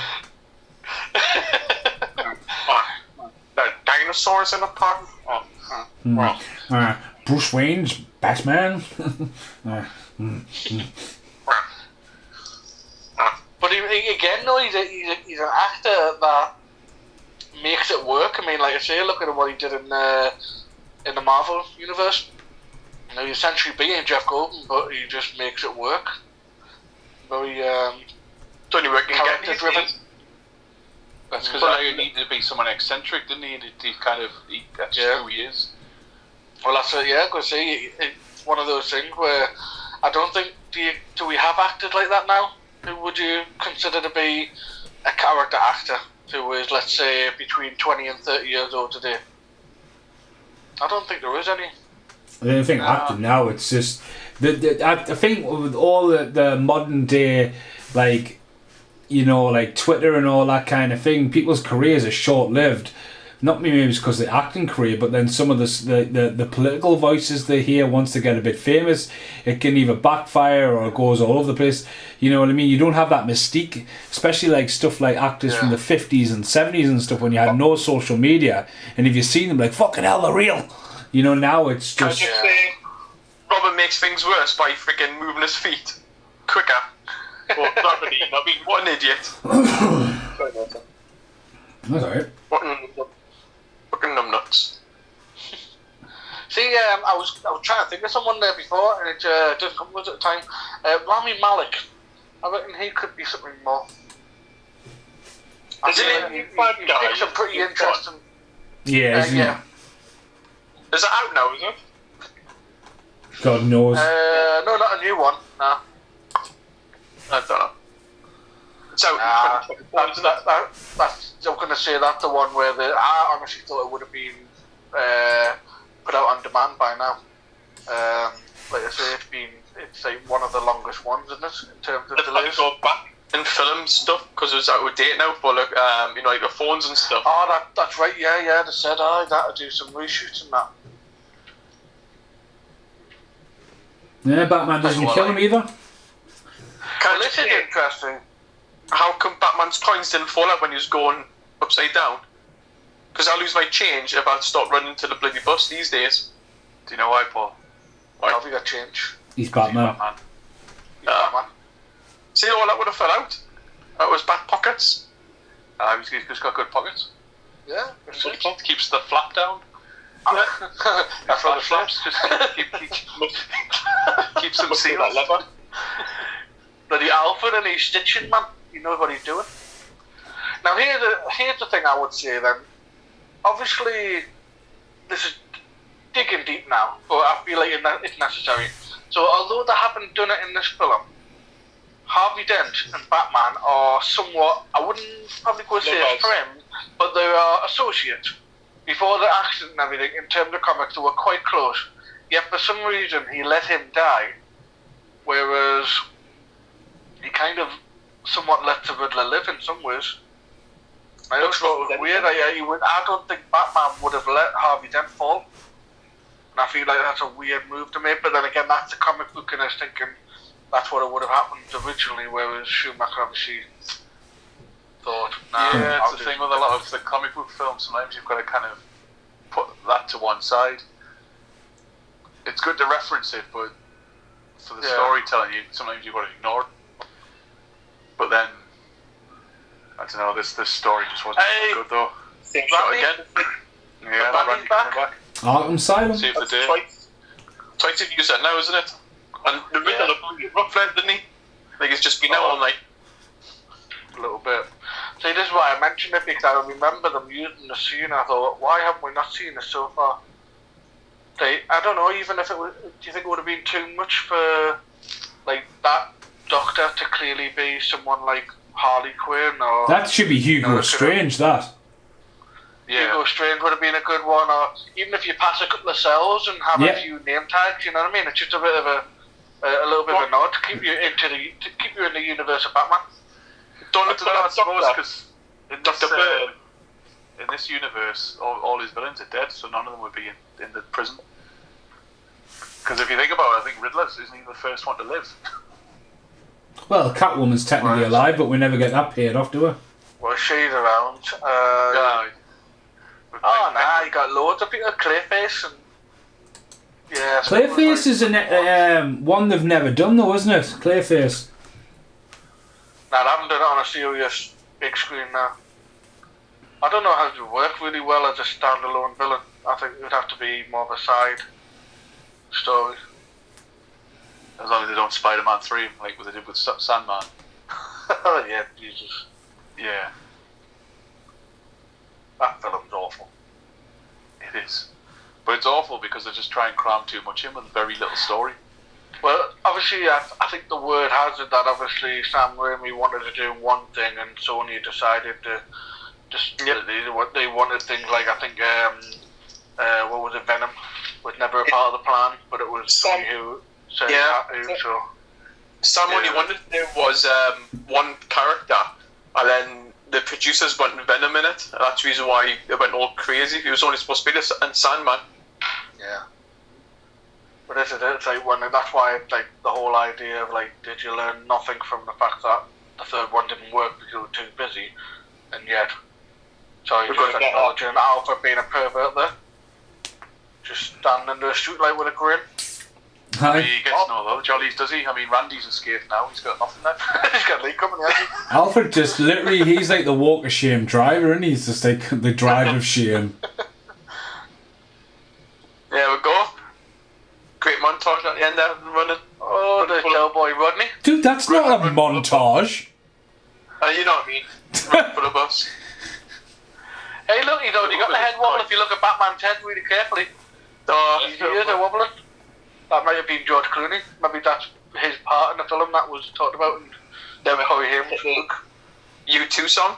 Dinosaurs in a park? Bruce Wayne's Batman. But again, though, he's an actor that makes it work. I mean, like I say, look at what he did in the Marvel universe. You know, he's essentially being Jeff Goldblum, but he just makes it work. Very don't you reckon character driven. That's because he needed to be someone eccentric, didn't he? And that's who he is. Well, that's it. Yeah, because it's one of those things where I don't think do we have actors like that now? Who would you consider to be a character actor who is, let's say, between 20 and 30 years old today? I don't think there is any. I don't think acting now. It's just I think with all the modern day, like, you know, like Twitter and all that kind of thing, people's careers are short lived. Not maybe it's because of the acting career, but then some of the political voices they hear once they get a bit famous, it can either backfire or it goes all over the place. You know what I mean? You don't have that mystique, especially like stuff like actors from the 50s and 70s and stuff when you had no social media. And if you've seen them, like, fucking hell, they're real. You know, now it's just... Robert makes things worse by freaking moving his feet quicker. Well, not really. What an idiot. Sorry about that. That's alright. Fucking numbnuts. See, I was trying to think of someone there before, and it didn't come with it at the time. Rami Malek. I reckon he could be something more. Is it he makes some pretty interesting... Yeah, isn't it? Is it out now, is it? God knows. No, not a new one. No. I don't know. So, that's I'm going to say that's the one where I honestly thought it would have been put out on demand by now. Like I say, it's like one of the longest ones, isn't it, in terms of delays? Go back and film stuff because it's out of date now for like you know, like the phones and stuff. Oh, that's right. Yeah. They said that to do some reshoots and that. Yeah, Batman doesn't kill him either. This is interesting. How come Batman's coins didn't fall out when he was going upside down? Because I lose my change if I start running to the bloody bus these days. Do you know why, Paul? Why have you got change? He's Batman. Batman. See, all that would have fell out. That was back pockets. He's just got good pockets. Yeah, Keeps the flap down. That's what the flaps just keeps them sealed. That lever. Bloody Alfred and he's stitching, man. He knows what he's doing. Now here's the thing I would say then. Obviously, this is digging deep now, but I feel like it's necessary. So although they haven't done it in this film, Harvey Dent and Batman are somewhat, I wouldn't probably go say friends, but they are associates. Before the accident and everything, in terms of comics, they were quite close. Yet for some reason, he let him die, whereas he kind of somewhat let the Riddler live in some ways. I always thought it was weird. I don't think Batman would have let Harvey Dent fall. And I feel like that's a weird move to make, but then again, that's the comic book, and I was thinking that's what it would have happened originally, whereas Schumacher obviously thought, nah, yeah, it's the thing with a lot of the comic book films, sometimes you've got to kind of put that to one side. It's good to reference it, but for the storytelling, sometimes you've got to ignore it. But then, I don't know, this story just wasn't good though. Randy again. Yeah, Randy's back. Arkham Asylum. See if they do. Twice you've used that now, isn't it? And the Riddler looked rough left, didn't he? Like it's just been out all night. A little bit. See, this is why I mentioned it, because I remember them using the scene. I thought, why haven't we not seen this so far? I don't know, even if it was, do you think it would have been too much for like that Doctor to clearly be someone like Harley Quinn? Or that should be Hugo Strange, that. Yeah. Hugo Strange would have been a good one, or even if you pass a couple of cells and have a few name tags, you know what I mean? It's just a bit of a little bit of a nod to keep you in the universe of Batman. Don't look at that, I suppose, because in this universe, all his villains are dead, so none of them would be in the prison. Because if you think about it, I think Riddler isn't even the first one to live. Well, Catwoman's technically alive, but we never get that paid off, do we? Well, she's around. You got loads of people. Clayface and... Yeah. Clayface is one they've never done, though, isn't it? Clayface. No, they haven't done it on a serious big screen now. I don't know how it would work really well as a standalone villain. I think it would have to be more of a side story. As long as they don't Spider-Man 3 like what they did with Sandman. Yeah, Jesus. Yeah. That film's awful. It is. But it's awful because they just try and cram too much in with very little story. Well, obviously, I think the word has it that obviously Sam Raimi wanted to do one thing and Sony decided to just... They wanted things like, I think, what was it, Venom was never a part of the plan, but it was Sony who said that. So Sam only wanted to do was one character, and then the producers wanted Venom in it, and that's the reason why it went all crazy. He was only supposed to be the Sandman. Yeah. But this is it, it's like that's why like the whole idea of like, did you learn nothing from the fact that the third one didn't work because you were too busy, and yet, so you just acknowledging Alfred being a pervert there, just standing under a streetlight with a grin. Hi. He gets no though, Jollies, does he? I mean, Randy's escaped now, he's got nothing left. He's got Lee coming in. Alfred just literally, he's like the walk of shame driver, and he's just like the drive of shame. There we go. Great montage at the end there, running. Oh, the cowboy Rodney. Dude, that's not a montage. You know what I mean. Run for the bus. Hey, look, he's already got the head wobble if you look at Batman's head really carefully. His ears are wobbling. That might have been George Clooney. Maybe that's his part in the film that was talked about. And then we hear him speak. U2 song.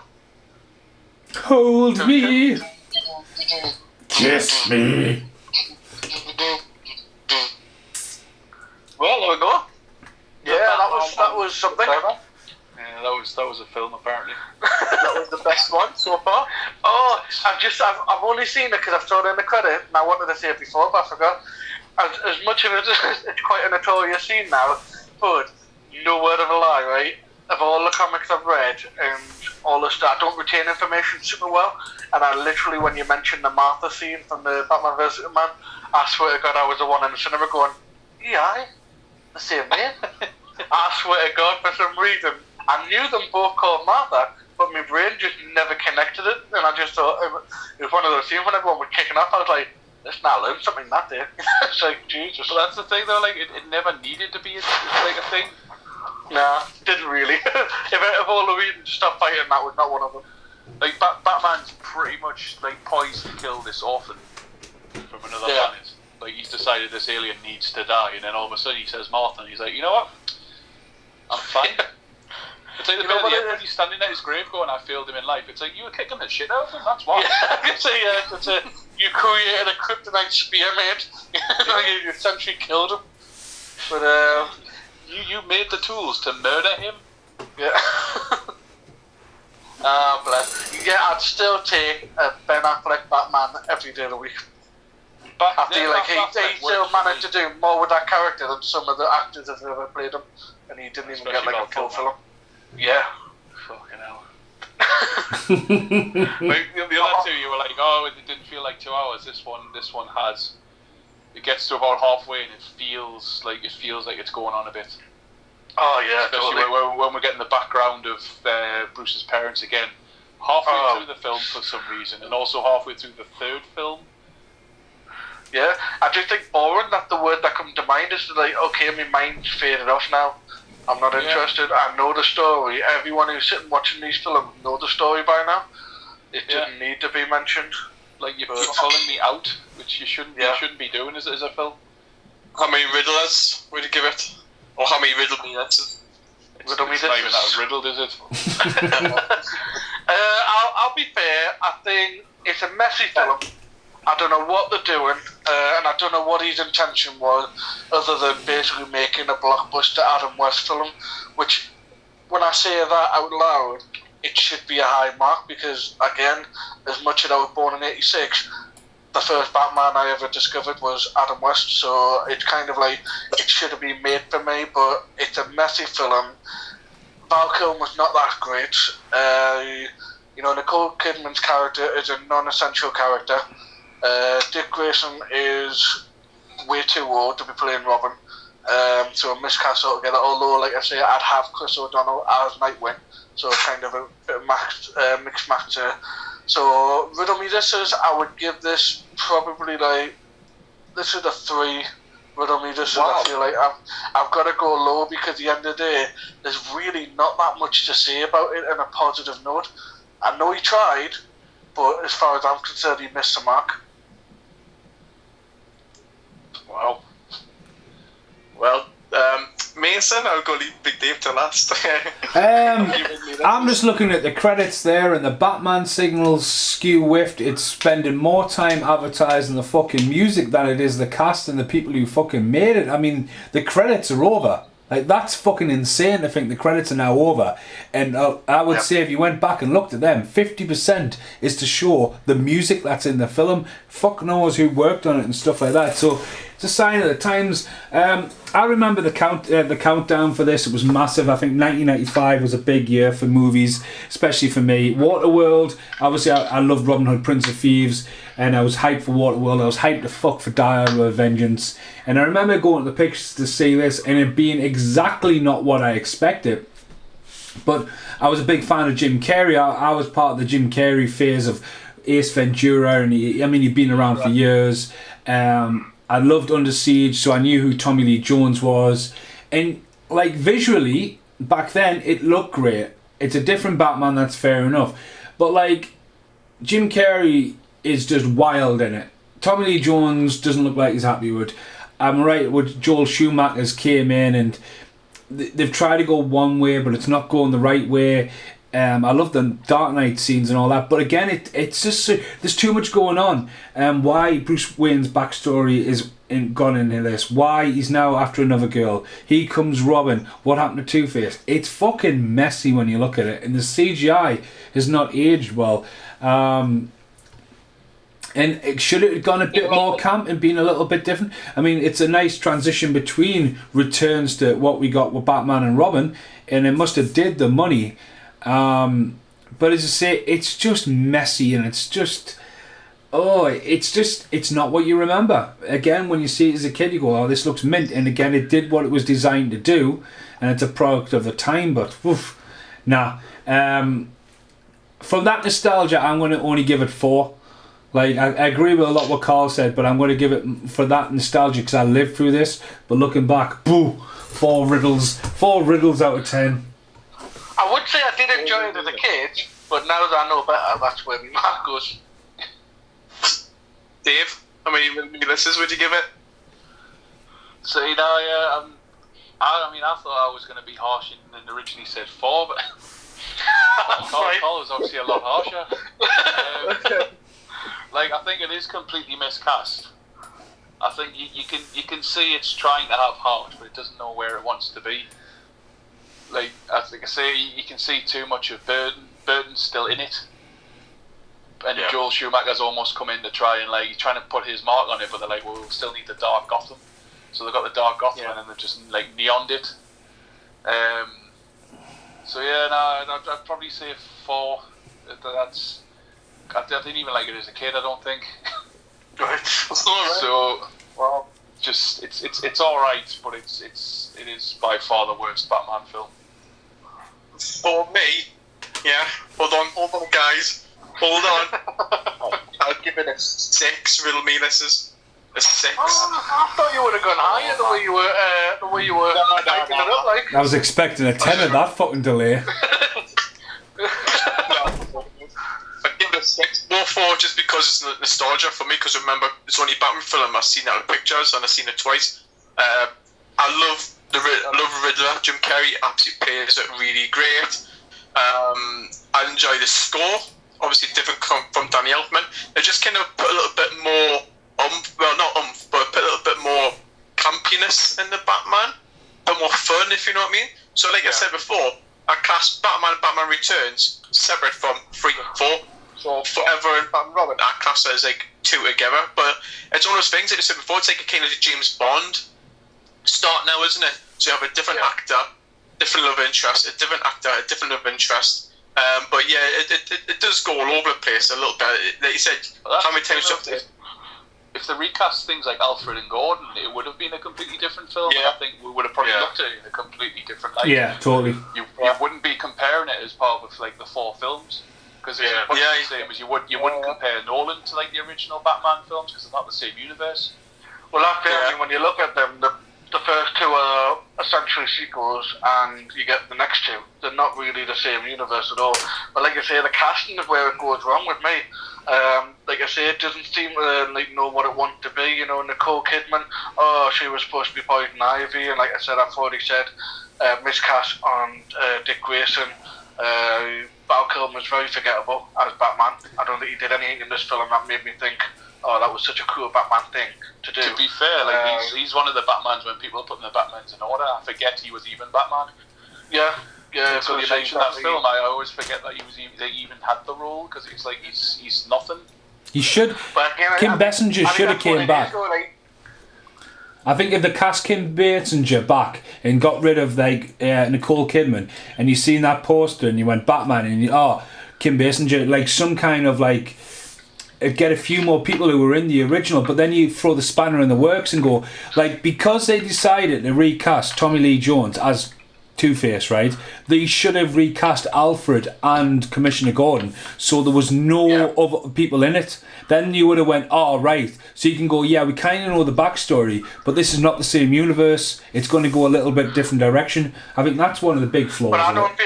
Hold me. Kiss me. Well, there we go. Yeah, that was something. Yeah, that was a film apparently. That was the best one so far. Oh, I've only seen it because I've saw it in the credit, and I wanted to say it before, but I forgot. As much of it, it's quite a notorious scene now, but no word of a lie, right? Of all the comics I've read and all the stuff, I don't retain information super well, and I literally, when you mentioned the Martha scene from the Batman vs Superman, I swear to God, I was the one in the cinema going, yeah, the same name. I swear to God, for some reason, I knew them both called Martha, but but my brain just never connected it, and I just thought it was one of those things when everyone was kicking off, I was like, let's not learn something that day. It's like, Jesus. But that's the thing though, like, it never needed to be like a thing. Nah, didn't really. if all the reasons to stop fighting, that was not one of them. Like, Batman's pretty much, like, poised to kill this orphan from another planet. Like, he's decided this alien needs to die, and then all of a sudden he says Martha, and he's like, you know what? I'm fine. It's like the bit at the end when he's standing at his grave going, I failed him in life. It's like, you were kicking the shit out of him, that's why. Yeah, it's a, you created a kryptonite spear, mate. You essentially killed him. But, You made the tools to murder him? Yeah. Bless. Yeah, I'd still take a Ben Affleck Batman every day of the week. I feel like he still managed to do more with that character than some of the actors that have ever played him, and he didn't even get like a full film. Yeah. Fucking hell. Like, the other two, you were like, oh, it didn't feel like 2 hours. This one has. It gets to about halfway, and it feels like it's going on a bit. Oh yeah, especially totally. when we're getting the background of Bruce's parents again, halfway through the film for some reason, and also halfway through the third film. Yeah, I just think boring. That's the word that comes to mind. Is like, okay, my mind's faded off now. I'm not interested. I know the story. Everyone who's sitting watching these films know the story by now. It didn't need to be mentioned. Like you're pulling me out, which you shouldn't be doing as a film. How many riddlers would you give it? Or how many riddle me that's It's not even that riddled, is it? I'll be fair. I think it's a messy film. I don't know what they're doing, and I don't know what his intention was, other than basically making a blockbuster Adam West film. Which, when I say that out loud, it should be a high mark because, again, as much as I was born in '86, the first Batman I ever discovered was Adam West, so it's kind of like it should have been made for me, but it's a messy film. Val Kilmer's not that great. Nicole Kidman's character is a non-essential character. Dick Grayson is way too old to be playing Robin, so a miscast altogether. Although, like I say, I'd have Chris O'Donnell as Nightwing, so kind of a bit of mixed match there. So, riddle me this is, I would give this probably this is a 3. Riddle me this is, I feel like I've got to go low because at the end of the day, there's really not that much to say about it in a positive note. I know he tried, but as far as I'm concerned, he missed the mark. Wow. Well, Mason, I'll go leave Big Dave to last. I'm just looking at the credits there, and the Batman signals skew whiffed. It's spending more time advertising the fucking music than it is the cast and the people who fucking made it. I mean, the credits are over. Like, that's fucking insane to think the credits are now over. And I would say if you went back and looked at them, 50% is to show the music that's in the film. Fuck knows who worked on it and stuff like that. So it's a sign of the times. I remember the countdown for this. It was massive. I think 1995 was a big year for movies, especially for me. Waterworld, obviously I loved Robin Hood, Prince of Thieves, and I was hyped for Waterworld. I was hyped to fuck for Diary of Vengeance. And I remember going to the pictures to see this and it being exactly not what I expected. But I was a big fan of Jim Carrey. I was part of the Jim Carrey phase of Ace Ventura, and he'd been around for years. I loved Under Siege, so I knew who Tommy Lee Jones was. And like visually, back then, it looked great. It's a different Batman, that's fair enough. But like, Jim Carrey is just wild in it. Tommy Lee Jones doesn't look like he's happy with. I'm right with Joel Schumacher's came in and they've tried to go one way, but it's not going the right way. I love the Dark Knight scenes and all that, but again, it's just there's too much going on. Why Bruce Wayne's backstory is gone into this? Why he's now after another girl? He comes Robin. What happened to Two-Face? It's fucking messy when you look at it, and the CGI has not aged well. And should it have gone a bit more camp and been a little bit different? I mean, it's a nice transition between returns to what we got with Batman and Robin, and it must have did the money. But as I say, it's just messy, and it's not what you remember. Again, when you see it as a kid, you go, oh, this looks mint. And again, it did what it was designed to do, and it's a product of the time, but nah. from that nostalgia, I'm going to only give it 4. Like, I agree with a lot what Carl said, but I'm going to give it, for that nostalgia, because I lived through this. But looking back, boo, 4 riddles out of 10. I would say I did enjoy it as a kid, but now that I know better, that's where my mark goes. Dave, how many listeners would you give it? So, you know, yeah, I thought I was going to be harsh and originally said 4, but Carl was obviously a lot harsher. Like, I think it is completely miscast. I think you can see it's trying to have heart, but it doesn't know where it wants to be. Like, I think I say, you can see too much of Burton. Burton's still in it. And Joel Schumacher's almost come in to try and, like, he's trying to put his mark on it, but they're like, well, we'll still need the Dark Gotham. So they've got the Dark Gotham, and then they've just, like, neoned it. So, yeah, no, I'd probably say 4. I didn't even like it as a kid, I don't think. Right. So, well, just it's all right, but it is by far the worst Batman film. For me, hold on, guys, hold on. I'd give it a 6. Riddle me, listeners. A 6. I thought you would have gone higher the way you were typing it up, like. I was expecting a 10 of that fucking delay. I'd give it a 6. More 4 just because it's nostalgia for me, because remember, it's only Batman film, I've seen it in pictures and I've seen it twice. I love Riddler. Jim Carrey absolutely plays it really great. I enjoy the score, obviously different from Danny Elfman. They just kind of put a little bit more but put a little bit more campiness in the Batman, a bit more fun, if you know what I mean. So like I said before, I cast Batman and Batman Returns separate from 3 and 4. So Forever and Batman Robin, I class it as like 2 together. But it's one of those things, like I said before, it's like a kind of a James Bond start now, isn't it? So you have a different actor, different love interest, a different actor, a different love interest. But yeah, it does go all over the place a little bit. Like you said, how many times if they recast things like Alfred and Gordon, it would have been a completely different film. Yeah. I think we would have probably looked at it in a completely different light. Yeah, totally. You wouldn't be comparing it as part of like the 4 films, because it's the same as you wouldn't compare Nolan to like the original Batman films, because they're not the same universe. Well, that's the thing, when you look at them, the first 2 are essentially sequels, and you get the next 2. They're not really the same universe at all. But like I say, the casting is where it goes wrong with me. Like I say, it doesn't seem to know what it wants to be. You know, Nicole Kidman, she was supposed to be Poison Ivy, and like I said, I've already said, miscast on Dick Grayson. Val Kilmer's very forgettable as Batman. I don't think he did anything in this film that made me think, that was such a cool Batman thing to do. To be fair, like he's one of the Batmans when people are putting the Batmans in order. I forget he was even Batman. Yeah. Until you mention that film, I always forget that they even had the role, because it's like he's nothing. He should. But again, Kim Basinger should have came back. I think if they cast Kim Basinger back and got rid of like Nicole Kidman, and you seen that poster and you went Batman and Kim Basinger, like some kind of like, get a few more people who were in the original, but then you throw the spanner in the works and go, like, because they decided to recast Tommy Lee Jones as Two-Face, right? They should have recast Alfred and Commissioner Gordon, so there was no other people in it. Then you would have went, right. So you can go, we kind of know the backstory, but this is not the same universe. It's going to go a little bit different direction. I think that's one of the big flaws. But I don't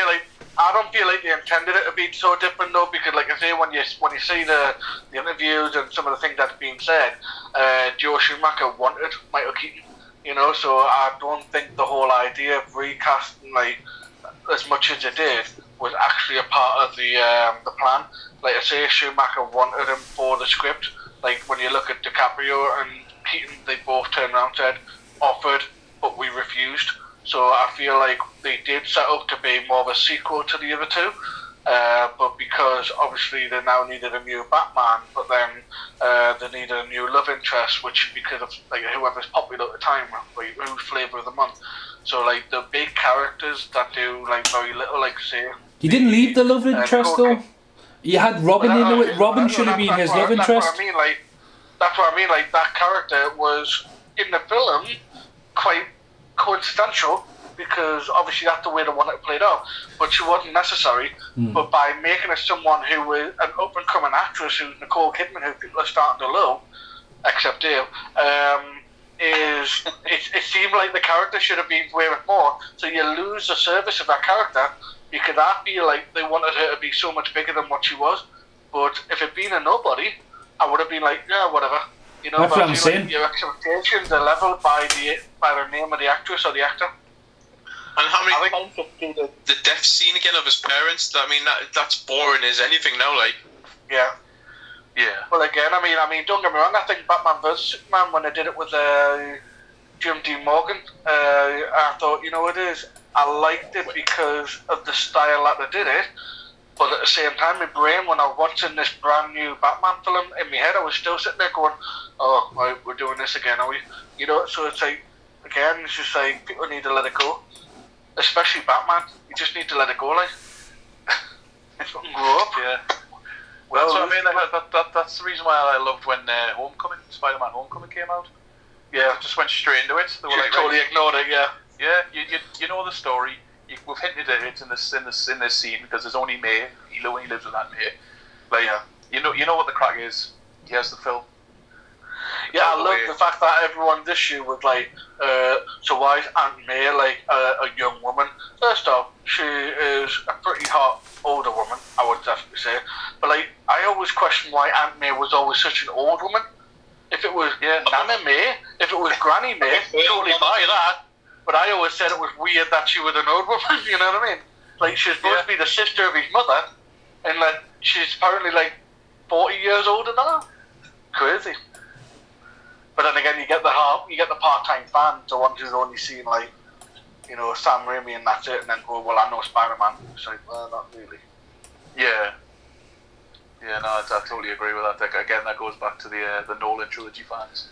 feel like they intended it to be so different though, because like I say, when you see the interviews and some of the things that's being said, Joe Schumacher wanted Michael Keaton. You know, so I don't think the whole idea of recasting, like, as much as it did, was actually a part of the plan. Like I say, Schumacher wanted him for the script. Like, when you look at DiCaprio and Keaton, they both turned around and said, offered, but we refused. So I feel like they did set up to be more of a sequel to the other 2. But because obviously they now needed a new Batman, but then they needed a new love interest, which because of like whoever's popular at the time, like who's flavour of the month. So like the big characters that do like very little, like say. You didn't leave the love interest though. You had Robin into it. Robin should have been his love interest. That's what I mean. Like that's what I mean. Like that character was in the film quite coincidental, because obviously that's the way they wanted to play it out. But she wasn't necessary. But by making her someone who was an up-and-coming actress, who's Nicole Kidman, who people are starting to love, except Dave, it seemed like the character should have been way more. So you lose the service of that character because I feel like they wanted her to be so much bigger than what she was. But if it had been a nobody, I would have been like, yeah, whatever. You know, that's what I'm saying. Like your expectations are leveled by the name of the actress or the actor. And how many times do the death scene again of his parents? I mean, that's boring as anything now. Like, yeah. Well, again, I mean, don't get me wrong. I think Batman vs Superman, when they did it with Jim D. Morgan, I thought, you know what it is. I liked it because of the style that they did it. But at the same time, my brain, when I was watching this brand new Batman film, in my head, I was still sitting there going, "Oh, right, we're doing this again, are we?" You know. So it's like, again, it's just like people need to let it go. Especially Batman, you just need to let it go, like. It's fucking grow up. Yeah. Well, that's what I mean. Like, that's the reason why I loved when Spider-Man Homecoming came out. Yeah. Just went straight into it. They were like, totally ignored it. Yeah. Yeah. You know the story. We've hinted at it in this scene because there's only May. He lives with Aunt May. Like, you know what the crack is. Here's the film. Yeah, I love the fact that everyone this year was like, so why is Aunt May like a young woman? First off, she is a pretty hot older woman, I would definitely say. But like, I always question why Aunt May was always such an old woman. If it was Nana May, if it was Granny May, totally buy that. But I always said it was weird that she was an old woman, you know what I mean? Like, she's supposed to be the sister of his mother, and like, she's apparently like 40 years older than her. Crazy. But then again, you get the part-time fans, the ones who've only seen like, you know, Sam Raimi and that's it, and then go, well, I know Spider-Man. It's like, well, not really. Yeah. Yeah, no, I totally agree with that. Again, that goes back to the Nolan trilogy fans.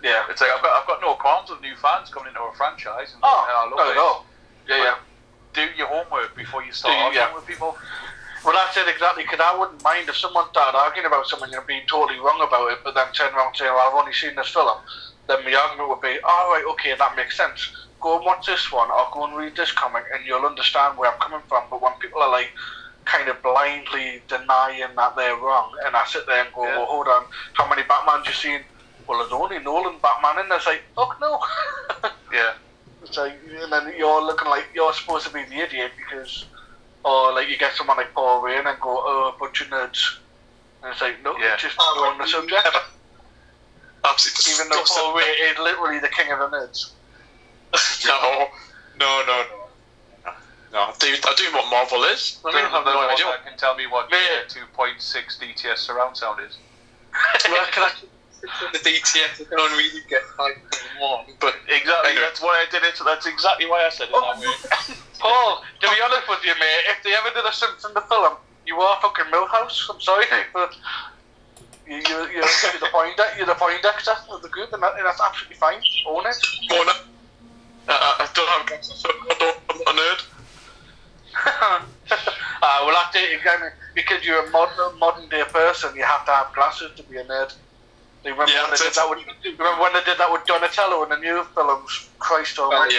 Yeah, it's like I've got no qualms with new fans coming into a franchise. And not at all. Yeah. Do your homework before you start arguing with people. Well, that's it exactly. Because I wouldn't mind if someone started arguing about something and being totally wrong about it, but then turn around and say, "Well, I've only seen this film." Then my argument would be, "All right, okay, that makes sense. Go and watch this one, or go and read this comic, and you'll understand where I'm coming from." But when people are like, kind of blindly denying that they're wrong, and I sit there and go, "Well, hold on, how many Batmans you seen?" Well, there's only Nolan Batman, and it's like, fuck no. Yeah. It's like, and then you're looking like you're supposed to be the idiot because, or like you get someone like Paul Rae and go, "Oh, a bunch of nerds," and it's like, no, just on the subject. Absolutely. Even though Paul Rae is literally the king of the nerds. No. I do what Marvel is. I mean, I have no idea. Can tell me what 2.6 DTS surround sound is. Well, can I? The DTS, I can only really get 5.1, but exactly, that's why I did it. So that's exactly why I said it that way. Paul, to be honest with you, mate, if they ever did a Simpsons film, you are fucking Milhouse. I'm sorry, but you're the Poindexter of the group, and that's absolutely fine. Own it. I don't have glasses, so I'm not a nerd. Well, that's it again. Because you're a modern day person, you have to have glasses to be a nerd. Remember when they did that with Donatello in the new films? Christ almighty.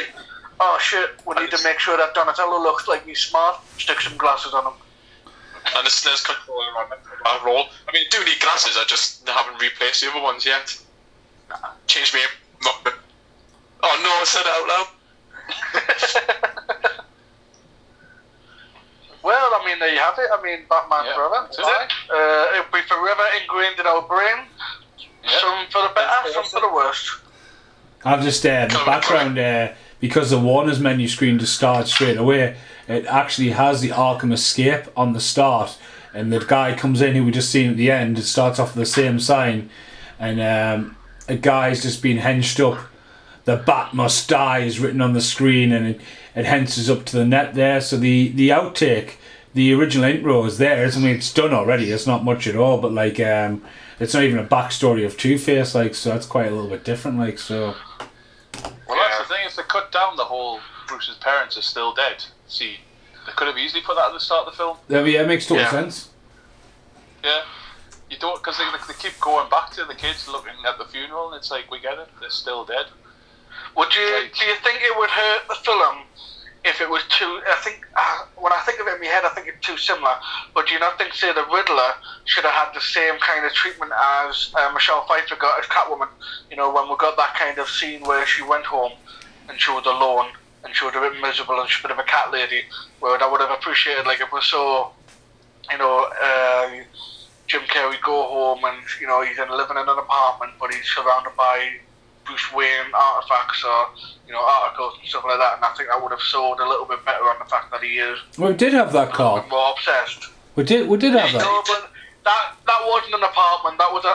Oh shit, we need to make sure that Donatello looks like he's smart. Stick some glasses on him. And the SNES controller I roll. I mean, I do need glasses, I just haven't replaced the other ones yet. Change me up. Oh no, I said it out loud. Well, I mean, there you have it. I mean, Batman Forever. It'll be forever ingrained in our brain. Some for the better, some for the worst. I've just background because the Warner's menu screen just started straight away. It actually has the Arkham Escape on the start, and the guy comes in who we just seen at the end. It starts off with the same sign, and a guy's just been henched up. The Bat must die is written on the screen, and it hences up to the net there. So the outtake, the original intro is there. I mean, it's done already. It's not much at all, but like it's not even a backstory of Two-Face, like, so that's quite a little bit different, like, so. Well, that's the thing, is they cut down the whole Bruce's parents are still dead. See, they could have easily put that at the start of the film. Yeah, it makes total sense. Yeah. You don't, because they keep going back to the kids looking at the funeral, and it's like, we get it, they're still dead. Do you think it would hurt the film if it was too? I think when I think of it in my head, I think it's too similar. But do you not think, say, the Riddler should have had the same kind of treatment as Michelle Pfeiffer got as Catwoman? You know, when we got that kind of scene where she went home and she was alone and she was a bit miserable and she was a bit of a cat lady. Where I would have appreciated, like, if we saw, you know, Jim Carrey go home and, you know, he's living in an apartment, but he's surrounded by Bruce Wayne artifacts or, you know, articles and stuff like that, and I think that would have sold a little bit better on the fact that he is. Well, we did have that, Carl. More obsessed. We did have that. No, but that wasn't an apartment. That was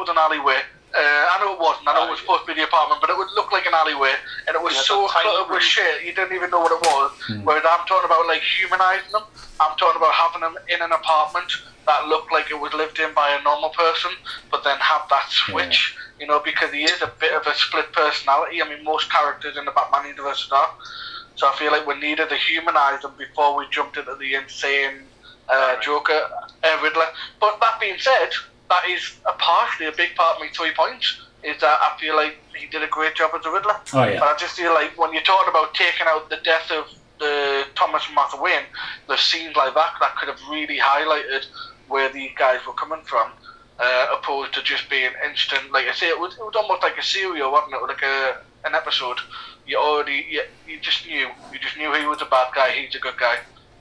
an alleyway. I know it wasn't. I know it was supposed to be the apartment, but it would look like an alleyway, and it was so cluttered with shit you didn't even know what it was. Whereas I'm talking about, like, humanising them. I'm talking about having them in an apartment that looked like it was lived in by a normal person, but then have that switch. Yeah. You know, because he is a bit of a split personality. I mean, most characters in the Batman universe are. So I feel like we needed to humanise them before we jumped into the insane Joker, Riddler. But that being said, that is partially a big part of my 3 points, is that I feel like he did a great job as the Riddler. Oh, yeah. But I just feel like when you're talking about taking out the death of the Thomas and Martha Wayne, there's scenes like that could have really highlighted where these guys were coming from. Opposed to just being instant, like I say, it was almost like a serial, wasn't it? Like an episode. You just knew he was a bad guy, he's a good guy.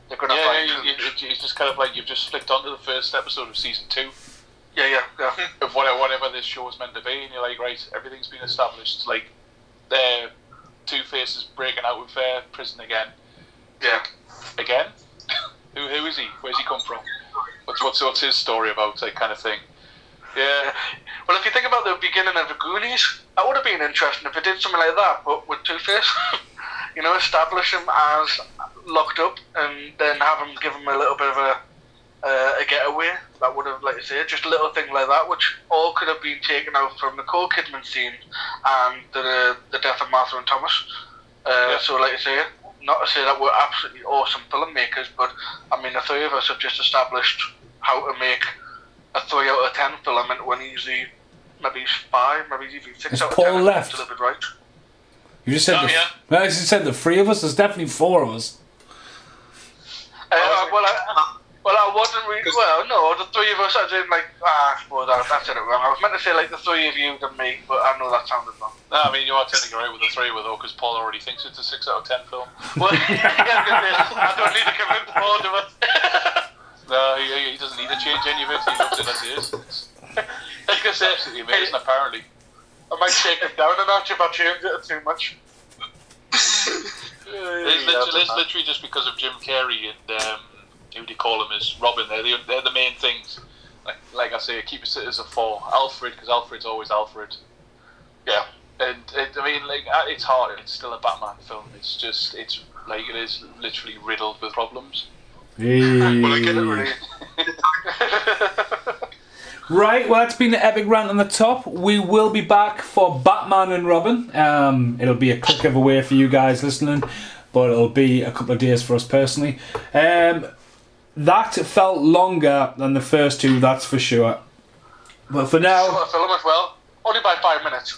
They're gonna fight. It's just kind of like you've just flicked onto the first episode of season 2. Yeah. Of whatever this show is meant to be, and you're like, right, everything's been established. It's like Two-Face is breaking out with prison again. Yeah. Again? Who is he? Where's he come from? What's his story about? That kind of thing. Yeah. Well, if you think about the beginning of the Goonies, that would have been interesting if they did something like that, but with Two-Face. You know, establish him as locked up and then have him give him a little bit of a getaway. That would have, like I say, just a little thing like that, which all could have been taken out from the Nicole Kidman scene and the death of Martha and Thomas. So, like I say, not to say that we're absolutely awesome filmmakers, but I mean, the three of us have just established how to make a 3 out of 10 film into an easy, maybe 5, maybe even 6 out of 10. Paul left. Delivered right. You just said you said the 3 of us. There's definitely 4 of us. I wasn't really. Well, no, the 3 of us. I didn't like. I suppose I said it wrong. I was meant to say like the 3 of you and me, but I know that sounded wrong. No, I mean you are technically right with the 3 of us, though, because Paul already thinks it's a 6 out of 10 film. Well, I don't need to convince Paul to it. No, he doesn't need to change any of it. He loves it as it is. Like I said, absolutely amazing. Apparently, I might take it down a notch if I change it too much. It's literally just because of Jim Carrey and who do you call him as Robin. They're the main things. Like I say, keep it as a 4. Alfred, because Alfred's always Alfred. Yeah. And I mean, like, it's hard. It's still a Batman film. It's like it is literally riddled with problems. Hey. Well, I get it really. Right, well, that's been the epic rant on the top. We will be back for Batman and Robin. It'll be a click of away for you guys listening, but it'll be a couple of days for us personally. That felt longer than the first 2, that's for sure. But for now, short film as well. Only by 5 minutes.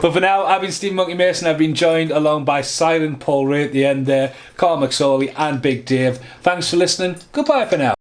But for now, I've been Steve Monkey Mason. I've been joined along by silent Paul Rae at the end there, Carl McSorley and Big Dave. Thanks for listening. Goodbye for now.